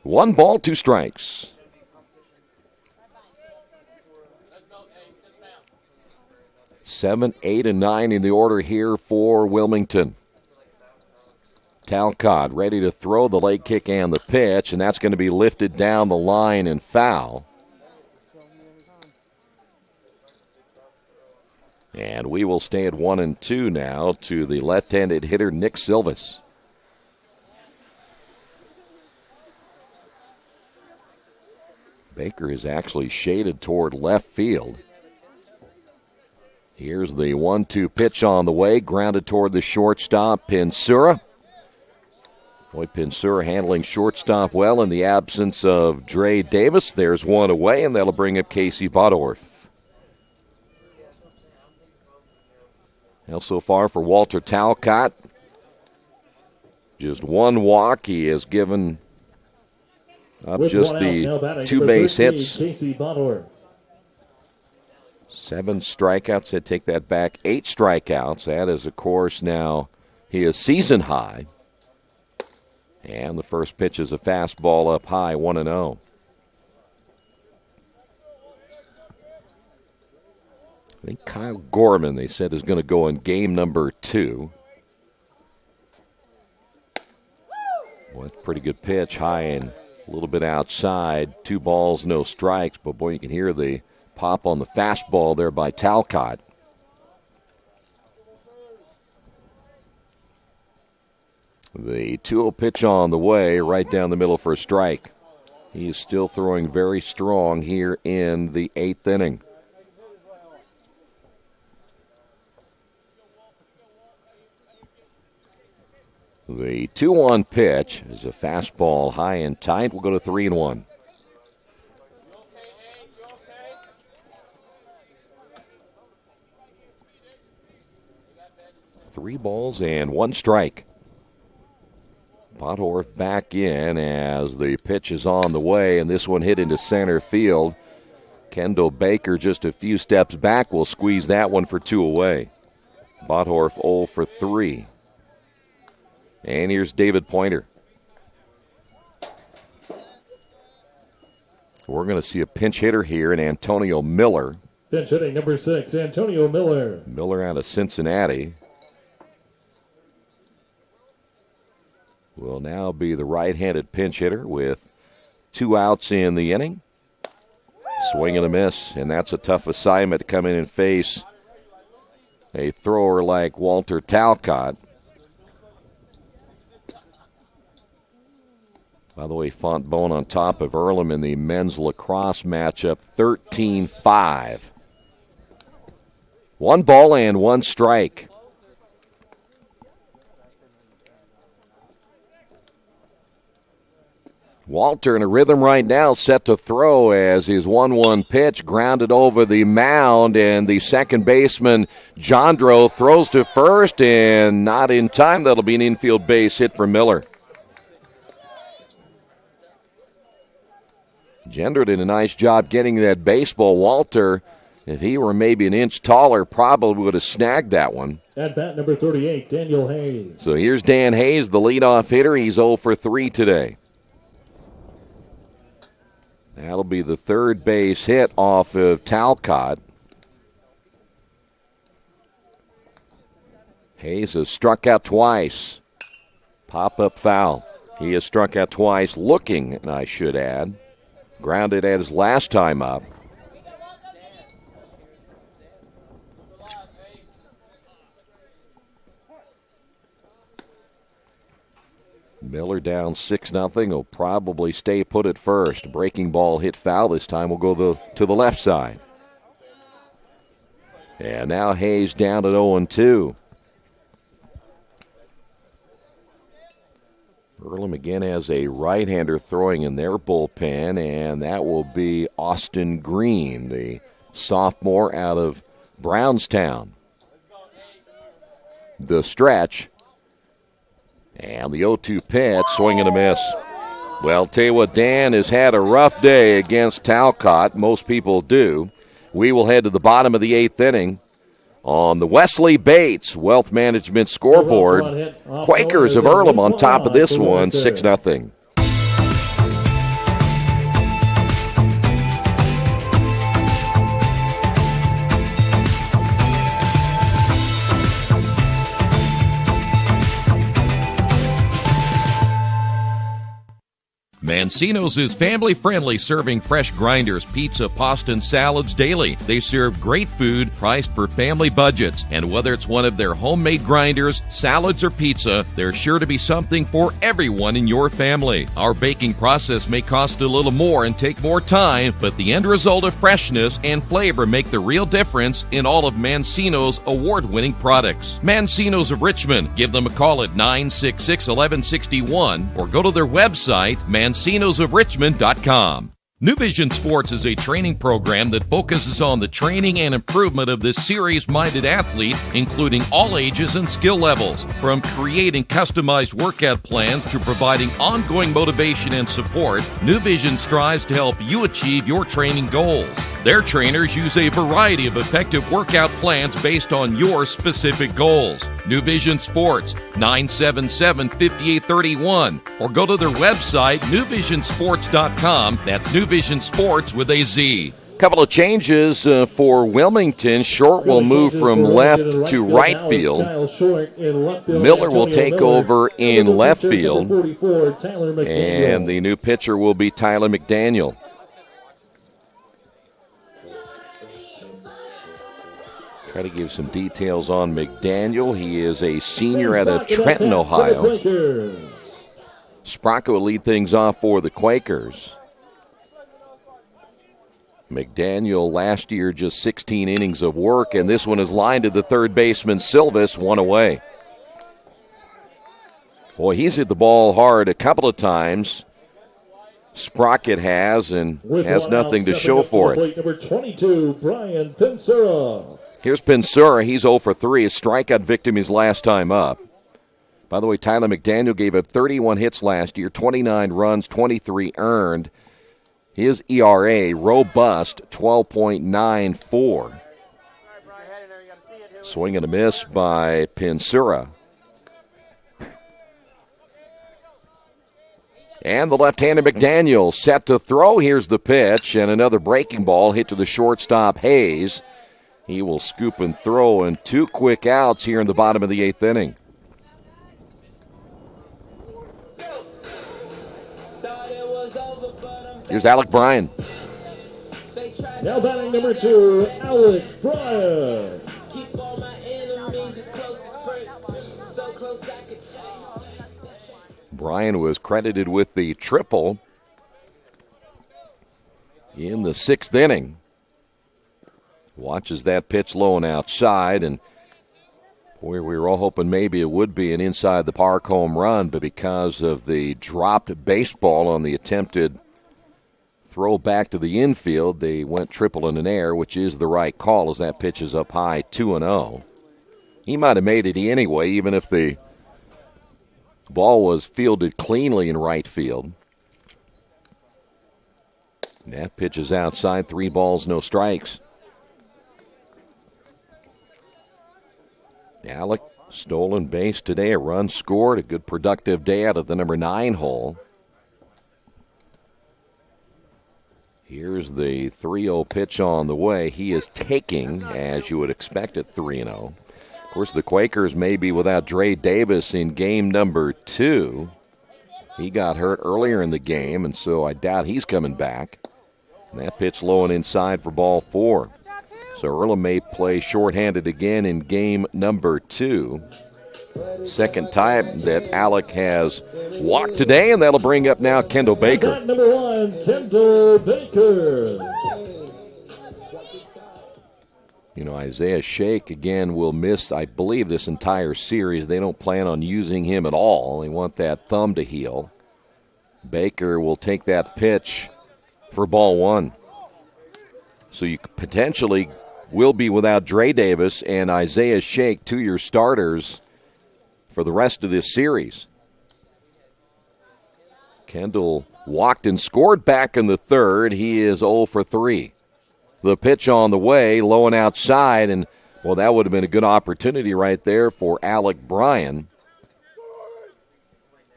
1 ball, 2 strikes. Seven, 8, and 9 in the order here for Wilmington. Talcott ready to throw the leg kick and the pitch, and that's going to be lifted down the line and foul. And we will stay at 1-2 now to the left-handed hitter, Nick Silvas. Baker is actually shaded toward left field. Here's the 1-2 pitch on the way, grounded toward the shortstop, Pinsura. Boy, Pinsura handling shortstop well in the absence of Dre Davis. There's one away, and that'll bring up Casey Bodorf. Now so far for Walter Talcott, just 1 walk. He has given up just the 2 base hits. 7 strikeouts. I'd take that back. 8 strikeouts. That is, of course, now he is season high. And the first pitch is a fastball up high, 1-0. I think Kyle Gorman, they said, is going to go in game number 2. Well, that's a pretty good pitch, high and a little bit outside. 2 balls, no strikes. But, boy, you can hear the pop on the fastball there by Talcott. The 2-0 pitch on the way, right down the middle for a strike. He is still throwing very strong here in the 8th inning. The 2-1 pitch is a fastball high and tight. We'll go to 3-1. 3 balls and 1 strike. Bottorff back in as the pitch is on the way, and this one hit into center field. Kendall Baker just a few steps back will squeeze that one for 2 away. Bottorff 0 for 3. And here's David Pointer. We're going to see a pinch hitter here in Antonio Miller. Pinch hitting number 6, Antonio Miller. Miller out of Cincinnati will now be the right-handed pinch hitter with 2 outs in the inning. Swing and a miss, and that's a tough assignment to come in and face a thrower like Walter Talcott. By the way, Fontbonne on top of Earlham in the men's lacrosse matchup, 13-5. 1 ball and 1 strike. Walter in a rhythm right now, set to throw as his 1-1 pitch grounded over the mound, and the second baseman, Jandro, throws to first, and not in time. That'll be an infield base hit for Miller. Gender did a nice job getting that baseball. Walter, if he were maybe an inch taller, probably would have snagged that one. At bat number 38, Daniel Hayes. So here's Dan Hayes, the leadoff hitter. He's 0 for 3 today. That'll be the third base hit off of Talcott. Hayes has struck out twice. Pop-up foul. He has struck out twice, looking, I should add. Grounded at his last time up. Miller down 6-0. Will probably stay put at first. Breaking ball hit foul this time. Will go to the left side. And now Hayes down at 0-2. Earlham again has a right-hander throwing in their bullpen, and that will be Austin Green, the sophomore out of Brownstown. The stretch. And the 0-2 pitch, swing and a miss. Well, tell you what, Dan has had a rough day against Talcott. Most people do. We will head to the bottom of the 8th inning. On the Wesley Bates Wealth Management scoreboard, Quakers of Earlham on top of this one, 6-0. Mancino's is family-friendly, serving fresh grinders, pizza, pasta, and salads daily. They serve great food priced for family budgets. And whether it's one of their homemade grinders, salads, or pizza, there's sure to be something for everyone in your family. Our baking process may cost a little more and take more time, but the end result of freshness and flavor make the real difference in all of Mancino's award-winning products. Mancino's of Richmond. Give them a call at 966-1161 or go to their website, mancinosofrichmond.com. New Vision Sports is a training program that focuses on the training and improvement of the serious-minded athlete, including all ages and skill levels. From creating customized workout plans to providing ongoing motivation and support, New Vision strives to help you achieve your training goals. Their trainers use a variety of effective workout plans based on your specific goals. New Vision Sports, 977-5831, or go to their website, newvisionsports.com. That's New Vision Sports with a Z. Couple of changes for Wilmington. Short will move from left to right field. Miller will take over in left field. And the new pitcher will be Tyler McDaniel. Try to give some details on McDaniel. He is a senior out of Trenton, Ohio. Sprocco will lead things off for the Quakers. McDaniel last year just 16 innings of work, and this one is lined to the third baseman Silvis, one away. Boy, he's hit the ball hard a couple of times. Sprocket has, and has nothing to show for it. Number 22, Brian Pinsura. Here's Pensura. He's 0 for 3. A strikeout victim his last time up. By the way, Tyler McDaniel gave up 31 hits last year, 29 runs, 23 earned. His ERA, robust, 12.94. Swing and a miss by Pensura. And the left-handed McDaniel set to throw. Here's the pitch, and another breaking ball hit to the shortstop, Hayes. He will scoop and throw, and 2 quick outs here in the bottom of the 8th inning. Here's Alec Bryan. Now batting number 2, Alec Bryan. Bryan was credited with the triple in the 6th inning. Watches that pitch low and outside, and boy, we were all hoping maybe it would be an inside the park home run, but because of the dropped baseball on the attempted throw back to the infield, they went triple in an air, which is the right call as that pitch is up high, 2-0. He might have made it anyway, even if the ball was fielded cleanly in right field. That pitch is outside, 3 balls, no strikes. Alec, stolen base today, a run scored, a good productive day out of the number 9 hole. Here's the 3-0 pitch on the way. He is taking, as you would expect, at 3-0. Of course, the Quakers may be without Dre Davis in game number 2. He got hurt earlier in the game, and so I doubt he's coming back. And that pitch low and inside for ball 4. So Earlham may play shorthanded again in game number 2. Second time that Alec has walked today, and that'll bring up now Kendall Baker. Number 1, Kendall Baker. You know, Isaiah Shake, again, will miss, I believe, this entire series. They don't plan on using him at all. They want that thumb to heal. Baker will take that pitch for ball 1. So you potentially will be without Dre Davis and Isaiah Shake, 2 your starters for the rest of this series. Kendall walked and scored back in the 3rd. He is 0 for 3. The pitch on the way, low and outside, and, well, that would have been a good opportunity right there for Alec Bryan.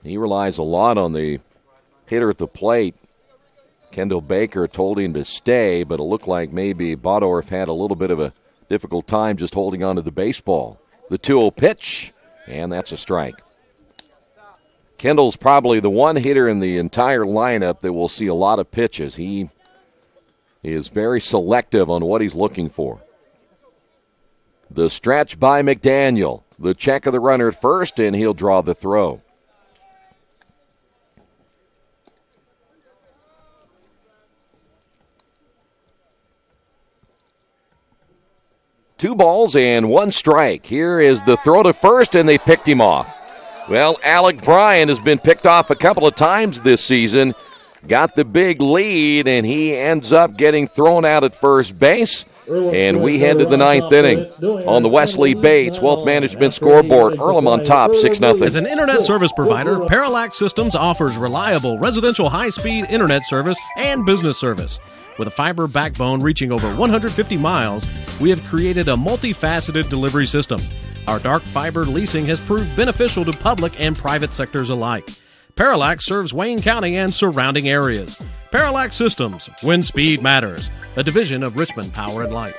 He relies a lot on the hitter at the plate. Kendall Baker told him to stay, but it looked like maybe Bodorf had a little bit of a difficult time just holding on to the baseball. The 2-0 pitch, and that's a strike. Kendall's probably the one hitter in the entire lineup that will see a lot of pitches. He is very selective on what he's looking for. The stretch by McDaniel. The check of the runner at first, and he'll draw the throw. Two balls and 1 strike. Here is the throw to first, and they picked him off. Well, Alec Bryan has been picked off a couple of times this season. Got the big lead, and he ends up getting thrown out at first base. And we head to the 9th inning on the Wesley Bates Wealth Management scoreboard. Earlham on top, 6-0. As an internet service provider, Parallax Systems offers reliable residential high-speed internet service and business service. With a fiber backbone reaching over 150 miles, we have created a multifaceted delivery system. Our dark fiber leasing has proved beneficial to public and private sectors alike. Parallax serves Wayne County and surrounding areas. Parallax Systems, when speed matters, a division of Richmond Power and Light.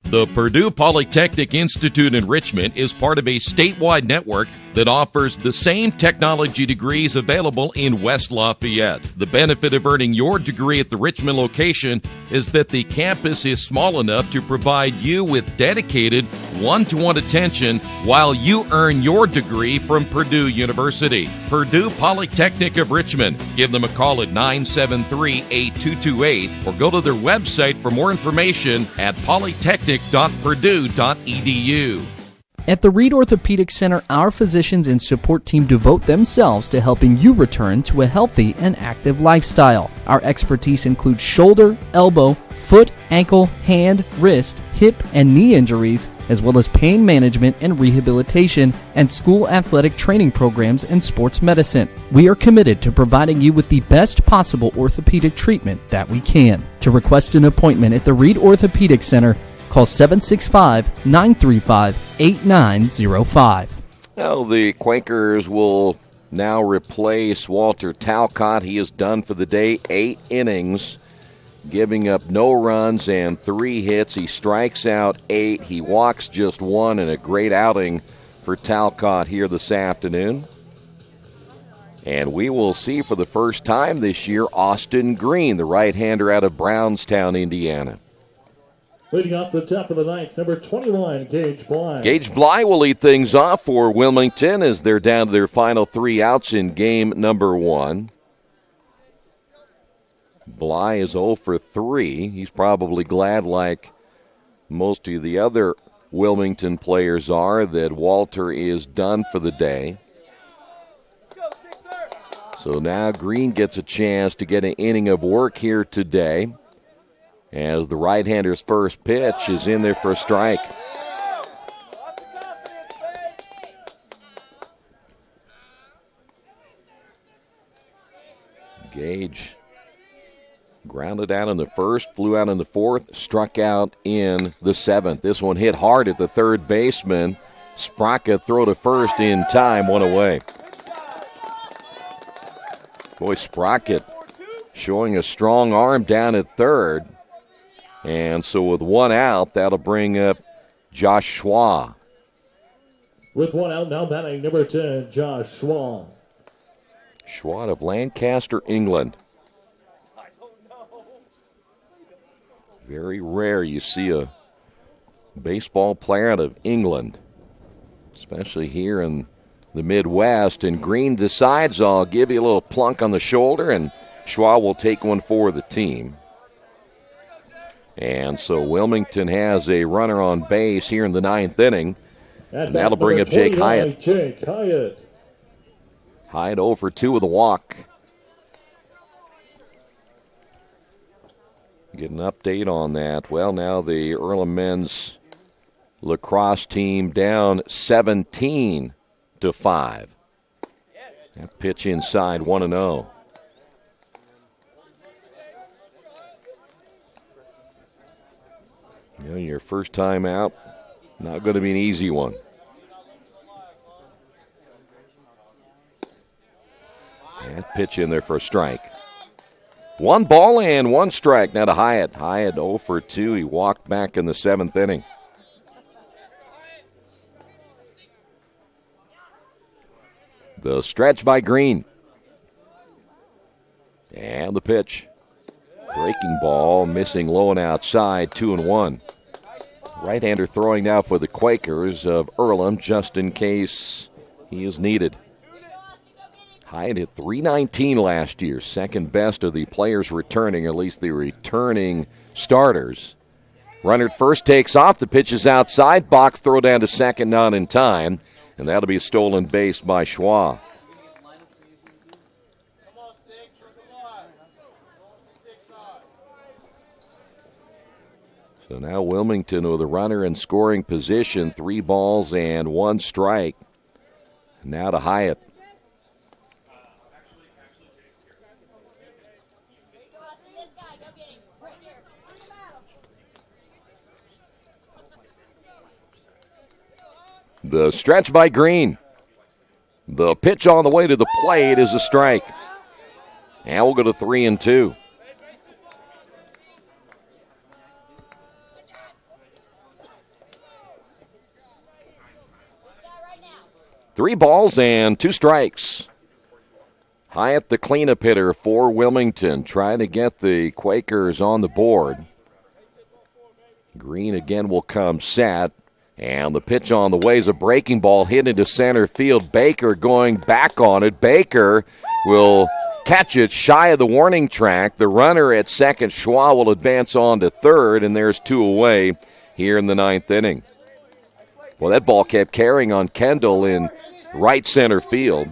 The Purdue Polytechnic Institute in Richmond is part of a statewide network that offers the same technology degrees available in West Lafayette. The benefit of earning your degree at the Richmond location is that the campus is small enough to provide you with dedicated one-to-one attention while you earn your degree from Purdue University. Purdue Polytechnic of Richmond. Give them a call at 973-8228 or go to their website for more information at polytechnic.purdue.edu. At the Reed Orthopedic Center, our physicians and support team devote themselves to helping you return to a healthy and active lifestyle. Our expertise includes shoulder, elbow, foot, ankle, hand, wrist, hip, and knee injuries, as well as pain management and rehabilitation, and school athletic training programs and sports medicine. We are committed to providing you with the best possible orthopedic treatment that we can. To request an appointment at the Reed Orthopedic Center, call 765-935-8905. Now the Quakers will now replace Walter Talcott. He is done for the day, 8 innings, giving up no runs and 3 hits. He strikes out 8. He walks just 1, and a great outing for Talcott here this afternoon. And we will see for the first time this year Austin Green, the right-hander out of Brownstown, Indiana. Leading off the top of the ninth, number 21, Gage Bly. Gage Bly will lead things off for Wilmington as they're down to their final 3 outs in game number 1. Bly is 0 for 3. He's probably glad, like most of the other Wilmington players are, that Walter is done for the day. So now Green gets a chance to get an inning of work here today, as the right-hander's first pitch is in there for a strike. Gage grounded out in the first, flew out in the fourth, struck out in the 7th. This one hit hard at the third baseman. Spraka throw to first in time, 1 away. Boy, Sprocket showing a strong arm down at third. And so with 1 out, that'll bring up Josh Schwa. With 1 out, now batting number 10, Josh Schwa. Schwa of Lancaster, England. Very rare you see a baseball player out of England, especially here in the Midwest. And Green decides, I'll give you a little plunk on the shoulder, and Schwa will take one for the team. And so Wilmington has a runner on base here in the 9th inning. And that'll bring up Jake Hyatt. Hyatt 0 for 2 with a walk. Get an update on that. Well, now the Earlham men's lacrosse team down 17-5. That pitch inside, 1-0. You know, your first time out, not going to be an easy one. That pitch in there for a strike. 1 ball and 1 strike now to Hyatt. Hyatt 0 for 2. He walked back in the 7th inning. The stretch by Green. And the pitch. Breaking ball, missing low and outside, 2-1. Right-hander throwing now for the Quakers of Earlham, just in case he is needed. Hyatt hit .319 last year, second best of the players returning, at least the returning starters. Runner at first takes off, the pitch is outside, box throw down to second, not in time, and that'll be a stolen base by Schwa. So now Wilmington with a runner in scoring position, 3 balls and 1 strike. Now to Hyatt. The stretch by Green. The pitch on the way to the plate is a strike. And we'll go to 3-2. Three balls and 2 strikes. Hyatt, the cleanup hitter for Wilmington, trying to get the Quakers on the board. Green again will come set. And the pitch on the way is a breaking ball hit into center field. Baker going back on it. Baker will catch it shy of the warning track. The runner at second, Schwa, will advance on to third, and there's 2 away here in the 9th inning. Well, that ball kept carrying on Kendall in right center field.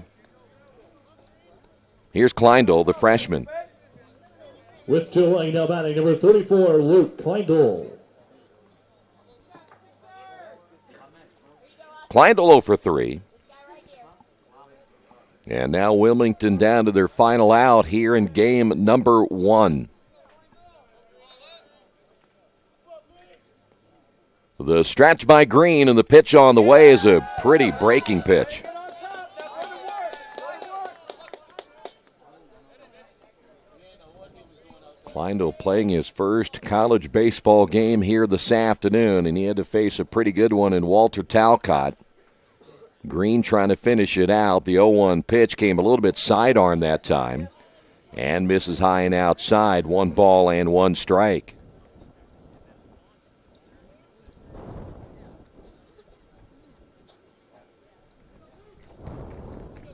Here's Kleindl, the freshman. With 2 away, now batting number 34, Luke Kleindl. Kleindl 0 for 3. And now Wilmington down to their final out here in game number 1. The stretch by Green, and the pitch on the way is a pretty breaking pitch. Kleindl playing his first college baseball game here this afternoon, and he had to face a pretty good one in Walter Talcott. Green trying to finish it out. The 0-1 pitch came a little bit sidearm that time and misses high and outside. 1 ball and 1 strike.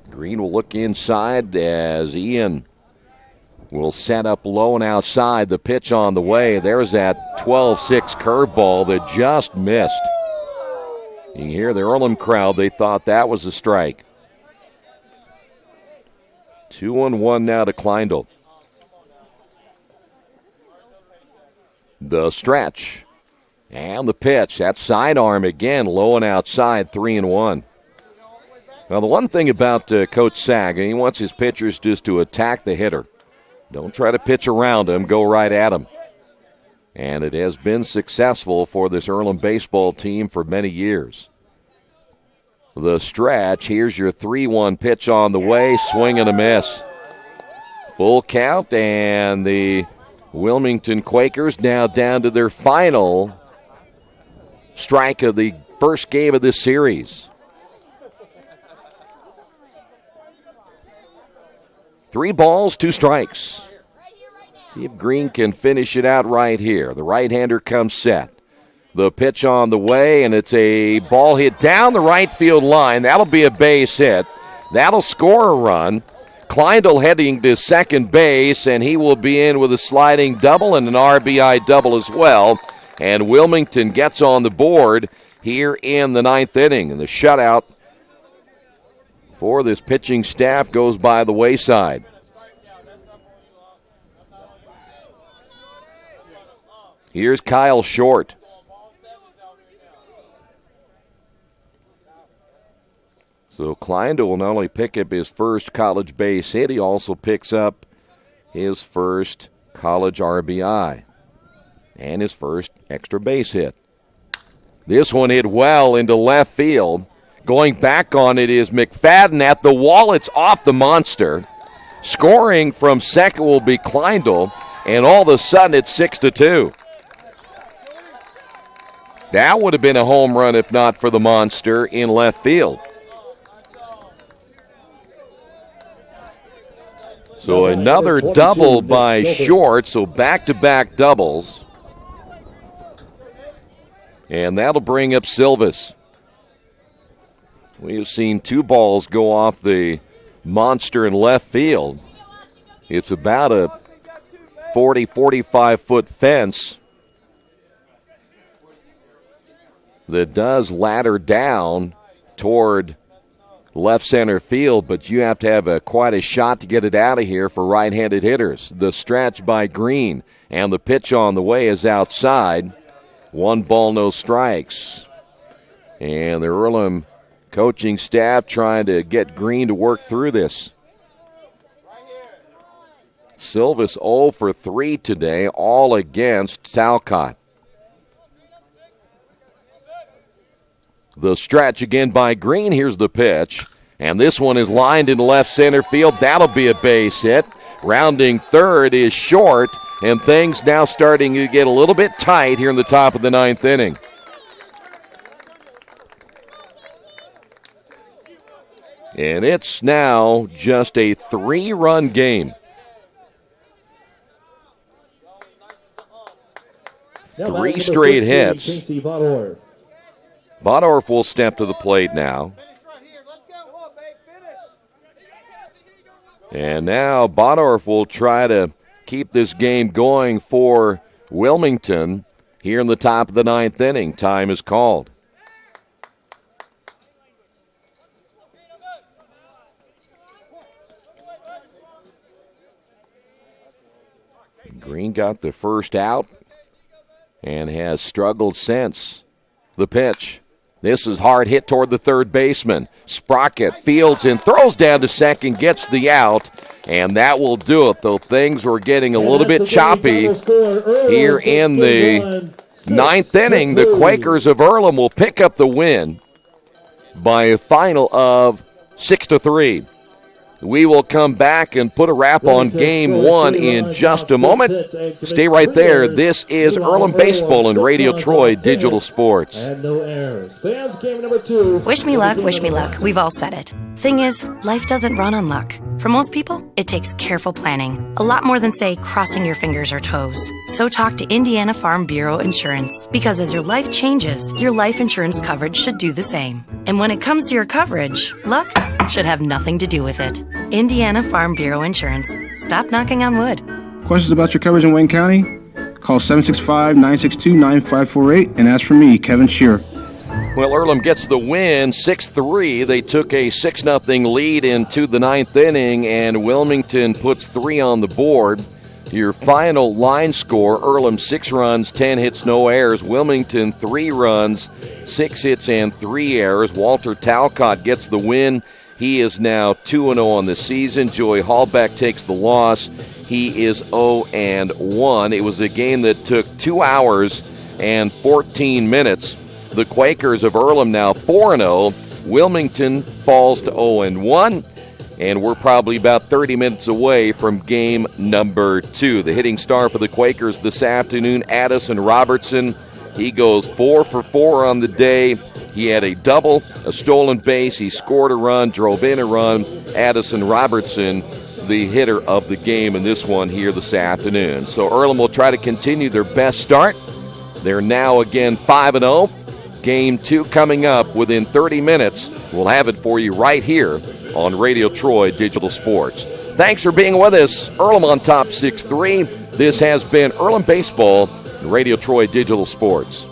Green will look inside as Ian will set up low and outside. The pitch on the way. There's that 12-6 curveball that just missed. You can hear the Earlham crowd. They thought that was a strike. 2-1 now to Kleindl. The stretch. And the pitch. That sidearm again, low and outside, 3-1. Now, the one thing about Coach Saga, he wants his pitchers just to attack the hitter. Don't try to pitch around him. Go right at him. And it has been successful for this Earlham baseball team for many years. The stretch. Here's your 3-1 pitch on the way. Swing and a miss. Full count, and the Wilmington Quakers now down to their final strike of the first game of this series. 3 balls, 2 strikes. See if Green can finish it out right here. The right-hander comes set. The pitch on the way, and it's a ball hit down the right field line. That'll be a base hit. That'll score a run. Kleindl heading to second base, and he will be in with a sliding double and an RBI double as well. And Wilmington gets on the board here in the 9th inning. And the shutout for this pitching staff goes by the wayside. Here's Kyle Short. So Kleindl will not only pick up his first college base hit, he also picks up his first college RBI and his first extra base hit. This one hit well into left field. Going back on it is McFadden at the wall. It's off the monster. Scoring from second will be Kleindl, and all of a sudden it's 6-2. That would have been a home run if not for the monster in left field. So another double by Short, so back-to-back doubles. And that'll bring up Silvis. We have seen 2 balls go off the monster in left field. It's about a 40, 45-foot fence that does ladder down toward left center field, but you have to have quite a shot to get it out of here for right-handed hitters. The stretch by Green, and the pitch on the way is outside. 1 ball, no strikes. And the Earlham coaching staff trying to get Green to work through this. Silvis 0 for 3 today, all against Talcott. The stretch again by Green. Here's the pitch. And this one is lined in left center field. That'll be a base hit. Rounding third is Short. And things now starting to get a little bit tight here in the top of the 9th inning. And it's now just a 3-run game. 3 straight hits. Bodorf will step to the plate now. And now Bodorf will try to keep this game going for Wilmington here in the top of the 9th inning. Time is called. Green got the first out and has struggled since. The pitch. This is hard hit toward the third baseman. Sprocket fields and throws down to second, gets the out, and that will do it, though things were getting a little bit choppy here in the ninth inning. The Quakers of Earlham will pick up the win by a final of 6-3. We will come back and put a wrap on Game 1 in just a moment. Stay right there. This is Earlham Baseball and Radio Troy Digital Sports. And no errors. Fans, game number 2. Wish me luck, wish me luck. We've all said it. Thing is, life doesn't run on luck. For most people, it takes careful planning. A lot more than, say, crossing your fingers or toes. So talk to Indiana Farm Bureau Insurance. Because as your life changes, your life insurance coverage should do the same. And when it comes to your coverage, luck should have nothing to do with it. Indiana Farm Bureau Insurance. Stop knocking on wood. Questions about your coverage in Wayne County? Call 765-962-9548 and ask for me, Kevin Shearer. Well, Earlham gets the win, 6-3. They took a 6-0 lead into the ninth inning, and Wilmington puts 3 on the board. Your final line score, Earlham 6 runs, 10 hits, no errors. Wilmington 3 runs, 6 hits, and 3 errors. Walter Talcott gets the win. He is now 2-0 on the season. Joey Hallbeck takes the loss. He is 0-1. It was a game that took 2 hours and 14 minutes. The Quakers of Earlham now 4-0. Wilmington falls to 0-1. And we're probably about 30 minutes away from game number 2. The hitting star for the Quakers this afternoon, Addison Robertson. He goes 4 for 4 on the day. He had a double, a stolen base. He scored a run, drove in a run. Addison Robertson, the hitter of the game in this one here this afternoon. So Earlham will try to continue their best start. They're now again 5-0. Game 2 coming up within 30 minutes. We'll have it for you right here on Radio Troy Digital Sports. Thanks for being with us. Earlham on top 6-3. This has been Earlham Baseball and Radio Troy Digital Sports.